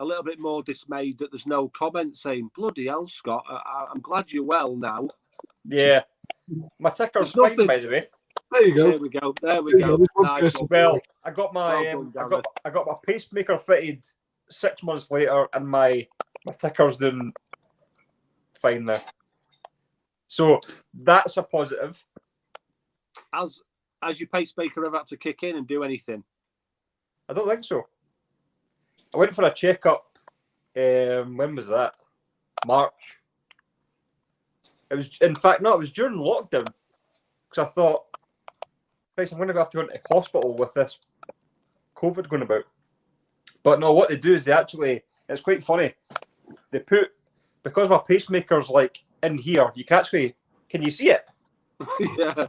A little bit more dismayed that there's no comment saying, bloody hell, Scott, I'm glad you're well now. Yeah. My ticker's fine, by the way. There you go. There we go. There we go. Nice one. Well, I got my Well done, I got my pacemaker fitted 6 months later, and my ticker's doing fine now. So that's a positive. Has your pacemaker ever had to kick in and do anything? I don't think so. I went for a checkup. When was that? March. It was, in fact, no, it was during lockdown. Because I thought, Christ, I'm going to have to go into hospital with this COVID going about. But no, what they do is they actually, it's quite funny. They put, because my pacemaker's like in here, you can actually, can you see it? Yeah.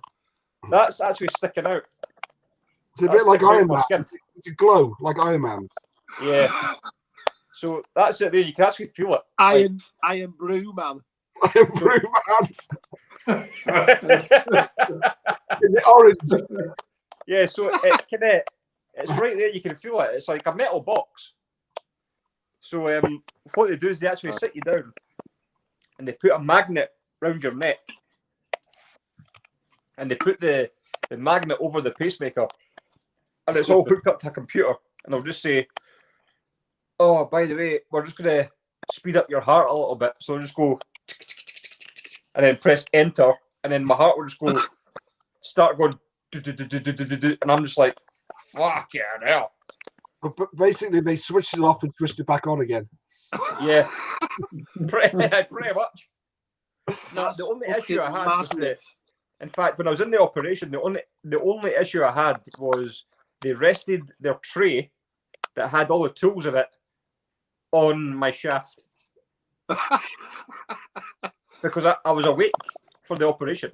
That's actually sticking out. It's a bit like Iron Man. It's a glow, like Iron Man. Yeah. So that's it there. You can actually feel it. Iron Brew Man. Iron Brew Man. Is it orange? Yeah, so it's right there. You can feel it. It's like a metal box. So what they do is they actually sit you down and they put a magnet round your neck, and they put the magnet over the pacemaker, and it's all hooked up to a computer. And I'll just say, oh, by the way, we're just going to speed up your heart a little bit. So I'll just go, and then press enter, and then my heart will just go, start going, and I'm just like, fuck yeah, hell. But basically, they switched it off and switched it back on again. Yeah, pretty much. No, the only issue I had with this, in fact, when I was in the operation, the only issue I had was they rested their tray that had all the tools in it on my shaft because I was awake for the operation.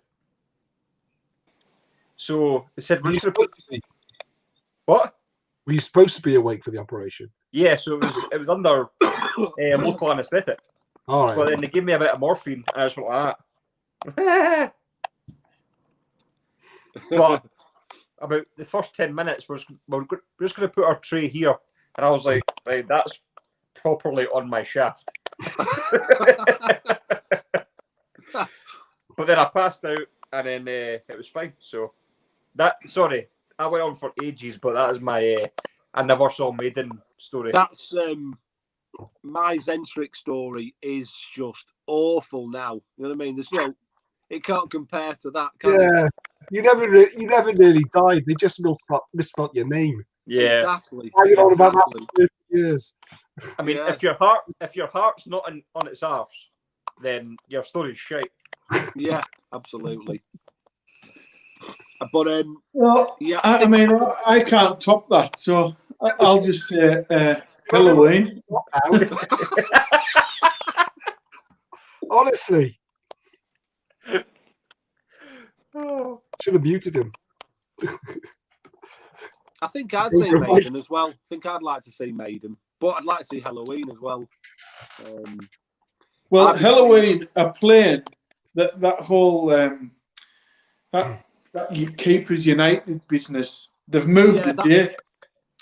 So they said, "We're just gonna put..." What? Were you supposed to be awake for the operation? Yeah, so it was under local anaesthetic. All right. But then they gave me a bit of morphine, and I just went like that. But about the first 10 minutes, we're just going to put our tray here, and I was like, right, that's properly on my shaft. But then I passed out, and then it was fine. So sorry, I went on for ages, but that is my I never saw Maiden story. That's my Zentric story is just awful now. You know what I mean? There's no, it can't compare to that. Can it? You never nearly died. They just misspelled your name. Yeah, exactly. How you on about that for 50 years? I mean, if your heart's not on its arse, then your story's shite. Yeah, absolutely. But well, yeah, I mean, I can't top that, so I'll just say Halloween. Honestly, should have muted him. I think I'd say Maiden as well. I think I'd like to see Maiden, but I'd like to see Halloween as well. Well, Halloween are playing that whole that Keepers United business. They've moved the date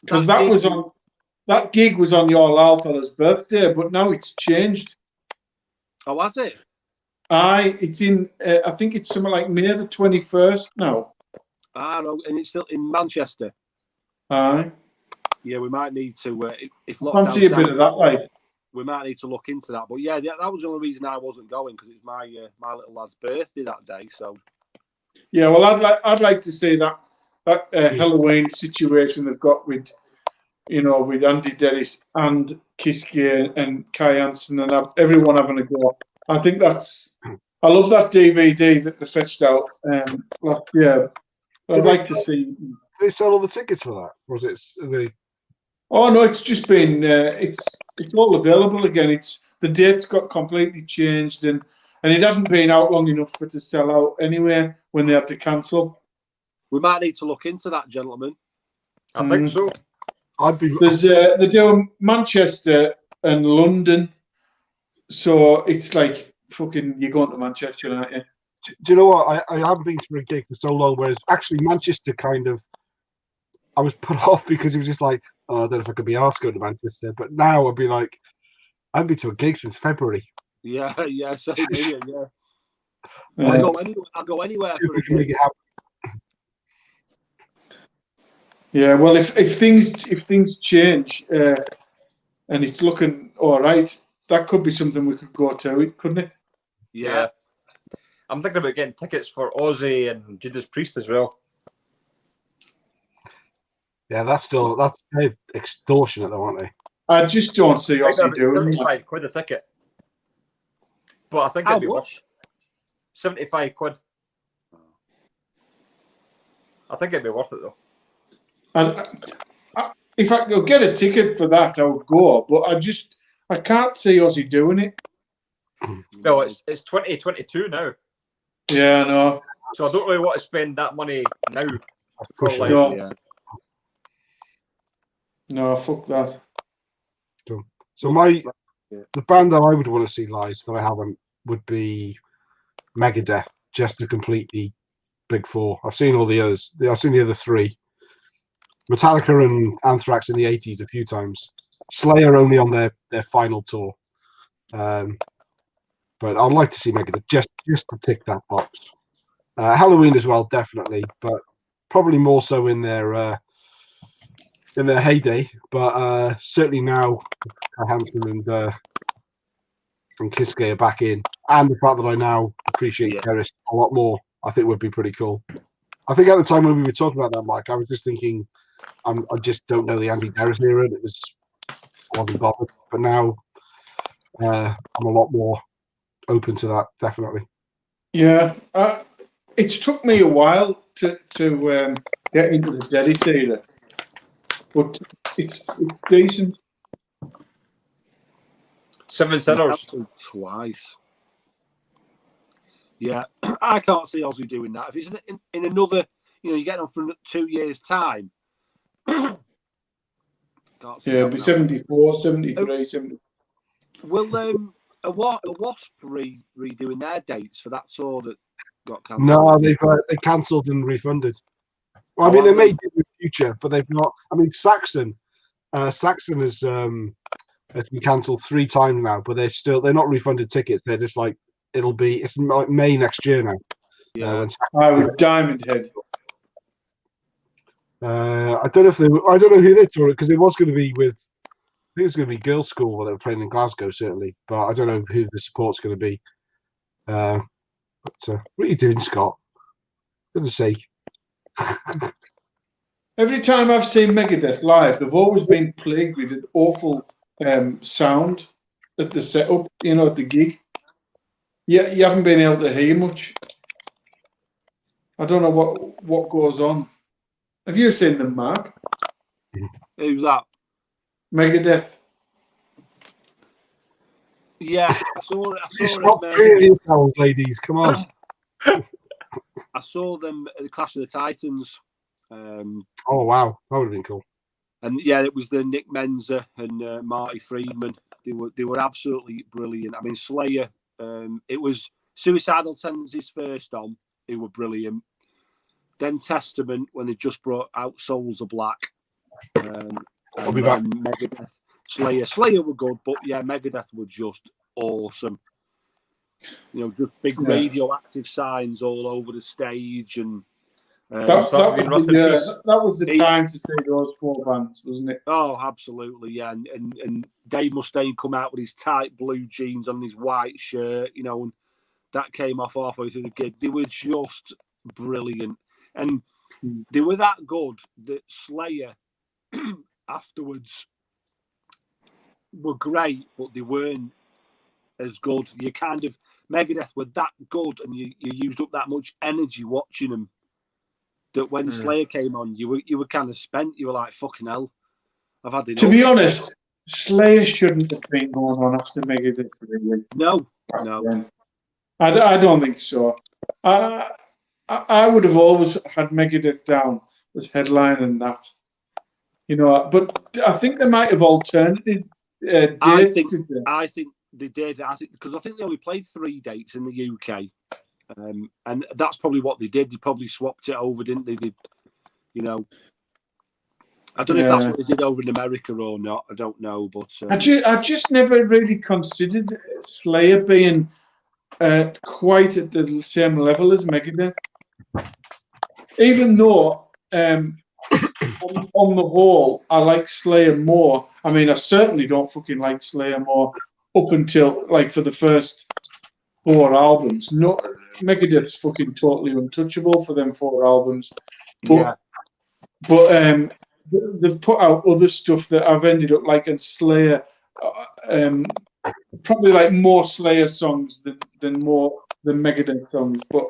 because that gig was on your Lal fella's birthday, but now it's changed. Oh, was it? It's in. I think it's something like May the 21st now. No, and it's still in Manchester. Aye. Yeah, we might need to. If fancy a bit of that, like. We might need to look into that. But yeah, that was the only reason I wasn't going because it's my little lad's birthday that day. So. Yeah, well, I'd like to see that Halloween situation they've got with Andy Dennis and Kiske and Kai Hansen and everyone having a go. I think I love that DVD that they fetched out. Yeah, I'd like to see. Did they sell all the tickets for that? Was it the? Oh no, it's just been it's all available again. The dates got completely changed and it hasn't been out long enough for it to sell out anyway when they had to cancel. We might need to look into that, gentlemen. I think so. They're doing Manchester and London, so it's like fucking you're going to Manchester, aren't you? Do you know what? I haven't been to a gig for so long, whereas actually Manchester kind of, I was put off because it was just like, oh, I don't know if I could be asked going to Manchester. But now I'd be like, I haven't been to a gig since February. Yeah, same here, yeah. I'll go anywhere for a gig. Yeah, well, if things change and it's looking all right, that could be something we could go to, couldn't it? Yeah. I'm thinking about getting tickets for Ozzy and Judas Priest as well. Yeah, that's extortionate, though, aren't they? I just don't see Ozzy doing £75 a ticket. But I think how it'd be much? £75. I think it'd be worth it though. And if I could get a ticket for that, I would go. But I can't see Ozzy doing it. No, it's 2022 now. Yeah, I know. So I don't really want to spend that money now. No, fuck that. So the band that I would want to see live that I haven't would be Megadeth, just to complete the big four. I've seen all the others. I've seen the other three. Metallica and Anthrax in the 80s a few times. Slayer only on their final tour. But I'd like to see Megadeth just to tick that box. Halloween as well, definitely, but probably more so in their heyday. But certainly now, Hanson and Kiske are back in, and the fact that I now appreciate Terrace a lot more, I think would be pretty cool. I think at the time when we were talking about that, Mike, I was just thinking, I just don't know the Andy Darris era, and I wasn't bothered. But now, I'm a lot more open to that, definitely. Yeah, it's took me a while to get into the Deadit era, but it's decent. Seven Sinners twice. Yeah, I can't see Ozzy doing that. If it's in another, you get on for 2 years' time. Yeah, it'll be 74, 73, 70. Will a Wasp redoing their dates for that tour that got cancelled? No, they cancelled and refunded. Well, I mean, they may do in the future, but they've not. I mean, Saxon has been cancelled 3 times now, but they're not refunded tickets. They're just like it's like May next year now. Yeah, with Diamond Head. I don't know who they toured because it was going to be with. I think it was going to be Girls' School where they were playing in Glasgow, certainly, but I don't know who the support's going to be. But what are you doing, Scott? For goodness sake. Every time I've seen Megadeth live, they've always been plagued with an awful sound at the setup, at the gig. Yeah, you haven't been able to hear much. I don't know what goes on. Have you seen them, Mark? Who's that? Megadeth. Yeah, I saw it. Stop fearing yourselves, ladies. Come on. I saw them at the Clash of the Titans. Oh wow, that would have been cool. And yeah, it was the Nick Menza and Marty Friedman. They were absolutely brilliant. I mean, Slayer. It was Suicidal Tendencies first on, who were brilliant. Then Testament when they just brought out Souls of Black. I'll be back. Megadeth, Slayer were good, but yeah, Megadeth were just awesome. Just big radioactive signs all over the stage, and that was the time to see those 4 bands, wasn't it? Oh, absolutely, yeah. And Dave Mustaine come out with his tight blue jeans on his white shirt, and that came off halfway through the gig. They were just brilliant, and they were that good that Slayer afterwards were great, but they weren't as good. You kind of Megadeth were that good, and you used up that much energy watching them that when Slayer came on, you were kind of spent. You were like, fucking hell, I've had enough. To be honest, Slayer shouldn't have been going on after Megadeth. Really. No. I don't think so. I would have always had Megadeth down as headline and that. But I think they might have alternated dates. I think they did. Because I think they only played 3 dates in the UK, and that's probably what they did. They probably swapped it over, didn't they? I don't know if that's what they did over in America or not. I don't know, but I just never really considered Slayer being quite at the same level as Megadeth, even though on the whole I like Slayer more. I mean, I certainly don't fucking like Slayer more up until for the first 4 albums. No, Megadeth's fucking totally untouchable for them 4 albums, but they've put out other stuff that I've ended up liking Slayer. Probably like more Slayer songs than Megadeth songs, but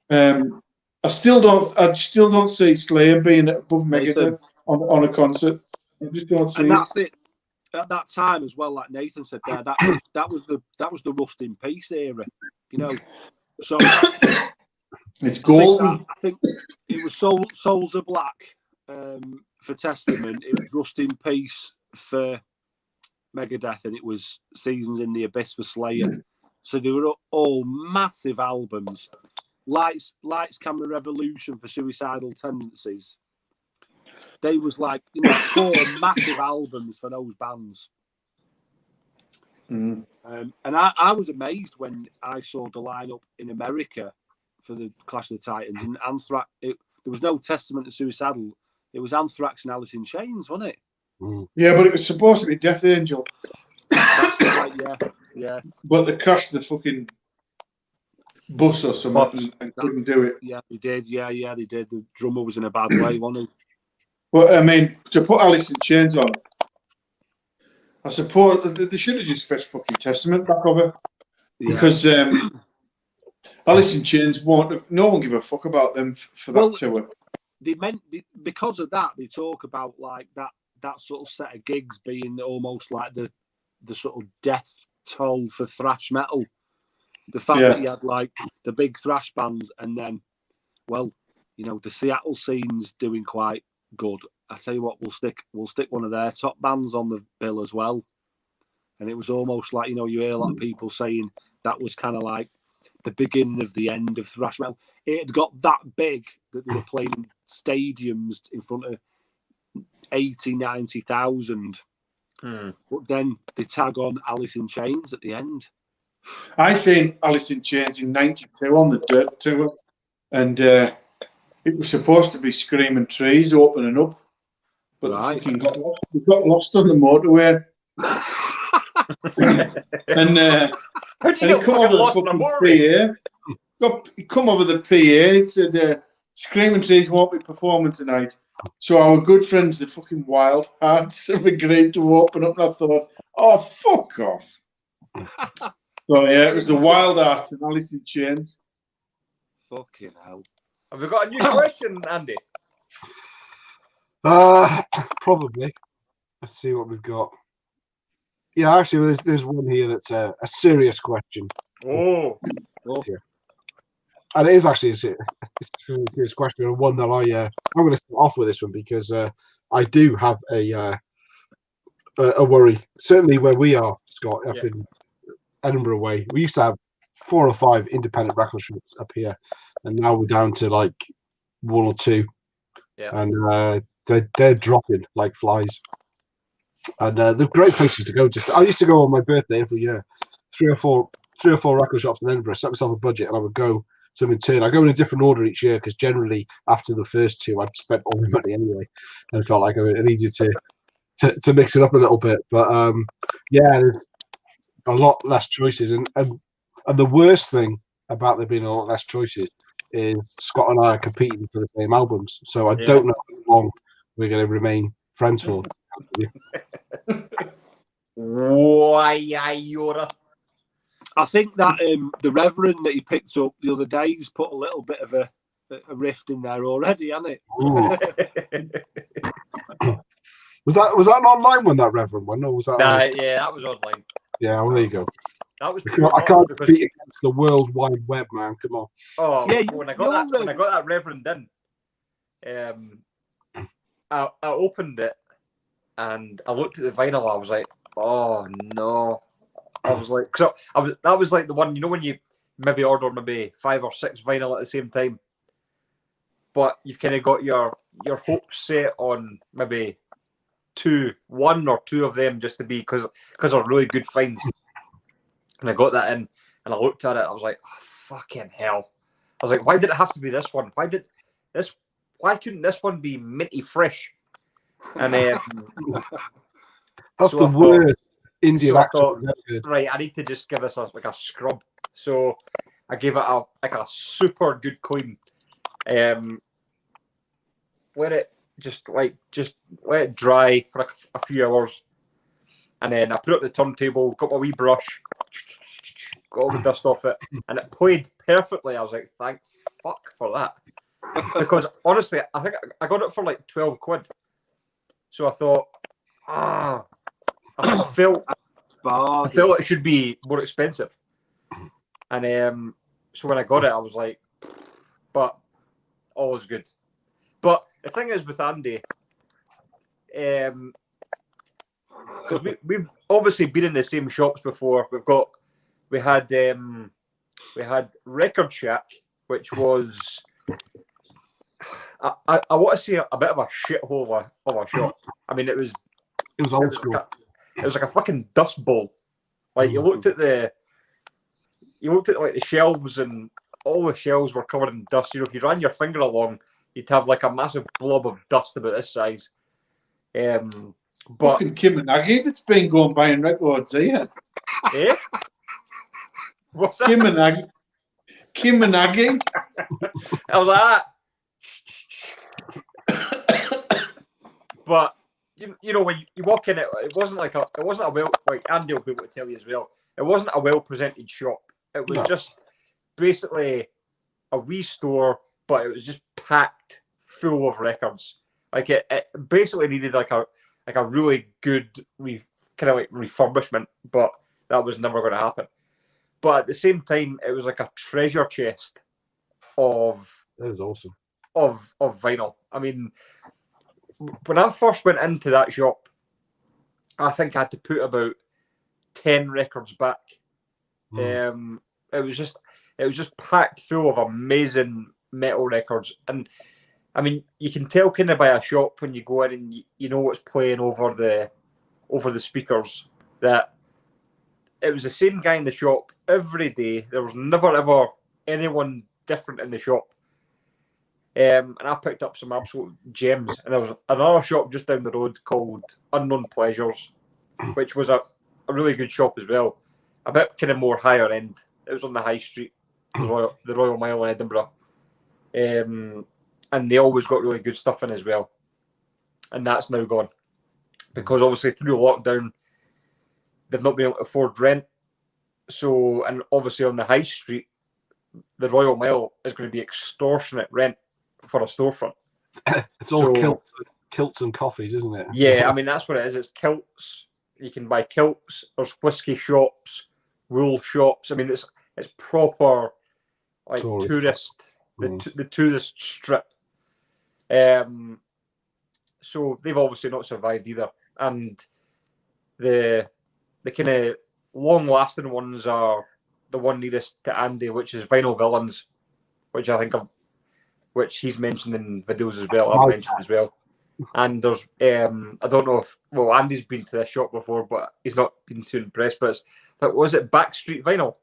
I still don't see Slayer being above Megadeth on a concert. I just don't see. And that's it. At that time as well, like Nathan said there, that was the Rust in Peace era, So it's golden. I think it was Souls Are Black for Testament. It was Rust in Peace for Megadeth, and it was Seasons in the Abyss for Slayer. So they were all massive albums. Lights, Camera, Revolution for Suicidal Tendencies. They was 4 massive albums for those bands. And I was amazed when I saw the lineup in America for the Clash of the Titans, and Anthrax. There was no Testament to Suicidal. It was Anthrax and Alice in Chains, wasn't it? Yeah, but it was supposed to be Death Angel. That's right, yeah. But they crashed the fucking bus or something and couldn't do it. Yeah, they did. Yeah, they did. The drummer was in a bad way, wasn't he? But I mean, to put Alice in Chains on, I suppose they should have just fetched fucking Testament back over, because Alice in Chains no one give a fuck about them for that tour. Because of that, they talk about that sort of set of gigs being almost like the sort of death toll for thrash metal. The fact that you had the big thrash bands, and then, the Seattle scene's doing quite good. I tell you what, we'll stick one of their top bands on the bill as well. And it was almost like, you hear a lot of people saying that was kind of like the beginning of the end of thrash metal. It had got that big that they were playing stadiums in front of 80, 90,000. But then they tag on Alice in Chains at the end. I seen Alice in Chains in '92 on the Dirt tour, and it was supposed to be Screaming Trees opening up, but they fucking got lost. We got lost on the motorway. And he come over the fucking PA. He come over the PA and it said, Screaming Trees won't be performing tonight. So our good friends, the fucking Wild Hearts, have agreed to open up, and I thought, oh, fuck off. So yeah, it was the Wild Hearts and Alice in Chains. Fucking hell. Have we got a new question, Andy? Probably. Let's see what we've got. Yeah, actually, there's one here that's a serious question. Oh. Yeah. And it is actually a serious question, and one that I'm going to start off with this one because I do have a worry. Certainly where we are, Scott, up in Edinburgh way, we used to have 4 or 5 independent record shops up here, and now we're down to 1 or 2. Yeah. And they're dropping like flies. And they're great places to go. I used to go on my birthday every year, 3 or 4 record shops in Edinburgh. Set myself a budget, and I would go some in turn. I go in a different order each year because generally after the first 2, I'd spent all my money anyway, and I felt like I needed to mix it up a little bit. But there's a lot less choices, and the worst thing about there being a lot less choices is Scott and I are competing for the same albums, so I don't know how long we're going to remain friends for. I think that the Reverend that he picked up the other day, he's put a little bit of a rift in there already, hasn't it? Was that an online one, that Reverend one, or was that? Yeah, that was online. Yeah, well, there you go. That was I can't compete against the World Wide Web, man. Come on. Oh, Yeah, when I got that Reverend in, I opened it and I looked at the vinyl. I was like, oh no. I was like, that was like the one, you know, when you maybe order maybe 5 or 6 vinyl at the same time, but you've kind of got your hopes set on maybe 1 or 2 of them just to be because they're really good finds. And I got that in and I looked at it. I was like, oh, fucking hell. I was like, why did it have to be this one? Why couldn't this one be minty fresh? And that's the worst Indian accent. So I thought, right, I need to just give this a scrub. So I gave it a super good clean. Let it just let it dry for a few hours, and then I put it up the turntable, got my wee brush, got all the dust off it, and it played perfectly. I was like, thank fuck for that, because honestly, I think I got it for like 12 quid. So I thought, I felt it should be more expensive, and so when I got it, I was like, but always good. But the thing is with Andy, because we've obviously been in the same shops before. We had Record Shack, which was I want to say a bit of a shithole of a shop. I mean, it was old school. It was like a fucking dust bowl. Like you looked at like the shelves, and all the shelves were covered in dust. You know, if you ran your finger along, you'd have like a massive blob of dust about this size. But fucking Kim and Aggie that's been going buying records here. Eh? What's that? Kim and Aggie. I was like that. But you know, when you walk in, it wasn't a well, like Andy will be able to tell you as well. It wasn't a well presented shop. It was just basically a wee store, but it was just packed full of records. Like it basically needed like a really good kind of like refurbishment, but that was never going to happen. But at the same time, it was like a treasure chest of that was awesome of vinyl. I mean, when I first went into that shop, I think I had to put about 10 records back. It was just packed full of amazing metal records, and I mean, you can tell kind of by a shop when you go in and you know what's playing over the speakers, that it was the same guy in the shop every day. There was never ever anyone different in the shop. And I picked up some absolute gems. And there was another shop just down the road called Unknown Pleasures, which was a really good shop as well. A bit kind of more higher end. It was on the high street, the Royal Mile in Edinburgh. And they always got really good stuff in as well. And that's now gone. Because obviously through lockdown, they've not been able to afford rent. So, and obviously on the high street, the Royal Mile is going to be extortionate rent for a storefront. It's all kilts and coffees, isn't it? Yeah, I mean, that's what it is. It's kilts. You can buy kilts. There's whiskey shops, wool shops. I mean, it's proper like tourist, the tourist strip. So they've obviously not survived either. And the kind of long-lasting ones are the one nearest to Andy, which is Vinyl Villains, which I think which he's mentioned in videos as well. I've mentioned as well. And there's I don't know if Andy's been to this shop before, but he's not been too impressed. But was it Backstreet Vinyl?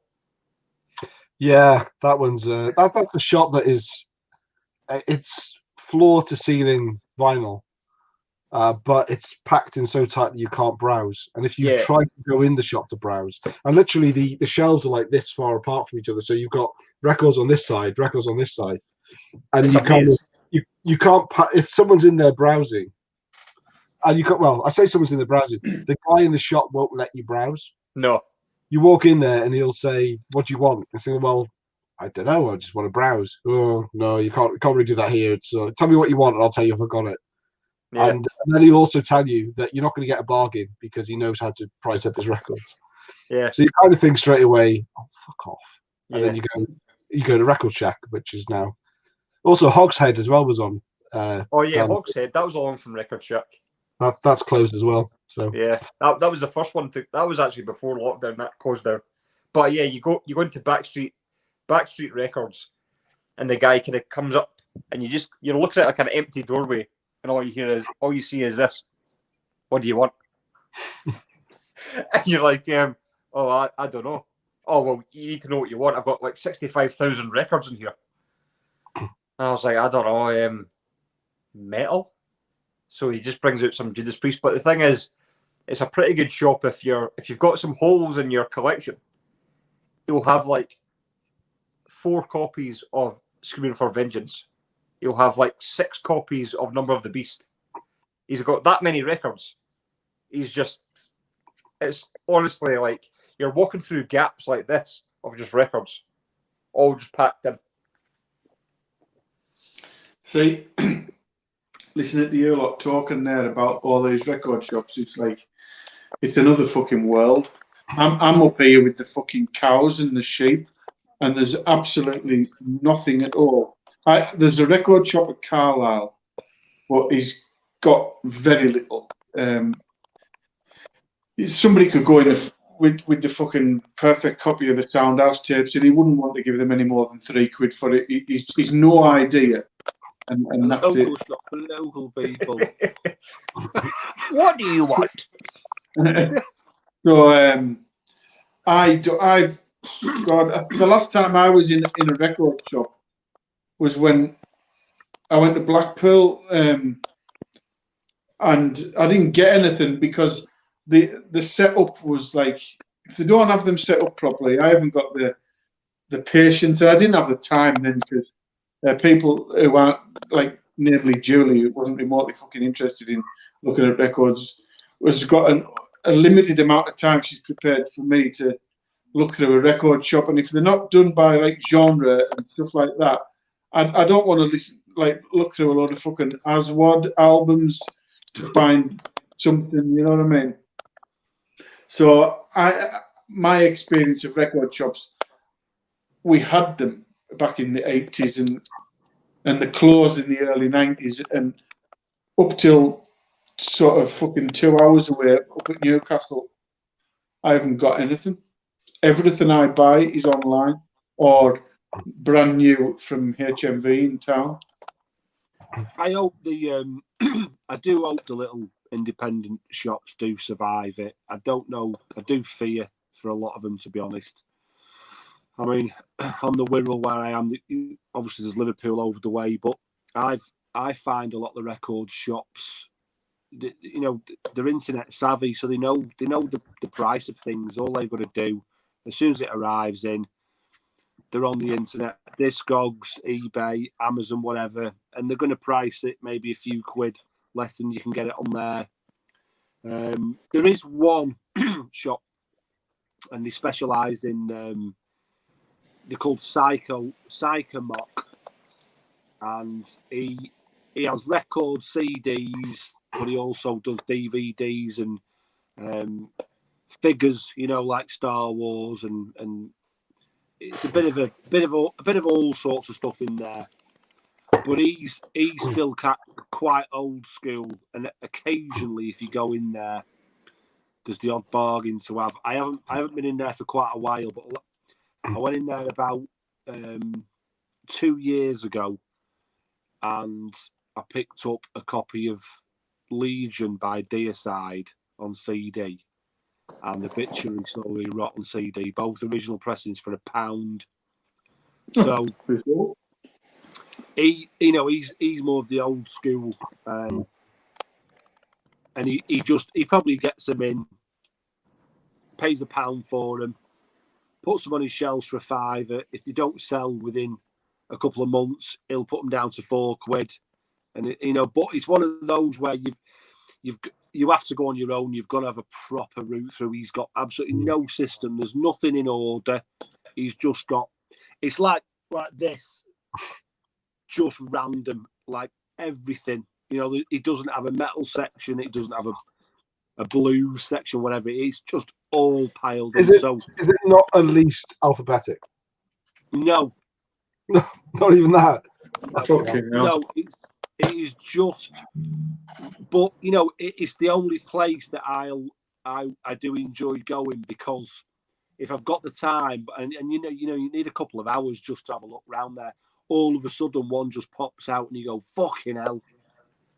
Yeah, that one's that's a shop that is it's floor to ceiling vinyl. But it's packed in so tight that you can't browse. And if you try to go in the shop to browse, and literally the shelves are like this far apart from each other, so you've got records on this side, records on this side, and you can't. If someone's in there browsing, and you can't. Well, I say someone's in there browsing. The guy in the shop won't let you browse. No. You walk in there and he'll say, "What do you want?" I say, "Well, I don't know. I just want to browse." "Oh no, you can't really do that here. It's tell me what you want, and I'll tell you if I got it." Yeah. And then he'll also tell you that you're not going to get a bargain because he knows how to price up his records. Yeah. So you kind of think straight away, oh, fuck off. And Yeah. then you go to Record Shack, which is now also Hogshead as well was on. Oh yeah, down- Hogshead. That was along from Record Shack. That's closed as well. So Yeah, that was the first one to. That was actually before lockdown. That closed down. But yeah, you go into Backstreet Records, and the guy kind of comes up, and you're looking at a kind of empty doorway, and all you see is this. What do you want? And you're like, oh, I don't know. Oh well, you need to know what you want. I've got like 65,000 records in here. And I was like, I don't know, metal. So he just brings out some Judas Priest. But the thing is, it's a pretty good shop if you've got some holes in your collection. You'll have like 4 copies of Screaming for Vengeance. You'll have like 6 copies of Number of the Beast. He's got that many records. It's honestly like you're walking through gaps like this of just records, all just packed in. See, listening to you lot talking there about all these record shops, it's like it's another fucking world. I'm up here with the fucking cows and the sheep, and there's absolutely nothing at all. There's a record shop at Carlisle, but he's got very little. Somebody could go in with the fucking perfect copy of the Soundhouse tapes, and he wouldn't want to give them any more than £3 for it. He's no idea, and that's local it. shop for local people. What do you want? So the last time I was in a record shop was when I went to Blackpool, and I didn't get anything because the setup was like, if they don't have them set up properly, I haven't got the patience, and I didn't have the time then because people who aren't like, namely Julie, who wasn't remotely fucking interested in looking at records, has got a limited amount of time she's prepared for me to look through a record shop, and if they're not done by like genre and stuff like that, I don't want to look through a lot of fucking Aswad albums to find something, you know what I mean? So my experience of record shops, we had them back in the 80s and the closed in the early 90s, and up till sort of fucking 2 hours away up at Newcastle, I haven't got anything. Everything I buy is online or brand new from HMV in town. I hope I do hope the little independent shops do survive it. I don't know. I do fear for a lot of them, to be honest. I mean, on the Wirral where I am, obviously there's Liverpool over the way, but I find a lot of the record shops, you know, they're internet savvy, so they know the price of things. All they've got to do, as soon as it arrives in, they're on the internet, Discogs, eBay, Amazon, whatever, and they're going to price it maybe a few quid less than you can get it on there. There is one shop, and they specialise in, they're called Psychomock, and he has record CDs, but he also does DVDs and figures, you know, like Star Wars, and it's a bit of all sorts of stuff in there. But he's still quite old school, and occasionally, if you go in there, there's the odd bargain to have. I haven't been in there for quite a while, but I went in there about 2 years ago, and I picked up a copy of Legion by Deicide on CD, and Obituary Slowly Rot on CD, both original pressings for £1. So he's more of the old school, and he probably gets them in, pays £1 for them, puts them on his shelves for £5. If they don't sell within a couple of months, he'll put them down to £4. And but it's one of those where you have to go on your own. You've got to have a proper route through. He's got absolutely no system. There's nothing in order. He's just got. It's like this, just random, like everything. He doesn't have a metal section. It doesn't have a blues section, whatever. It's just all piled Is in. it? So Is it not at least alphabetic? no, Not even that. Fucking hell. no, it is just. But you know, it's the only place that I do enjoy going, because if I've got the time, and you need a couple of hours just to have a look round there. All of a sudden, one just pops out, and you go, "Fucking hell!"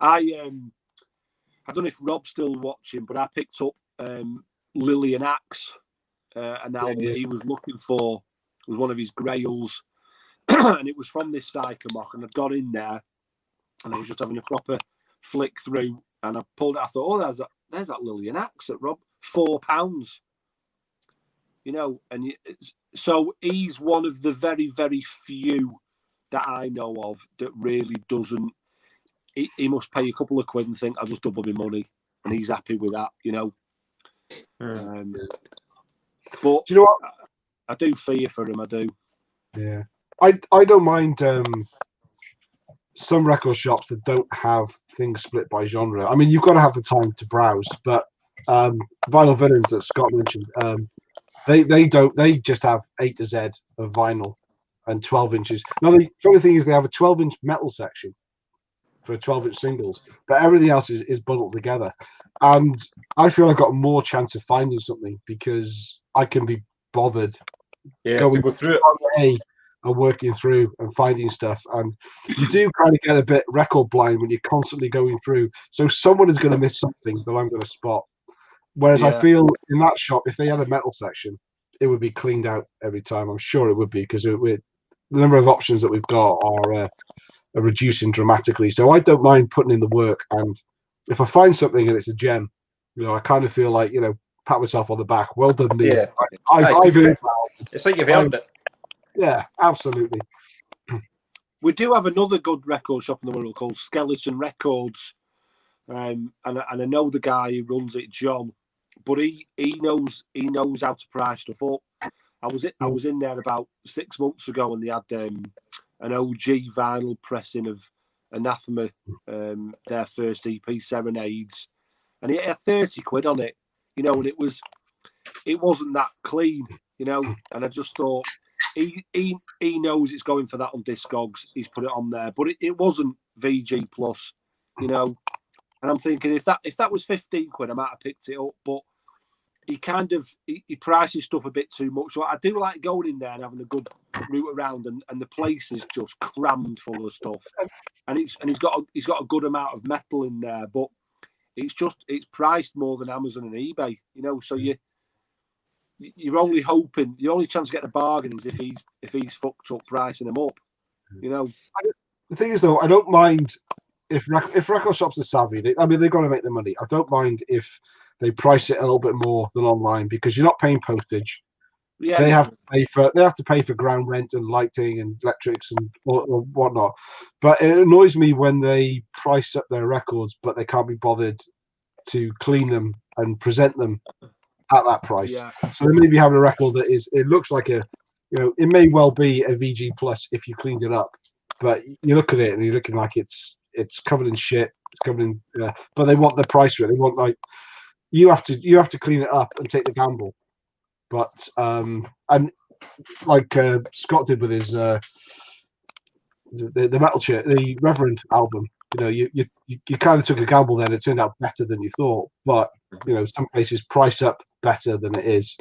I don't know if Rob's still watching, but I picked up Lillian Axe, an album that he was looking for. It was one of his grails, and it was from this Psychomock, and I got in there, and I was just having a proper flick through, and I pulled it. I thought, "Oh, there's that Lillian Axe at Rob, £4." You know, and so he's one of the very, very few that I know of that really doesn't. He must pay a couple of quid and think, "I'll just double my money," and he's happy with that, you know. But Do you know what? I do fear for him. I do. Yeah, I don't mind some record shops that don't have things split by genre. I mean, you've got to have the time to browse, but Vinyl Villains that Scott mentioned, they don't. They just have A to Z of vinyl and 12 inches. Now, the funny thing is they have a 12-inch metal section for 12-inch singles, but everything else is bundled together. And I feel I've got more chance of finding something because I can be bothered to go through it and working through and finding stuff. And you do kind of get a bit record blind when you're constantly going through. So someone is going to miss something that I'm going to spot. Whereas I feel in that shop, if they had a metal section, it would be cleaned out every time. I'm sure it would be, because the number of options that we've got are reducing dramatically. So I don't mind putting in the work. And if I find something and it's a gem, you know, I kind of feel like, you know, pat myself on the back. Well done, me. Yeah. I've earned it's like you've earned it. Yeah, absolutely. We do have another good record shop in the world called Skeleton Records, and I know the guy who runs it, John, but he knows how to price stuff up. I was in there about 6 months ago, and they had an OG vinyl pressing of Anathema, their first EP, Serenades, and he had 30 quid on it, you know, and it wasn't that clean, you know, and I just thought he knows it's going for that on Discogs. He's put it on there, but it wasn't VG plus, you know, and I'm thinking if that was 15 quid, I might have picked it up, but he kind of he prices stuff a bit too much. So I do like going in there and having a good route around, and the place is just crammed full of stuff, and he's got a good amount of metal in there, but it's priced more than Amazon and eBay, you know. So you're only hoping, the only chance to get a bargain is if he's fucked up pricing them up, you know. The thing is, though, I don't mind if record shops are savvy. They've got to make the money. I don't mind if they price it a little bit more than online, because you're not paying postage. Yeah, they have to pay for ground rent and lighting and electrics and or whatnot. But it annoys me when they price up their records, but they can't be bothered to clean them and present them at that price. Yeah. So they maybe have a record that it looks like it may well be a VG plus if you cleaned it up, but you look at it and you're looking like it's covered in shit. It's covered in, but they want the price for it. They want, like, you have to clean it up and take the gamble. But and like Scott did with his the Metal Church, the Reverend album, you know, you kind of took a gamble there and it turned out better than you thought. But you know, some places price up better than it is,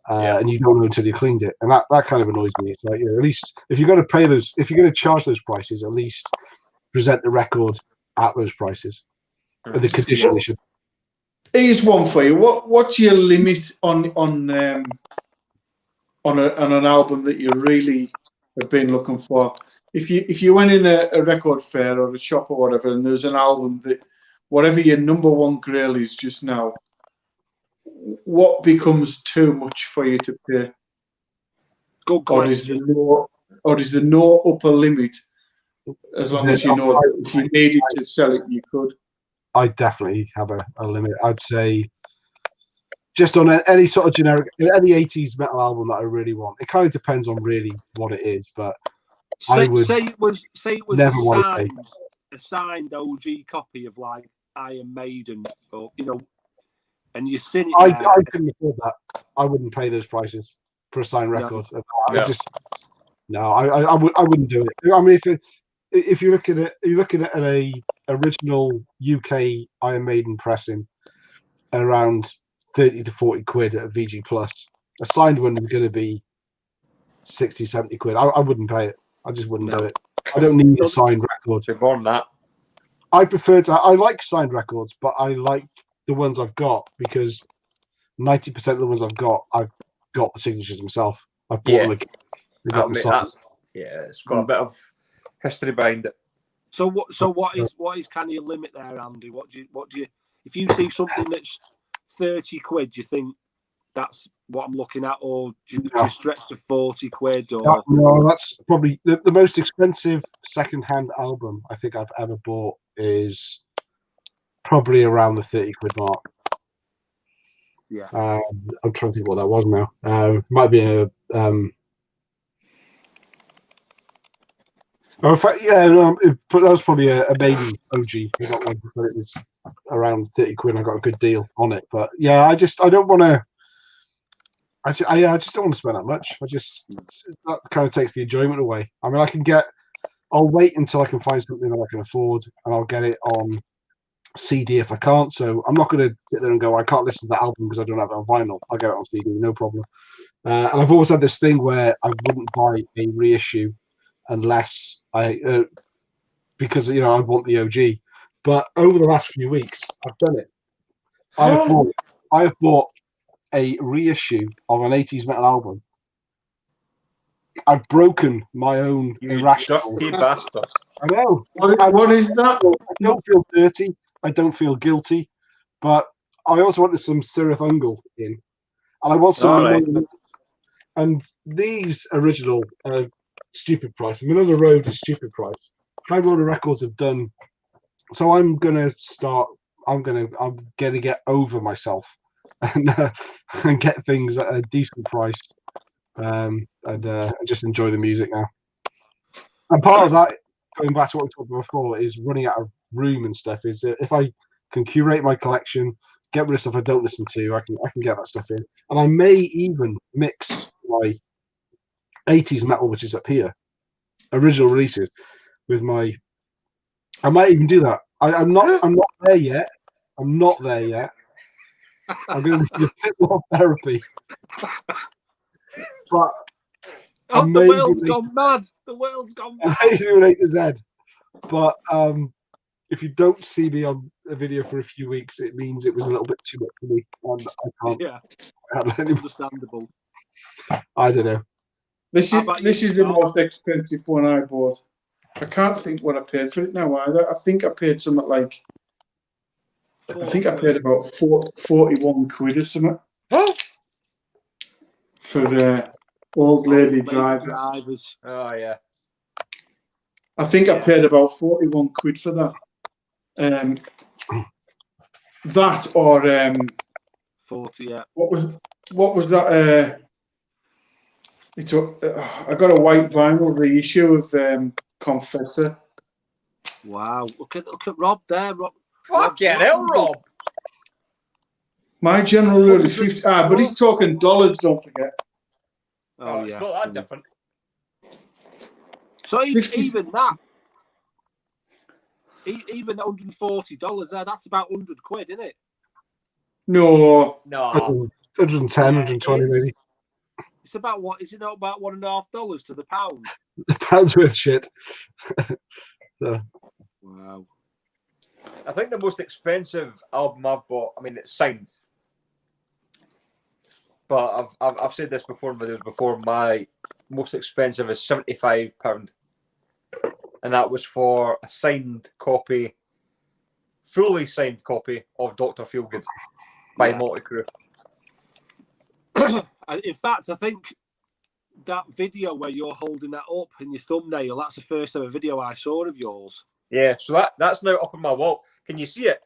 and you don't know until you cleaned it, and that kind of annoys me. It's like, you know, at least if you're going to pay those, if you're going to charge those prices, at least present the record at those prices. The condition they should. Here's one for you. What's your limit on an album that you really have been looking for? If you went in a record fair or a shop or whatever, and there's an album that, whatever your number one grail is just now, what becomes too much for you to pay? Good question. Or is there no upper limit, as long as you know that if you needed to sell it, you could? I definitely have a limit. I'd say just on any sort of generic, any 80s metal album that I really want. It kind of depends on really what it is, but say it was never a signed OG copy of like Iron Maiden, or, you know, and you're sitting I there. couldn't afford that. I wouldn't pay those prices for a signed record. I wouldn't do it. I mean, if you're looking at a original UK Iron Maiden pressing around 30 to 40 quid at a VG Plus, a signed one is going to be 60, 70 quid. I wouldn't pay it. I just wouldn't do it. I don't need a signed record. More than that. I like signed records, but I like the ones I've got because 90% of the ones I've got the signatures myself. I've bought them. They got them signed. It's got a bit of history behind it. So what is kind of your limit there, Andy? What do you if you see something that's 30 quid, do you think that's what I'm looking at, or do you stretch to 40 quid? Or no, that's probably the most expensive second-hand album I think I've ever bought is probably around the 30 quid mark. Yeah. I'm trying to think what that was now. Might be a in fact, that was probably a Maiden OG. I got one, but it was around 30 quid. I got a good deal on it, but yeah, I don't want to. I just don't want to spend that much. That kind of takes the enjoyment away. I mean, I'll wait until I can find something that I can afford, and I'll get it on CD if I can't. So I'm not going to sit there and go, I can't listen to that album because I don't have it on vinyl. I'll get it on CD, no problem. And I've always had this thing where I wouldn't buy a reissue unless because I want the OG. But over the last few weeks, I've done it. I have bought a reissue of an 80s metal album. I've broken my own irrational. Dirty bastard. I know. What is that? I don't feel dirty. I don't feel guilty. But I also wanted some Sirith Ungol in, and I want some. Right. And these original stupid price. Middle of the Road is stupid price. High Roller Records have done. So I'm gonna get over myself and get things at a decent price, and just enjoy the music now. And part of that, going back to what we talked about before, is running out of room and stuff. Is if I can curate my collection, get rid of stuff I don't listen to, I can get that stuff in, and I may even mix my 80s metal, which is up here, original releases, with my. I might even do that. I'm not there yet. I'm not there yet. I'm going to need a bit more therapy. But the world's gone mad. The world's gone mad. I do an A to Z. But if you don't see me on a video for a few weeks, it means it was a little bit too much for me. And I can't. Yeah. Understandable. I don't know. This is the most expensive one I bought. I can't think what I paid for it now either. I think I paid something like. I think I paid about 41 quid or something. For old lady drivers. Oh yeah. I think I paid about 41 quid for that. That or 40. Yeah. What was that? I got a white vinyl reissue of Confessor. Wow! Look at Rob there. Fucking hell, Rob. My general rule is 50. But he's talking dollars. Don't forget. Oh yeah, it's not that different. So even that, even $140 there, that's about 100 quid, isn't it? No. 110, 120 maybe. It's about what? Is it not about $1.50 to the pound? The pound's worth shit. So. Wow. I think the most expensive album I've bought, I mean, it's signed. But I've said this before in videos before, my most expensive is £75. And that was for a signed copy, fully signed copy of Dr. Feelgood by Multicrew. In fact, I think that video where you're holding that up in your thumbnail, that's the first ever video I saw of yours. Yeah, so that's now up on my wall. Can you see it?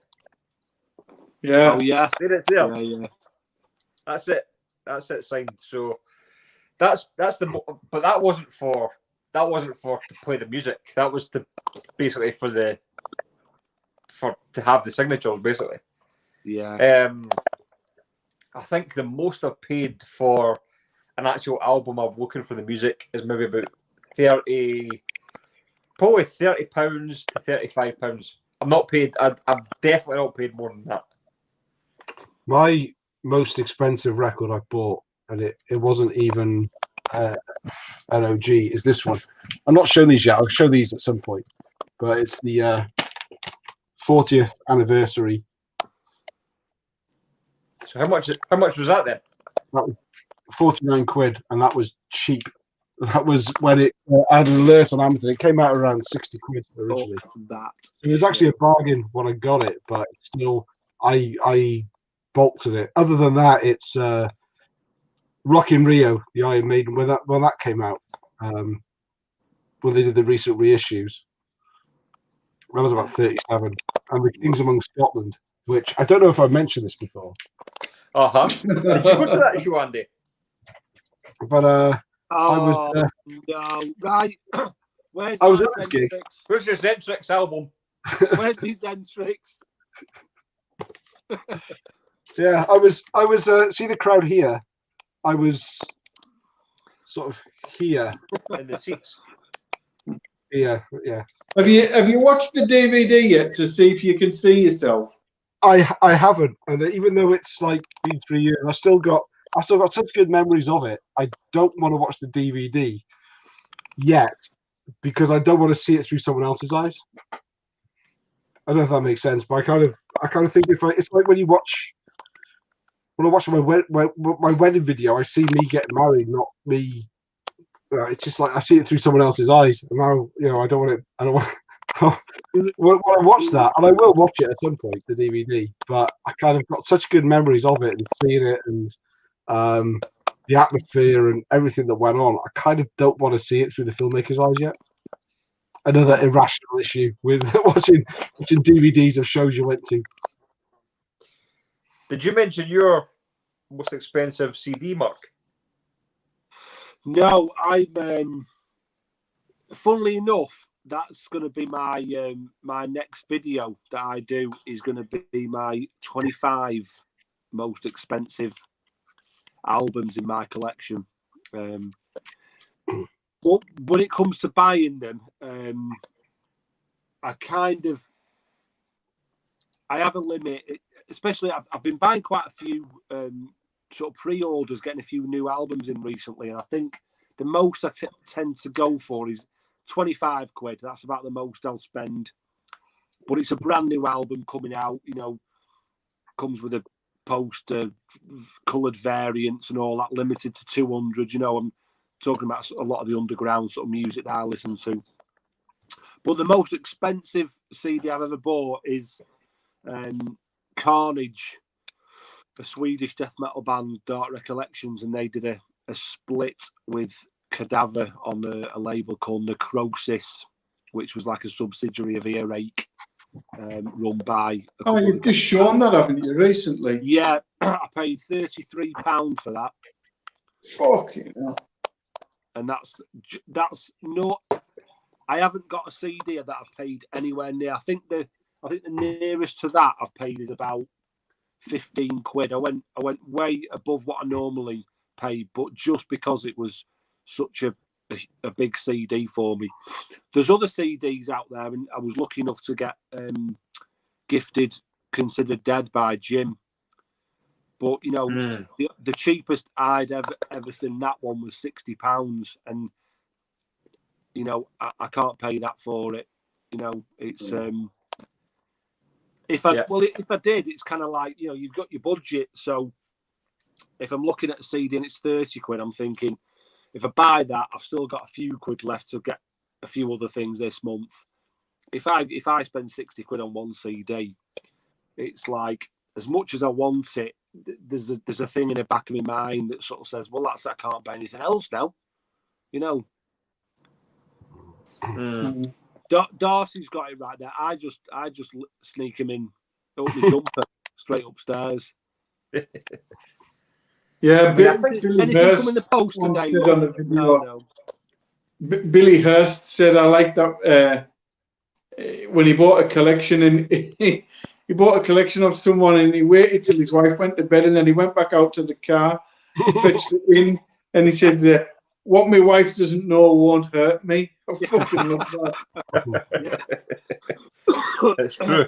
Yeah. Oh yeah. There it's there. Yeah. That's it. That's it signed. So that's the. But that wasn't for to play the music. That was to basically to have the signatures basically. Yeah. I think the most I've paid for an actual album of looking for the music is maybe about probably £30 to £35. I'm not paid. I've definitely not paid more than that. My most expensive record I bought, and it wasn't even an OG, is this one. I'm not showing these yet. I'll show these at some point. But it's the 40th anniversary. So how much was that then? That was 49 quid, and that was cheap. That was when I had an alert on Amazon. It came out around 60 quid originally. That. It was actually a bargain when I got it, but still, I bolted it. Other than that, it's Rock in Rio, the Iron Maiden, when that came out, when they did the recent reissues. That was about 37. And the Kings Among Scotland, which I don't know if I've mentioned this before. Did you go to that show, Andy? But I was no, right. Where's I was my at this gig. Zentrix? Where's your Zentrix album? Where's my Zentrix? Yeah, I was see the crowd here. I was sort of here. In the seats. Yeah. Have you watched the DVD yet to see if you can see yourself? I haven't, and even though it's like been 3 years, I've still got such good memories of it. I don't want to watch the DVD yet because I don't want to see it through someone else's eyes. I don't know if that makes sense, but I kind of think it's like when I watch my wedding video, I see me getting married, not me. It's just like I see it through someone else's eyes, and now I don't want it. I don't want. When I watch that, and I will watch it at some point, the DVD, but I kind of got such good memories of it and seeing it and the atmosphere and everything that went on. I kind of don't want to see it through the filmmaker's eyes yet. Another irrational issue with watching DVDs of shows you went to. Did you mention your most expensive CD, Mark? No, I'm. Funnily enough, that's going to be my my next video that I do is going to be my 25 most expensive albums in my collection. But when it comes to buying them, I have a limit. Especially, I've been buying quite a few sort of pre-orders, getting a few new albums in recently, and I think the most I tend to go for is 25 quid. That's about the most I'll spend. But it's a brand new album coming out, comes with a poster, coloured variants and all that, limited to 200. I'm talking about a lot of the underground sort of music that I listen to. But the most expensive CD I've ever bought is Carnage, a Swedish death metal band, Dark Recollections, and they did a split with Cadaver on a label called Necrosis, which was like a subsidiary of Earache, run by. You've just shown that, haven't you, recently? Yeah, I paid £33 for that. Fucking hell. And that's not. I haven't got a CD that I've paid anywhere near. I think the nearest to that I've paid is about 15 quid. I went way above what I normally pay, but just because it was such a big CD for me. There's other CDs out there, and I was lucky enough to get gifted Considered Dead by Jim. But the cheapest I'd ever seen that one was £60, and I can't pay that for it. It's if I did, it's kind of like you've got your budget. So if I'm looking at a CD and it's 30 quid, I'm thinking if I buy that, I've still got a few quid left to get a few other things this month. If I spend 60 quid on one CD, it's like as much as I want it, there's a thing in the back of my mind that sort of says, well, I can't buy anything else now. Darcy's got it right there. I just sneak him in, open the jumper straight upstairs. Yeah, I think Billy Hurst come in the post today. On the video, no. Billy Hurst said, "I like that when he bought a collection and he bought a collection of someone, and he waited till his wife went to bed, and then he went back out to the car, fetched it in, and he said, "What my wife doesn't know won't hurt me." I fucking love that. It's true.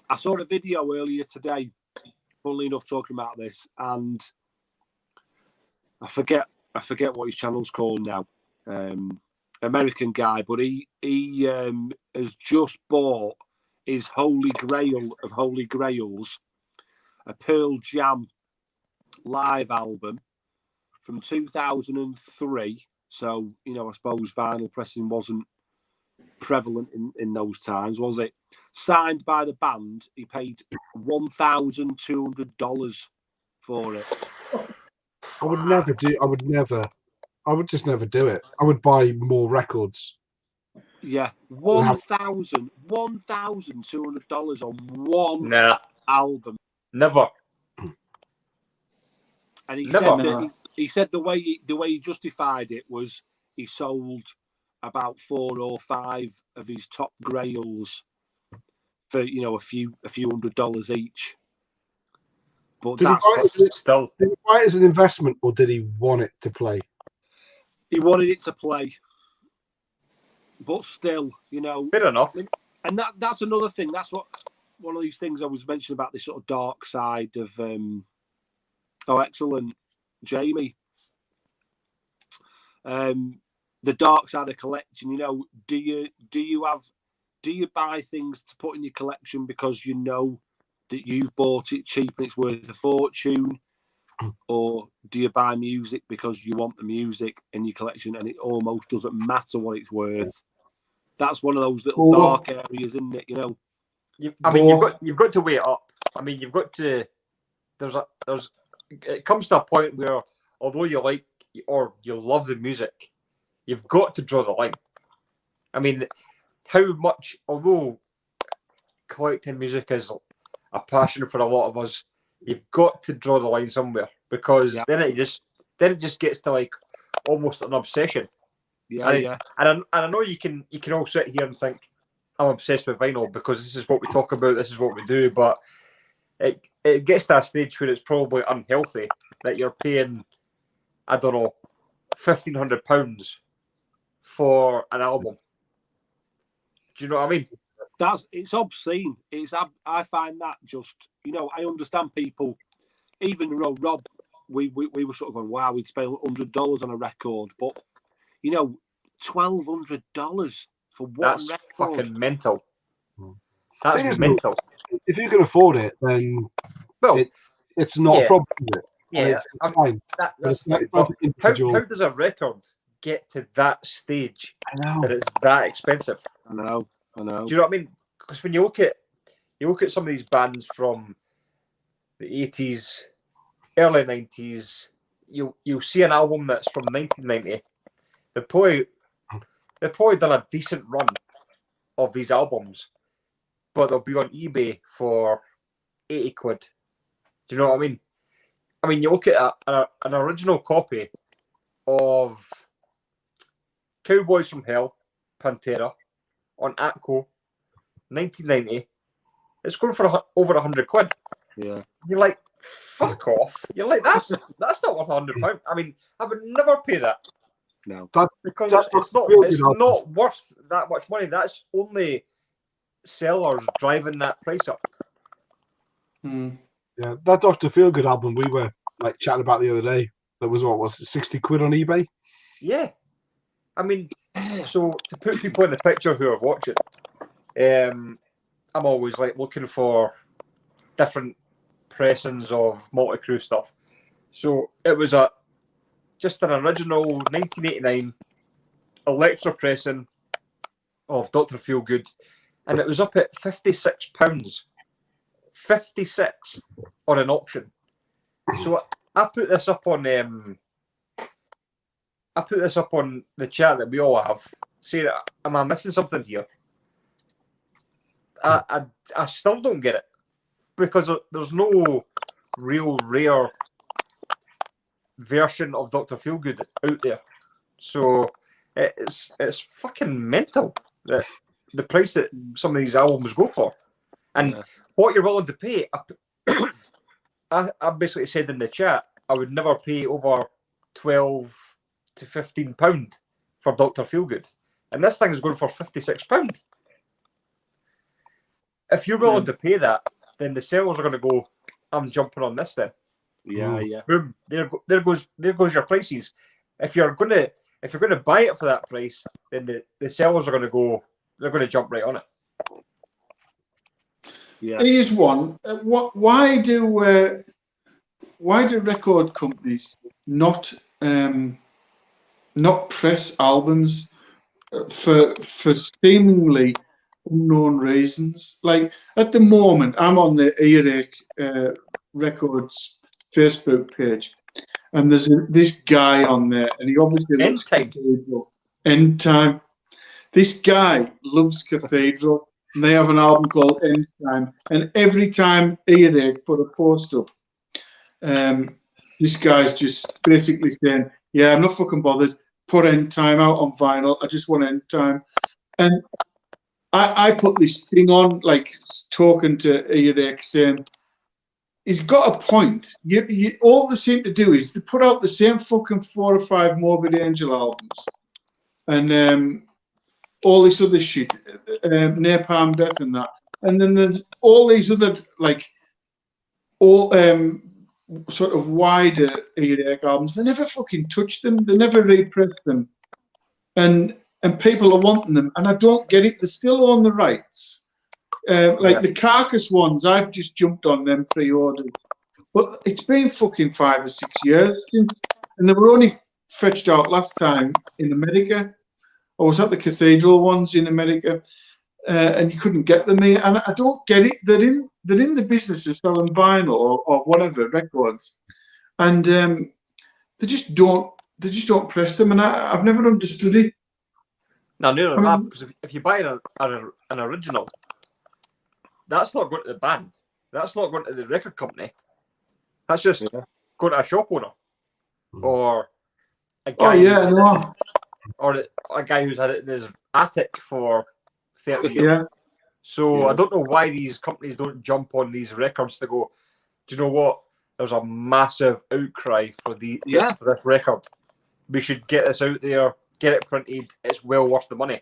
I saw a video earlier today, funnily enough, talking about this, and I forget what his channel's called now. American guy, but he has just bought his holy grail of holy grails, a Pearl Jam live album from 2003. So, you know, I suppose vinyl pressing wasn't prevalent in those times, was it? Signed by the band. He paid $1,200 for it. I would never do. I would just never do it. I would buy more records. Yeah, $1,200 on one album. Never. And he Never. said that he said the way he justified it was he sold about 4 or 5 of his top grails for, you know, a few $100s each. But Did he buy it as an investment, or did he want it to play? He wanted it to play. But still, you know, fair enough. And that's another thing. That's what one of these things I was mentioning about this sort of dark side of oh, excellent, Jamie. The dark side of collecting, you know, do you buy things to put in your collection because you know that you've bought it cheap and it's worth a fortune? Or do you buy music because you want the music in your collection and it almost doesn't matter what it's worth? That's one of those little dark areas, isn't it? You know, you've got to weigh it up. I mean, you've got to. It comes to a point where, although you like or you love the music, you've got to draw the line. I mean, how much? Although collecting music is a passion for a lot of us, you've got to draw the line somewhere, because then it just gets to like almost an obsession. And I know you can all sit here and think I'm obsessed with vinyl because this is what we talk about, this is what we do, but it gets to a stage where it's probably unhealthy that you're paying, I don't know, £1,500 for an album. Do you know what I mean? It's obscene. I find that just, you know, I understand people, even Rob, we were sort of going, wow, we'd spend $100 on a record, but you know, $1,200 for one record. That's fucking mental. That's mental. If you can afford it, then it's not a problem. Yeah, it's fine. How does a record get to that stage that it's that expensive? I know. Do you know what I mean? Because when you look at some of these bands from the 80s, early 90s, you'll see an album that's from 1990. They've probably done a decent run of these albums, but they'll be on eBay for 80 quid. Do you know what I mean? I mean, you look at an original copy of Cowboys from Hell, Pantera, on Atco, 1990. It's going for over 100 quid. Yeah. You're like, fuck off. You're like, that's not worth £100. I mean, I would never pay that. No, because it's not worth that much money. That's only sellers driving that price up. Yeah, that Dr. Feelgood album we were like chatting about the other day. That was what was it, 60 quid on eBay? Yeah, I mean, so to put people in the picture who are watching, I'm always like looking for different pressings of multi-crew stuff. So it was just an original 1989 Electro pressing of Dr. Feelgood, and it was up at £56. 56 on an auction. So I put this up on the chat that we all have. Say, am I missing something here? I still don't get it, because there's no real rare version of Dr. Feelgood out there. So it's fucking mental that the price that some of these albums go for. And what you're willing to pay, I basically said in the chat, I would never pay over £12 to £15 for Dr. Feelgood. And this thing is going for £56. If you're willing to pay that, then the sellers are going to go, I'm jumping on this then. Yeah. Boom. There goes your prices. If you're going to buy it for that price, then the sellers are going to go, they're going to jump right on it. Yeah. Here's one. Why do record companies not press albums for seemingly unknown reasons? Like at the moment, I'm on the Earache Records Facebook page, and there's this guy on there, and he obviously loves Cathedral. End Time. This guy loves Cathedral, and they have an album called End Time. And every time Earache put a post up, this guy's just basically saying, "Yeah, I'm not fucking bothered. Put End Time out on vinyl. I just want End Time." And I put this thing on, like talking to Earache, saying, he's got a point. All they seem to do is they put out the same fucking 4 or 5 Morbid Angel albums, and all this other shit, Napalm Death and that, and then there's all these other sort of wider Earache albums. They never fucking touch them. They never repress them, and people are wanting them, and I don't get it. They still own the rights. The Carcass ones, I've just jumped on them pre-ordered, but it's been fucking 5 or 6 years since, and they were only fetched out last time in America. I was at the Cathedral ones in America, and you couldn't get them here. And I don't get it. They're in the business of selling vinyl or whatever records, and they just don't press them. And I've never understood it. No, neither have I, because if you buy an original, that's not going to the band. That's not going to the record company. That's just going to a shop owner or a guy. Or a guy who's had it in his attic for 30 years. Yeah. So I don't know why these companies don't jump on these records to go, do you know what? There's a massive outcry for this record. We should get this out there, get it printed. It's well worth the money.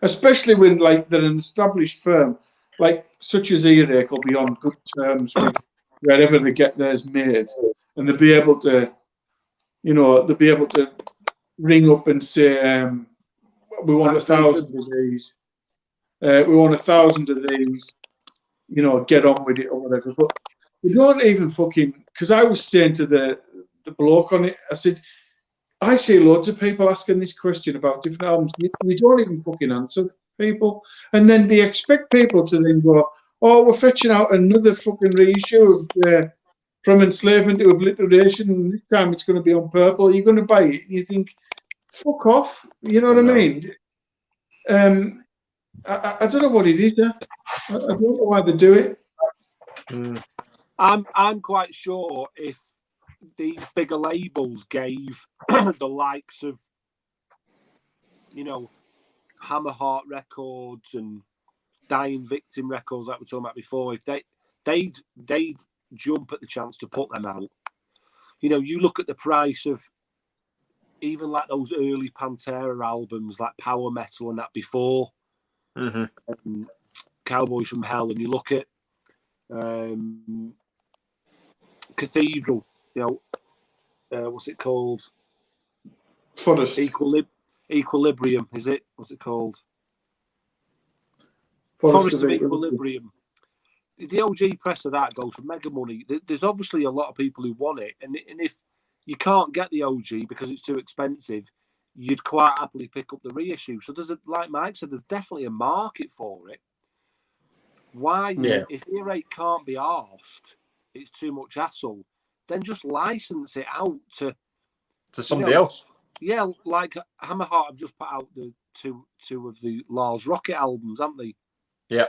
Especially when they're an established firm, such as Earache will be on good terms with wherever they get theirs made, and they'll be able to, they'll be able to ring up and say, we want 1,000 of these. We want 1,000 of these. Get on with it or whatever. But we don't even fucking. Because I was saying to the bloke on it, I said, I see loads of people asking this question about different albums. We don't even fucking answer people, and then they expect people to then go, "Oh, we're fetching out another fucking reissue of From Enslavement to Obliteration, and this time it's going to be on purple. Are you going to buy it?" You think, "Fuck off!" You know what I mean? I don't know what it is. I don't know why they do it. I'm quite sure if these bigger labels gave the likes of, Hammerheart Records and Dying Victim Records, like we were talking about before, if they'd jump at the chance to put them out. You look at the price of even like those early Pantera albums, like Power Metal and that before, Cowboys from Hell, and you look at Cathedral. What's it called? Forest. Equilibrium, is it? What's it called? Forest of Equilibrium. The OG press of that goes for mega money. There's obviously a lot of people who want it, and if you can't get the OG because it's too expensive, you'd quite happily pick up the reissue. So like Mike said, there's definitely a market for it. Why? Yeah. If Earache can't be arsed, it's too much hassle. Then just license it out to somebody else. Yeah, like Hammerheart have just put out the two of the Lars Rocket albums, haven't they? Yeah.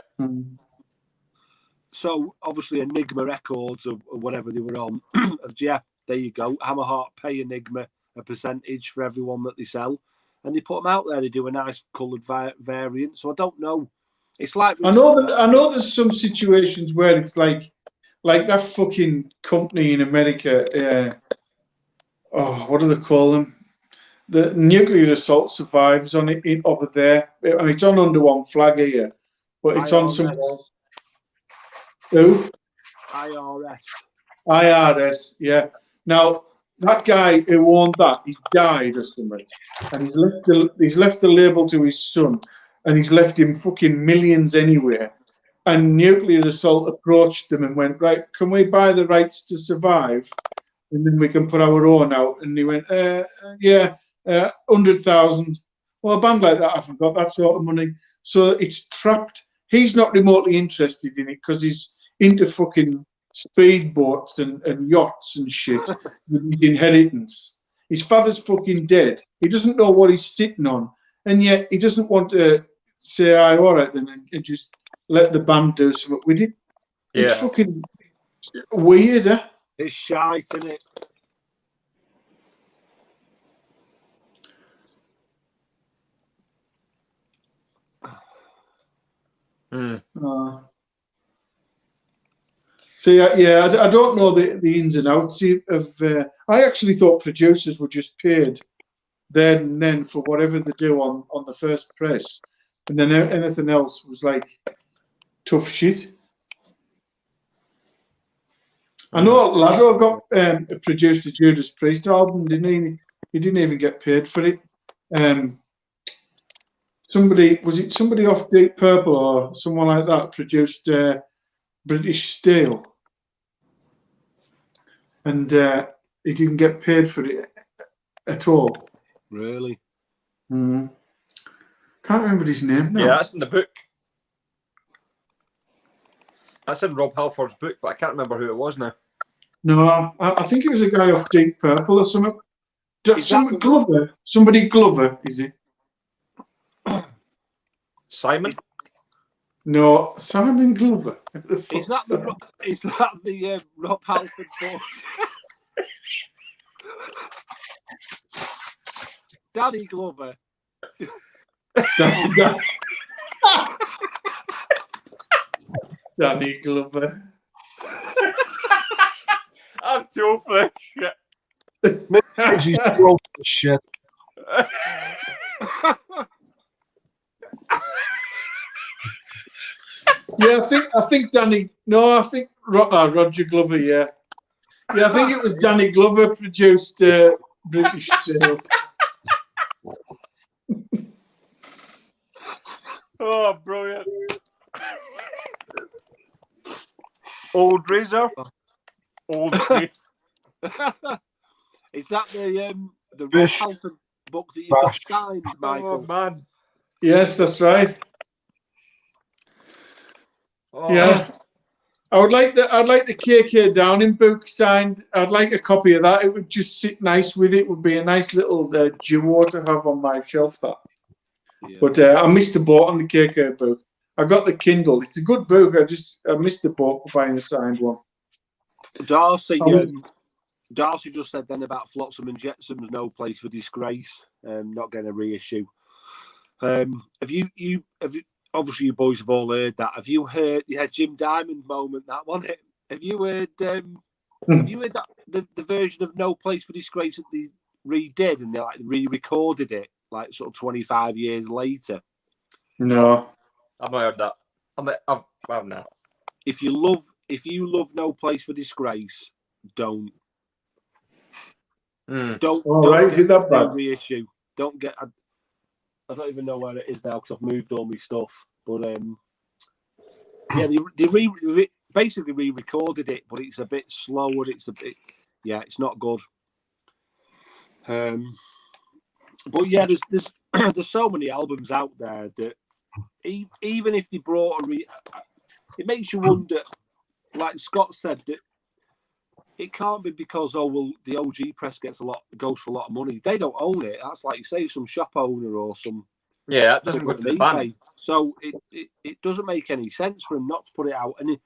So obviously Enigma Records or whatever they were on, there you go. Hammerheart pay Enigma a percentage for everyone that they sell, and they put them out there. They do a nice coloured variant. So I don't know It's like I know there's some situations where it's like that fucking company in America. What do they call them? The nuclear assault survives on it over there. I mean, it's on under one flag here, but it's on somewhere else. Who? IRS, yeah. Now that guy who owned that, he's died or something, and he's left the label to his son, and he's left him fucking millions anywhere. And nuclear assault approached them and went, right, can we buy the rights to survive, and then we can put our own out? And he went, yeah, 100,000. Well, a band like that hasn't got that sort of money, so it's trapped. He's not remotely interested in it because he's into fucking speedboats and yachts and shit with his inheritance. His father's fucking dead. He doesn't know what he's sitting on, and yet he doesn't want to say, all right, then, and just let the band do something with it. Yeah. It's fucking weird, eh? It's shite, isn't it? So yeah, I don't know the ins and outs of. I actually thought producers were just paid then and then for whatever they do on the first press, and then anything else was like tough shit. I know Lado got produced a Judas Priest album, didn't he? He didn't even get paid for it. Somebody off Deep Purple or someone like that produced British Steel, and he didn't get paid for it at all. Really? Can't remember his name now. Yeah, that's in the book. That's in Rob Halford's book, but I can't remember who it was now. No, I think it was a guy off Deep Purple or something. Somebody Glover, is it? Simon? No, Simon Glover. Is that the Rob Halford book? Danny Glover. Danny Glover. I'm too for this shit. He's too for shit. Yeah, I think Danny. No, I think Roger Glover. Yeah, I think it was Danny Glover produced British Steel. Oh, brilliant! Old Razor, old face. Is that the Rob Halford book that you've got signed, Michael? Oh man! Yes, that's right. Oh. Yeah, I'd like the KK Downing book signed. I'd like a copy of that. It would just sit nice with it. It would be a nice little duo to have on my shelf. That. Yeah. But I missed the boat on the KK book. I got the Kindle. It's a good book. I missed the boat for buying a signed one. Darcy just said then about Flotsam and Jetsam, no place for disgrace. Not getting a reissue. Have you obviously you boys have all heard that. Have you heard Jim Diamond moment, that one? Have you heard that the version of No Place for Disgrace that they redid and they like re-recorded it like sort of 25 years later? No. I've not heard that. I've not. If you love No Place for Disgrace, don't is it that bad? Reissue. Don't get. I don't even know where it is now because I've moved all my stuff. But yeah, they basically re-recorded it, but it's a bit slower. It's it's not good. But yeah, there's there's so many albums out there that even if they brought it makes you wonder. Like Scott said, that it can't be because the OG press goes for a lot of money. They don't own it. That's like you say, some shop owner or some. Yeah, that doesn't go to the band. So it doesn't make any sense for them not to put it out. And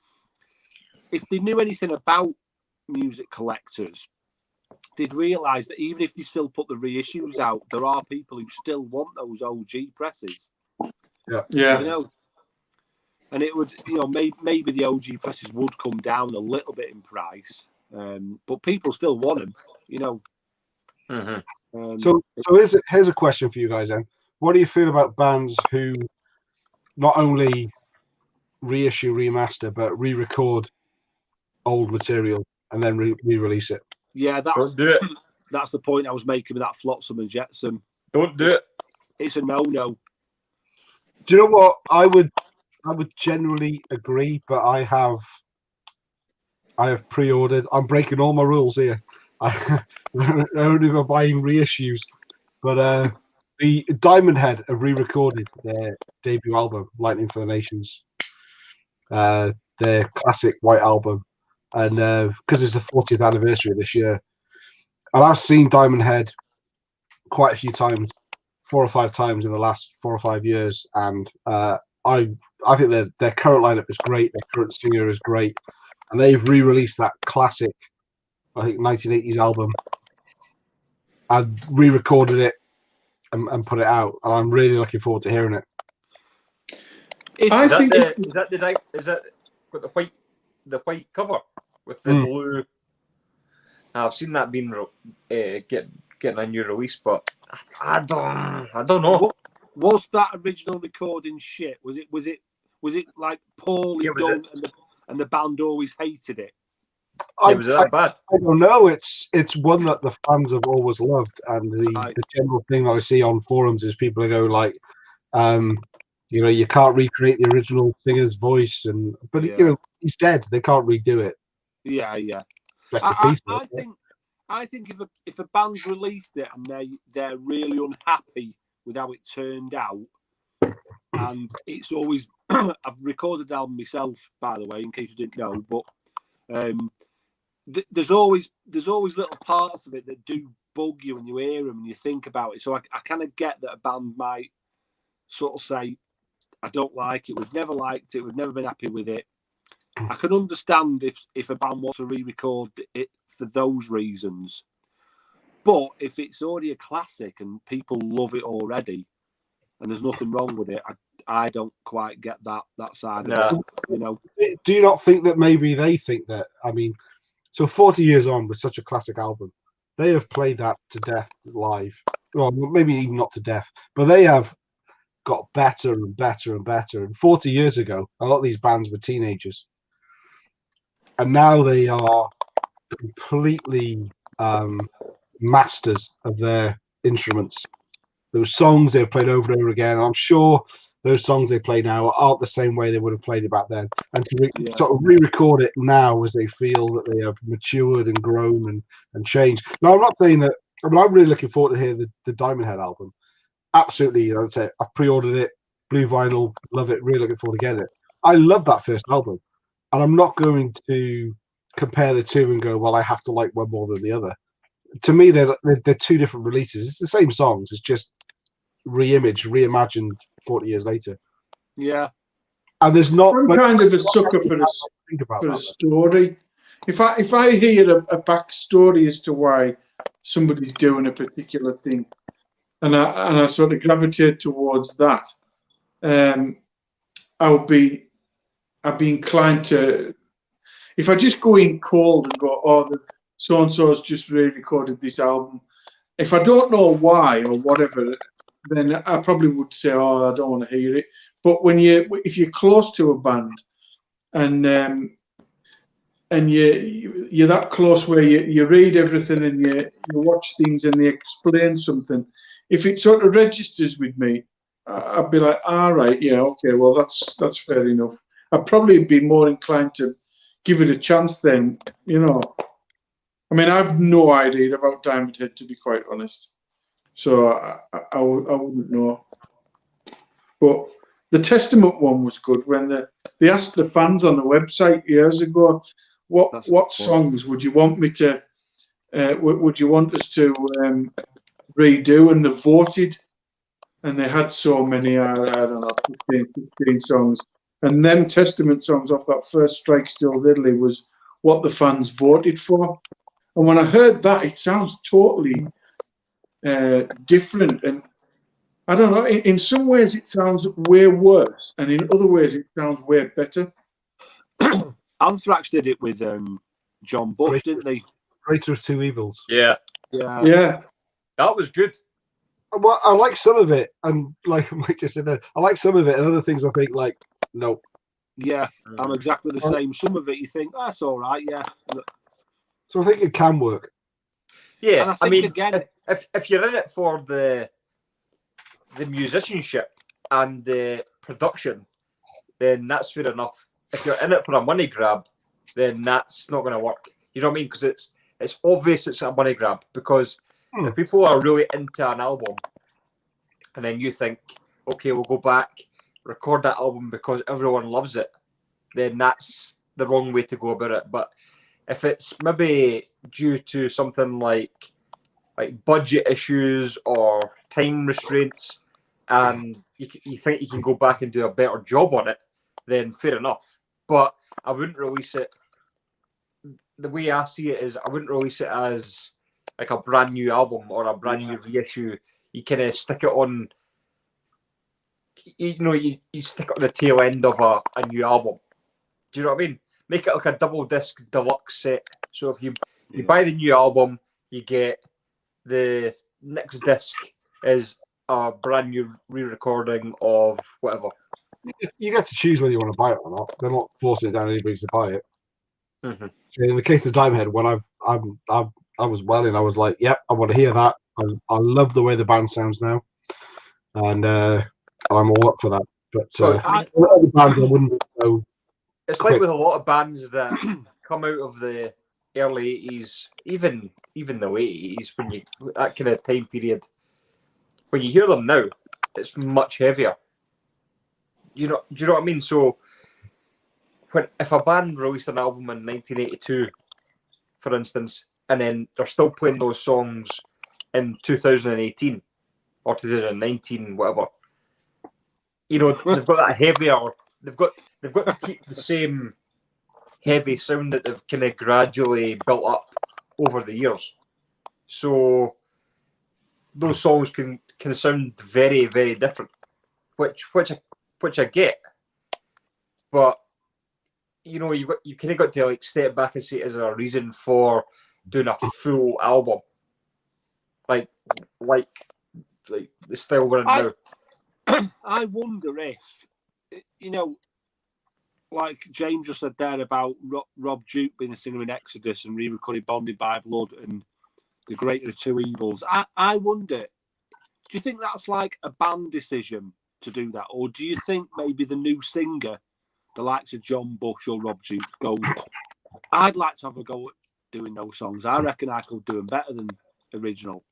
if they knew anything about music collectors, they'd realise that even if they still put the reissues out, there are people who still want those OG presses. Yeah. You know, and it would, maybe the OG presses would come down a little bit in price, but people still want them, So here's a question for you guys then. What do you feel about bands who not only reissue, remaster, but re-record old material and then re-release it? Yeah, Don't do it. That's the point I was making with that Flotsam and Jetsam. Don't do it. It's a no-no. Do you know what? I would generally agree, but I have pre-ordered. I'm breaking all my rules here. I only am buying reissues, but the Diamond Head have re-recorded their debut album, Lightning for the Nations, their classic white album, and because it's the 40th anniversary this year, and I've seen Diamond Head quite a few times, 4 or 5 times in the last 4 or 5 years, and I think their current lineup is great. Their current singer is great, and they've re-released that classic, I think, 1980s album. I re-recorded it and put it out, and I'm really looking forward to hearing it. Is that got the white cover with the blue? I've seen that being getting a new release, but I don't know. Was that original recording shit? Was it like poorly done, and the band always hated it? Was that bad? I don't know. It's one that the fans have always loved, and the general thing that I see on forums is people go like, you can't recreate the original singer's voice, but he's dead. They can't redo it. Yeah. I think if a band's released it and they're really unhappy with how it turned out, and it's always I've recorded an album myself, by the way, in case you didn't know, but there's always little parts of it that do bug you when you hear them and you think about it. So I kind of get that a band might sort of say, I don't like it, we've never liked it, we've never been happy with it. I can understand if a band wants to re-record it for those reasons. But if it's already a classic and people love it already and there's nothing wrong with it, I don't quite get that side of it. Do you not think that maybe they think that, so 40 years on with such a classic album, they have played that to death live. Well, maybe even not to death, but they have got better and better and better. And 40 years ago, a lot of these bands were teenagers. And now they are completely masters of their instruments. Those songs they've played over and over again. I'm sure those songs they play now aren't the same way they would have played it back then. And to sort of re-record it now as they feel that they have matured and grown and changed. Now, I'm not saying that. I'm really looking forward to hear the Diamond Head album. Absolutely, I'd say I've pre-ordered it, blue vinyl, love it. Really looking forward to getting it. I love that first album, and I'm not going to compare the two and go, well, I have to like one more than the other. To me, they're two different releases. It's the same songs. It's just reimagined 40 years later. Yeah. And there's not. I'm kind of a sucker for a story. If I hear a backstory as to why somebody's doing a particular thing, and I sort of gravitate towards that, I'd be inclined to. If I just go in cold and go, oh, so and so's just re-recorded this album. If I don't know why or whatever, then I probably would say, oh, I don't want to hear it. But if you're close to a band and you're that close where you read everything and you watch things and they explain something, if it sort of registers with me, I'd be like, all right, yeah, okay, well, that's fair enough. I'd probably be more inclined to give it a chance then, I've no idea about Diamond Head, to be quite honest. So I wouldn't know. But the Testament one was good when they asked the fans on the website years ago, what songs would you want me to, would you want us to redo? And they voted, and they had so many, I don't know, 15 songs. And them Testament songs off that first Strike Still Diddly was what the fans voted for. And when I heard that, it sounds totally different. And I don't know. In some ways, it sounds way worse, and in other ways, it sounds way better. Anthrax did it with John Bush, didn't they? Greater of Two Evils. Yeah, Yeah. that was good. Well, I like some of it, and like Mike just said there, I like some of it, and other things I think like, nope. Yeah, I'm exactly the same. Some of it you think, that's all right, yeah. So I think it can work. Yeah, And I I think mean, again, if you're in it for the musicianship and the production, then that's fair enough. If you're in it for a money grab, then that's not going to work. You know what I mean? Because it's obvious it's a money grab. Because if people are really into an album, and then you think, okay, we'll go back, record that album because everyone loves it, then that's the wrong way to go about it. But if it's maybe due to something like budget issues or time restraints, and you think you can go back and do a better job on it, then fair enough. But I wouldn't release it. The way I see it is, I wouldn't release it as like a brand new album or a brand new reissue. You kind of stick it on, you stick it on the tail end of a new album. Do you know what I mean? Make it like a double disc deluxe set. So if you buy the new album, you get the next disc is a brand new re-recording of whatever. You get to choose whether you want to buy it or not. They're not forcing it down anybody to buy it. Mm-hmm. So in the case of Dimehead, when I was welling, I was like, "Yep, I want to hear that." I love the way the band sounds now, and I'm all up for that. But other bands, I wouldn't know. It's like with a lot of bands that come out of the early 80s, even the late 80s, when that kind of time period, when you hear them now, it's much heavier. Do you know what I mean? So if a band released an album in 1982, for instance, and then they're still playing those songs in 2018 or 2019, whatever, they've got that heavier. They've got to keep the same heavy sound that they've kind of gradually built up over the years. So those songs can sound very, very different, which I get. But you kind of got to like step back and say, is there a reason for doing a full album, like the style we're in now? I wonder if, like James just said there about Rob Duke being a singer in Exodus and re-recording Bonded by Blood and The Greater of Two Evils. I wonder, do you think that's like a band decision to do that? Or do you think maybe the new singer, the likes of John Bush or Rob Duke, go, I'd like to have a go at doing those songs. I reckon I could do them better than original.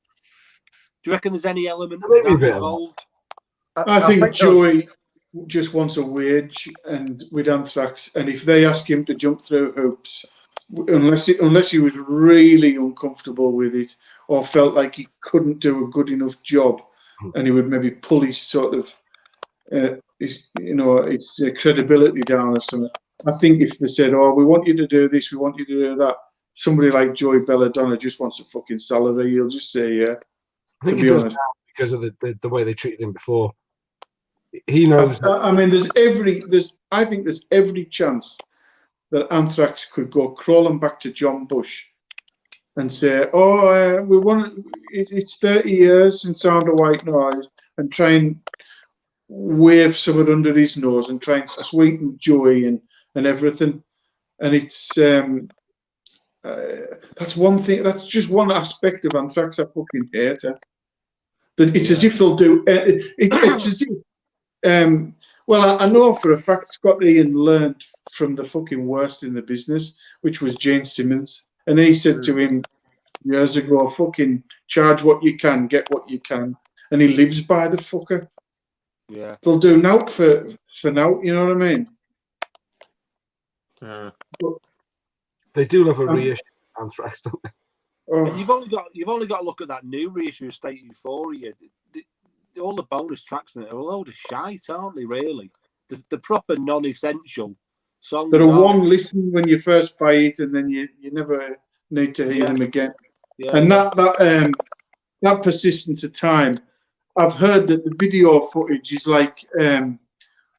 Do you reckon there's any element of that involved? I think Joey just wants a wage, and with Anthrax, and if they ask him to jump through hoops, unless he was really uncomfortable with it or felt like he couldn't do a good enough job, and he would maybe pull his sort of his credibility down or something. I think if they said, "Oh, we want you to do this, we want you to do that," somebody like Joey Belladonna just wants a fucking salary. He'll just say, "Yeah." I think he does now because of the way they treated him before. He knows. I mean, I think there's every chance that Anthrax could go crawling back to John Bush and say, "Oh, we want it's 30 years since Sound of White Noise," and try and wave something under his nose and try and sweeten Joey and everything. And it's that's one thing. That's just one aspect of Anthrax I fucking hate. That it's as if they'll do. It's as if. Well, I know for a fact Scott Ian learned from the fucking worst in the business, which was Gene Simmons. And he said to him years ago, fucking charge what you can, get what you can. And he lives by the fucker. Yeah. They'll do nout for nout, you know what I mean? But they do love a reissue Anthrax, don't they? Oh. And you've only got to look at that new reissue of State Euphoria. All the bonus tracks in it are a load of shite, aren't they, really? The proper non-essential songs. They're a one listen when you first buy it, and then you never need to hear them again. Yeah. And that persistence of time, I've heard that the video footage is like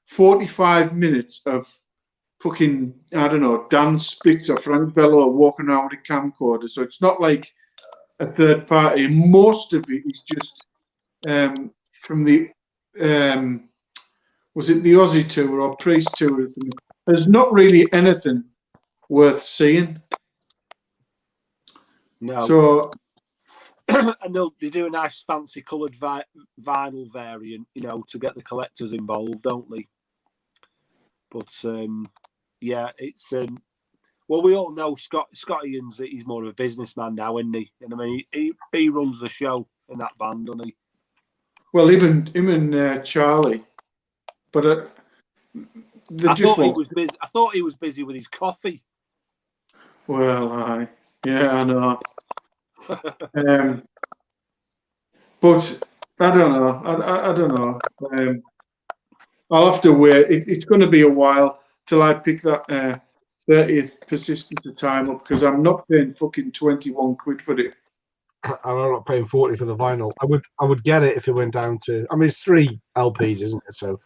45 minutes of fucking, I don't know, Dan Spitz or Frank Bello walking around with a camcorder. So it's not like a third party. Most of it is just from the, was it the Aussie tour or Priest tour? There's not really anything worth seeing. No. So, and they do a nice fancy coloured vinyl variant, you know, to get the collectors involved, don't they? But yeah, it's well, we all know Scott Ian's, he's more of a businessman now, isn't he? And I mean, he runs the show in that band, doesn't he? well, him and Charlie, but I thought he was busy with his coffee. Well, yeah, I know. But I don't know. I don't know. I'll have to wait. It's going to be a while till I pick that 30th persistence of time up, because I'm not paying fucking 21 quid for it. I'm not paying 40 for the vinyl. I would get it if it went down to. I mean, it's 3 LPs, isn't it? So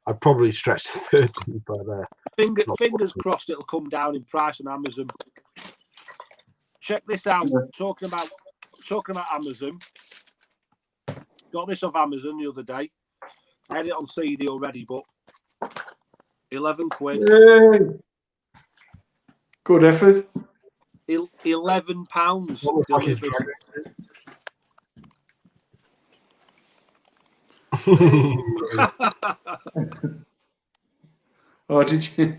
I'd probably stretch to 30. But fingers crossed it'll come down in price on Amazon. Check this out. Yeah. Talking about Amazon. Got this off Amazon the other day. I had it on CD already, but 11 quid. Yay. Good effort. £11 delivered. Oh, did you?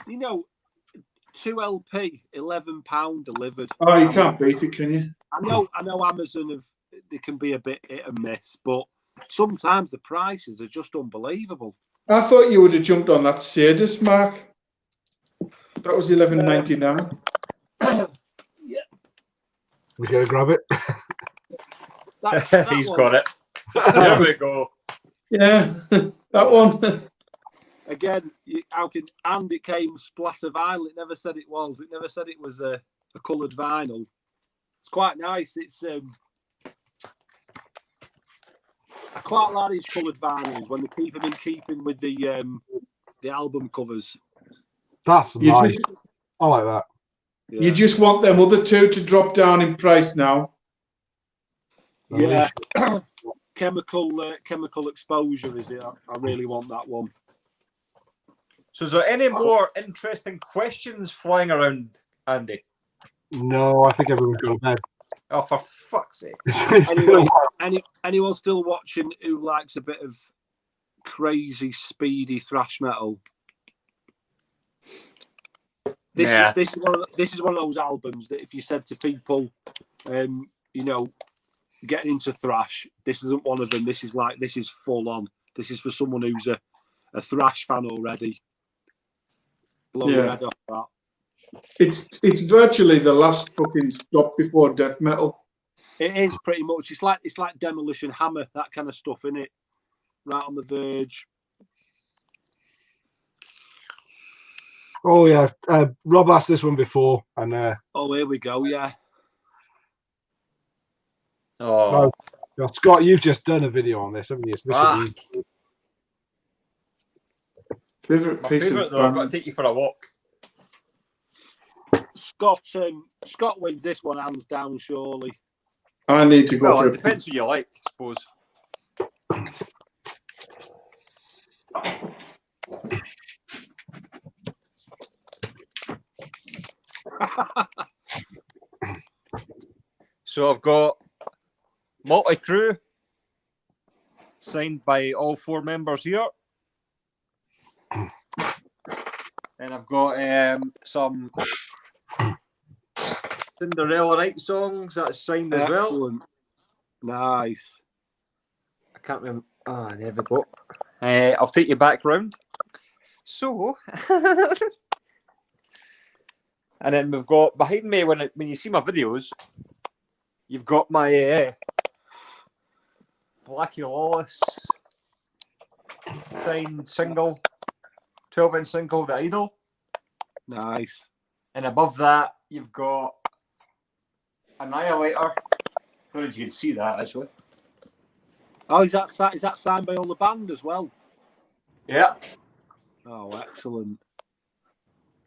You know, 2 LP, £11 delivered. Oh, you can't beat it, can you? I know Amazon they can be a bit hit and miss, but sometimes the prices are just unbelievable. I thought you would have jumped on that Sadist, Mark. That was $11.99. Yeah. We're going to grab it. That He's one. got it. There we go. Yeah, that one. Again, and it came splatter vinyl. It never said it was. It never said it was a coloured vinyl. It's quite nice. It's I quite like these coloured vinyls when they keep them in keeping with the album covers. That's nice. I like that. Yeah. You just want them other two to drop down in price now. Yeah. Chemical exposure, is it? I really want that one. So is there any more interesting questions flying around, Andy? No, I think everyone's gone to bed. Oh, for fuck's sake. Anyway, anyone still watching who likes a bit of crazy, speedy thrash metal? This is one of those albums that if you said to people, you know, getting into thrash, this isn't one of them. This is full on. This is for someone who's a thrash fan already. Blow your head off that. It's virtually the last fucking stop before death metal. It is pretty much. It's like Demolition Hammer, that kind of stuff, isn't it? Right on the verge. Oh yeah, Rob asked this one before, and oh, here we go. Yeah. Oh, no, Scott, you've just done a video on this, haven't you? So this is Favorite my piece favourite of though. I've got to take you for a walk. Scott wins this one hands down, surely. I need to go Well, for it depends who you like, I suppose. So I've got multi-crew signed by all 4 members here. And I've got some Cinderella Night songs that's signed as well. Excellent. Nice. I can't remember. Ah, there we go. I'll take you back round. So, and then we've got behind me when you see my videos, you've got my Blackie Lawless signed single, 12-inch single, The Idol. Nice. And above that, you've got Annihilator. I don't know if you can see that actually. Oh, is that signed by all the band as well? Yeah. Oh, excellent.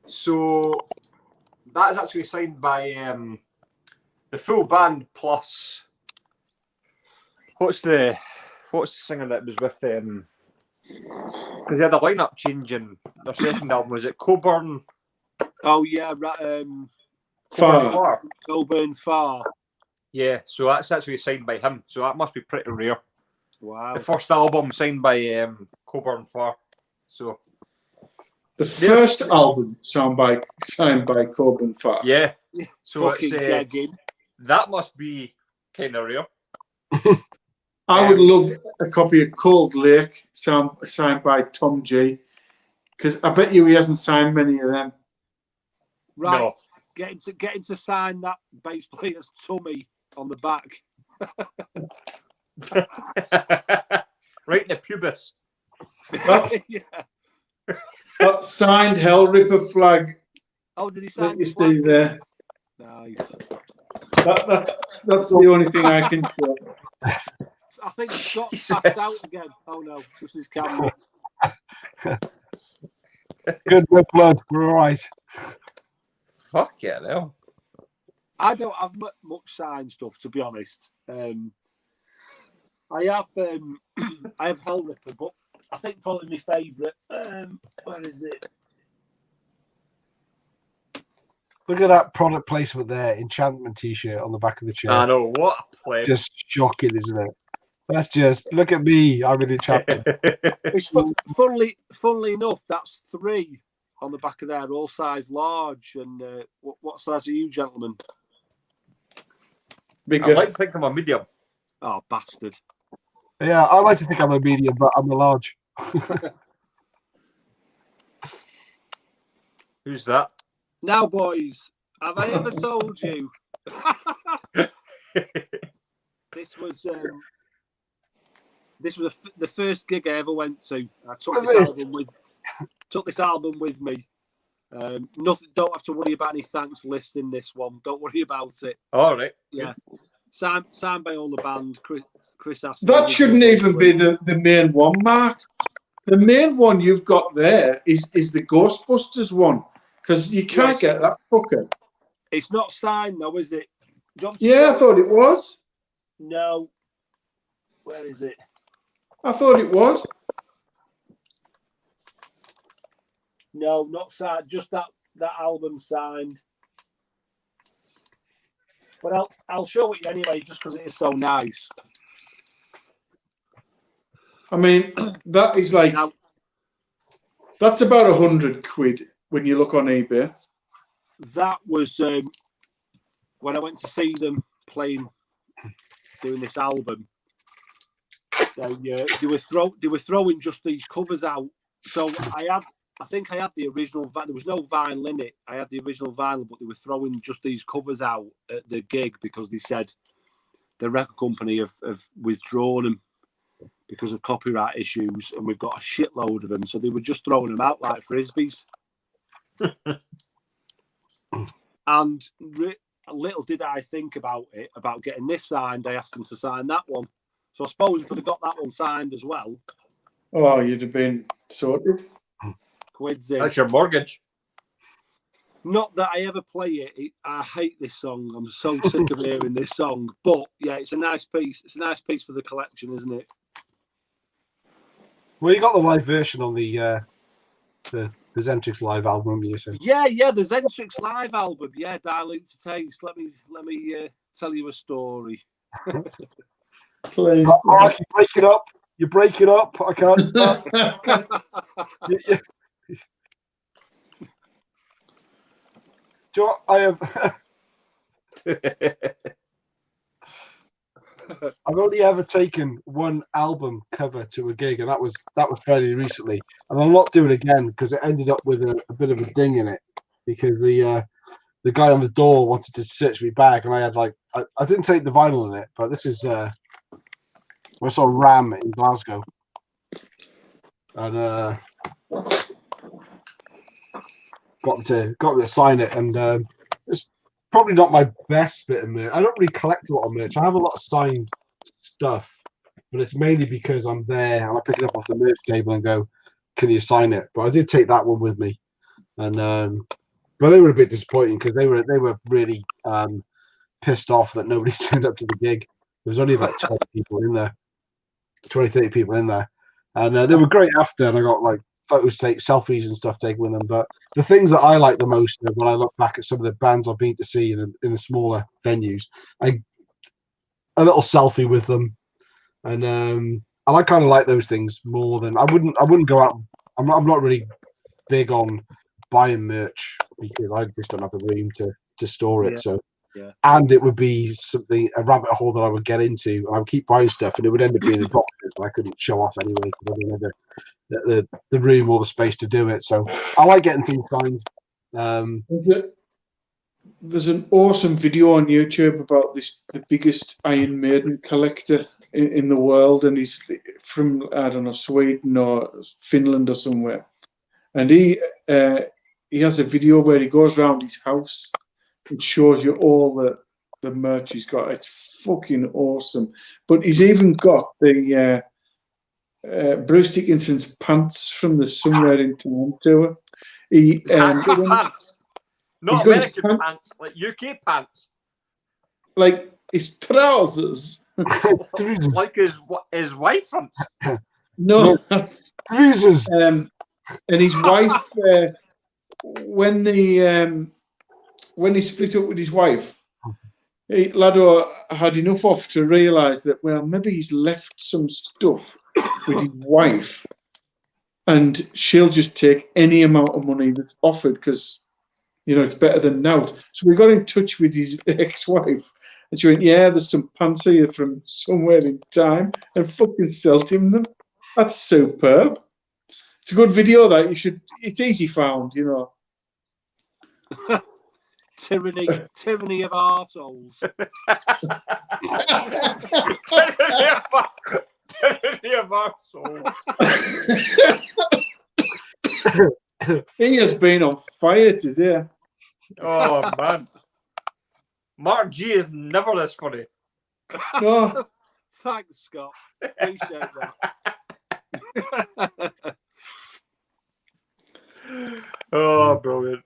So that is actually signed by the full band plus what's the singer that was with them? Because they had a lineup change in their second album. Was it Coburn? Oh yeah, right. Far. Coburn Far. Yeah, so that's actually signed by him. So that must be pretty rare. Wow. The first album signed by Coburn Far. So The first album signed by Coburn Far. yeah. So Fucking it's gagging. that must be kind of rare. I would love a copy of Cold Lake signed by Tom G. Because I bet you he hasn't signed many of them. Right. No. Get him to sign that bass player's tummy on the back. Right in the pubis. Yeah. That signed Hell Ripper flag Oh, did he that sign you the see flag? there. Nice. That's the only thing I can show. I think Scott Jesus. passed out again. Oh no, just his camera. Good red blood. We're all right. Fuck yeah, no. I don't have much signed stuff, to be honest. I have Hellripper, but I think probably my favourite. Where is it? Look at that product placement there. Enchantment T-shirt on the back of the chair. I know, what a play. Just shocking, isn't it? That's just look at me. I'm in enchantment. It's funnily enough, that's 3 on the back of there, all size large. And what size are you, gentlemen? I Bigger. like to think I'm a medium. Oh, bastard. Yeah, I like to think I'm a medium, but I'm a large. Who's that? Now, boys, have I ever told you? This was the first gig I ever went to. I took this album with me. Nothing. Don't have to worry about any thanks list in this one. Don't worry about it. All right. Yeah, signed by all the band. Chris asked. That shouldn't even be the main one, Mark. The main one you've got there is the Ghostbusters one, because you can't get that fucker. It's not signed though, is it? Yeah, I thought it was. No. Where is it? I thought it was. No, not signed. Just that album signed. But I'll show it you anyway, just because it is so nice. I mean, that is like that's about £100 when you look on eBay. That was when I went to see them doing this album. They were throwing just these covers out. So I think I had the original. There was no vinyl in it. I had the original vinyl, but they were throwing just these covers out at the gig because they said the record company have withdrawn them because of copyright issues, and we've got a shitload of them. So they were just throwing them out like frisbees. And little did I think about getting this signed. I asked them to sign that one. So I suppose if I'd have got that one signed as well. Oh, you'd have been sorted. Quids in. That's your mortgage. Not that I ever play it. I hate this song. I'm so sick of hearing this song. But yeah, it's a nice piece. It's a nice piece for the collection, isn't it? Well, you got the live version on the Zentrix live album, you said. Yeah, the Zentrix live album. Yeah, Dilute to Taste. Let me tell you a story. Please. Mark, you break it up. You break it up. I can't. Do you know what? I have. I've only ever taken one album cover to a gig, and that was fairly recently. And I'm not doing it again because it ended up with a bit of a ding in it because the guy on the door wanted to search me bag, and I had I didn't take the vinyl in it, but this is I saw Ram in Glasgow, and got to sign it, and it's probably not my best bit of merch. I don't really collect a lot of merch. I have a lot of signed stuff, but it's mainly because I'm there and I pick it up off the merch table and go, "Can you sign it?" But I did take that one with me, and but they were a bit disappointing because they were really pissed off that nobody turned up to the gig. There was only about 20 people in there, 20, 30 people in there, and they were great after. And I got like photos, selfies and stuff taken with them. But the things that I like the most when I look back at some of the bands I've been to see in the smaller venues, a little selfie with them, and I kind of like those things more than I wouldn't go out. I'm not really big on buying merch because I just don't have the room to store it. So. Yeah. And it would be a rabbit hole that I would get into. I would keep buying stuff, and it would end up being in boxes that I couldn't show off anyway because I didn't have the room or the space to do it. So I like getting things signed. There's an awesome video on YouTube about the biggest Iron Maiden collector in the world, and he's from, I don't know, Sweden or Finland or somewhere. And he has a video where he goes around his house. It shows you all the merch he's got. It's fucking awesome. But he's even got the Bruce Dickinson's pants from the Somewhere in Time tour. Pants. Not American pants, like UK pants. Like his trousers. Like his wife pants. No. Trousers. And his wife, when he split up with his wife, Lado had enough off to realise that, well, maybe he's left some stuff with his wife and she'll just take any amount of money that's offered because, you know, it's better than nought. So we got in touch with his ex-wife and she went, yeah, there's some pants here from Somewhere in Time, and fucking sold him them. That's superb. It's a good video that it's easy found, you know. Tyranny of arseholes. Tyranny of arseholes. He has been on fire today. Oh man, Mark G is never this funny. No. Thanks, Scott. Appreciate that. Oh, brilliant.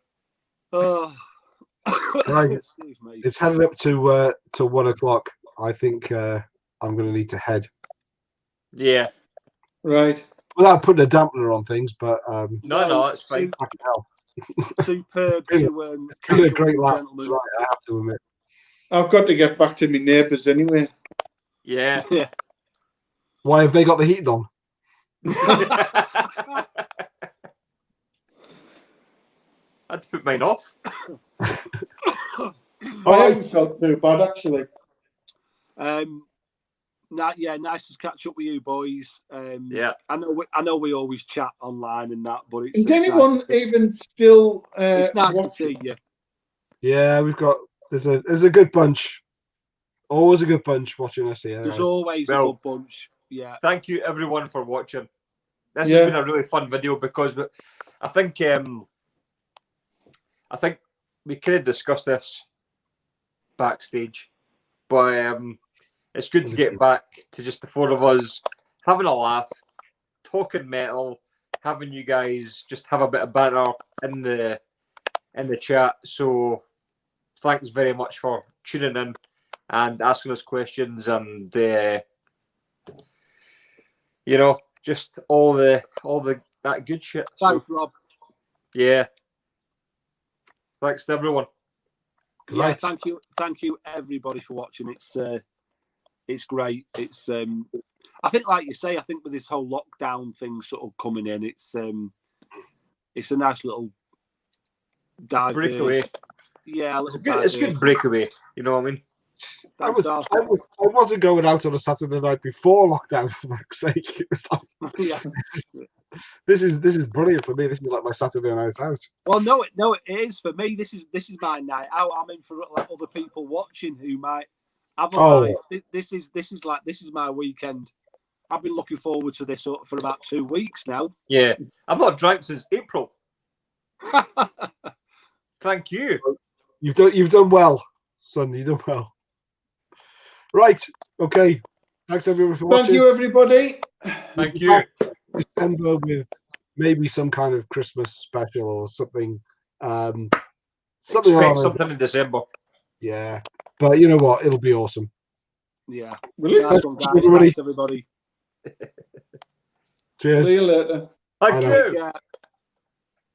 Oh. Right. Excuse me. It's headed up to 1 o'clock. I think I'm going to need to head. Yeah. Right. Without putting a dampener on things, but no, it's fine. fucking hell. Superb to Been a great laugh. gentlemen. Right, I have to admit. I've got to get back to my neighbours anyway. Yeah. Yeah. Why have they got the heating on? I had to put mine off. I haven't felt too bad actually. Nice to catch up with you boys. Yeah, I know we always chat online and that, but is anyone even still? It's nice watching? to see you. Yeah, we've got there's a good bunch. Always a good bunch watching us here. There's always a good bunch. Yeah. Thank you everyone for watching. This has been a really fun video because I think we could have discussed this backstage, but it's good to get back to just the four of us having a laugh, talking metal, having you guys just have a bit of banter in the chat. So thanks very much for tuning in and asking us questions and just all the that good shit. Thanks, Rob. Yeah. Thanks to everyone. Yeah, thank you everybody for watching. It's great. It's I think, like you say, I think with this whole lockdown thing sort of coming in, it's a nice little breakaway. Yeah, it's a good breakaway. You know what I mean? I wasn't going out on a Saturday night before lockdown, for fuck's sake. It was like, yeah. This is brilliant for me. This is like my Saturday night out. Well, no, it is for me. This is my night out. I'm in for like other people watching who might have a life. This is my weekend. I've been looking forward to this for about 2 weeks now. Yeah, I've not drank since April. Thank you. You've done well, son. You've done well. Right. Okay. Thanks everyone for Thank watching. you, everybody. Thank you. December with maybe some kind of Christmas special or something. Something Expect along something in December. Yeah, but you know what? It'll be awesome. Yeah. Will it? Nice one, guys. Everybody. Thanks, everybody. Cheers. See you later. Thank I know. you. Yeah.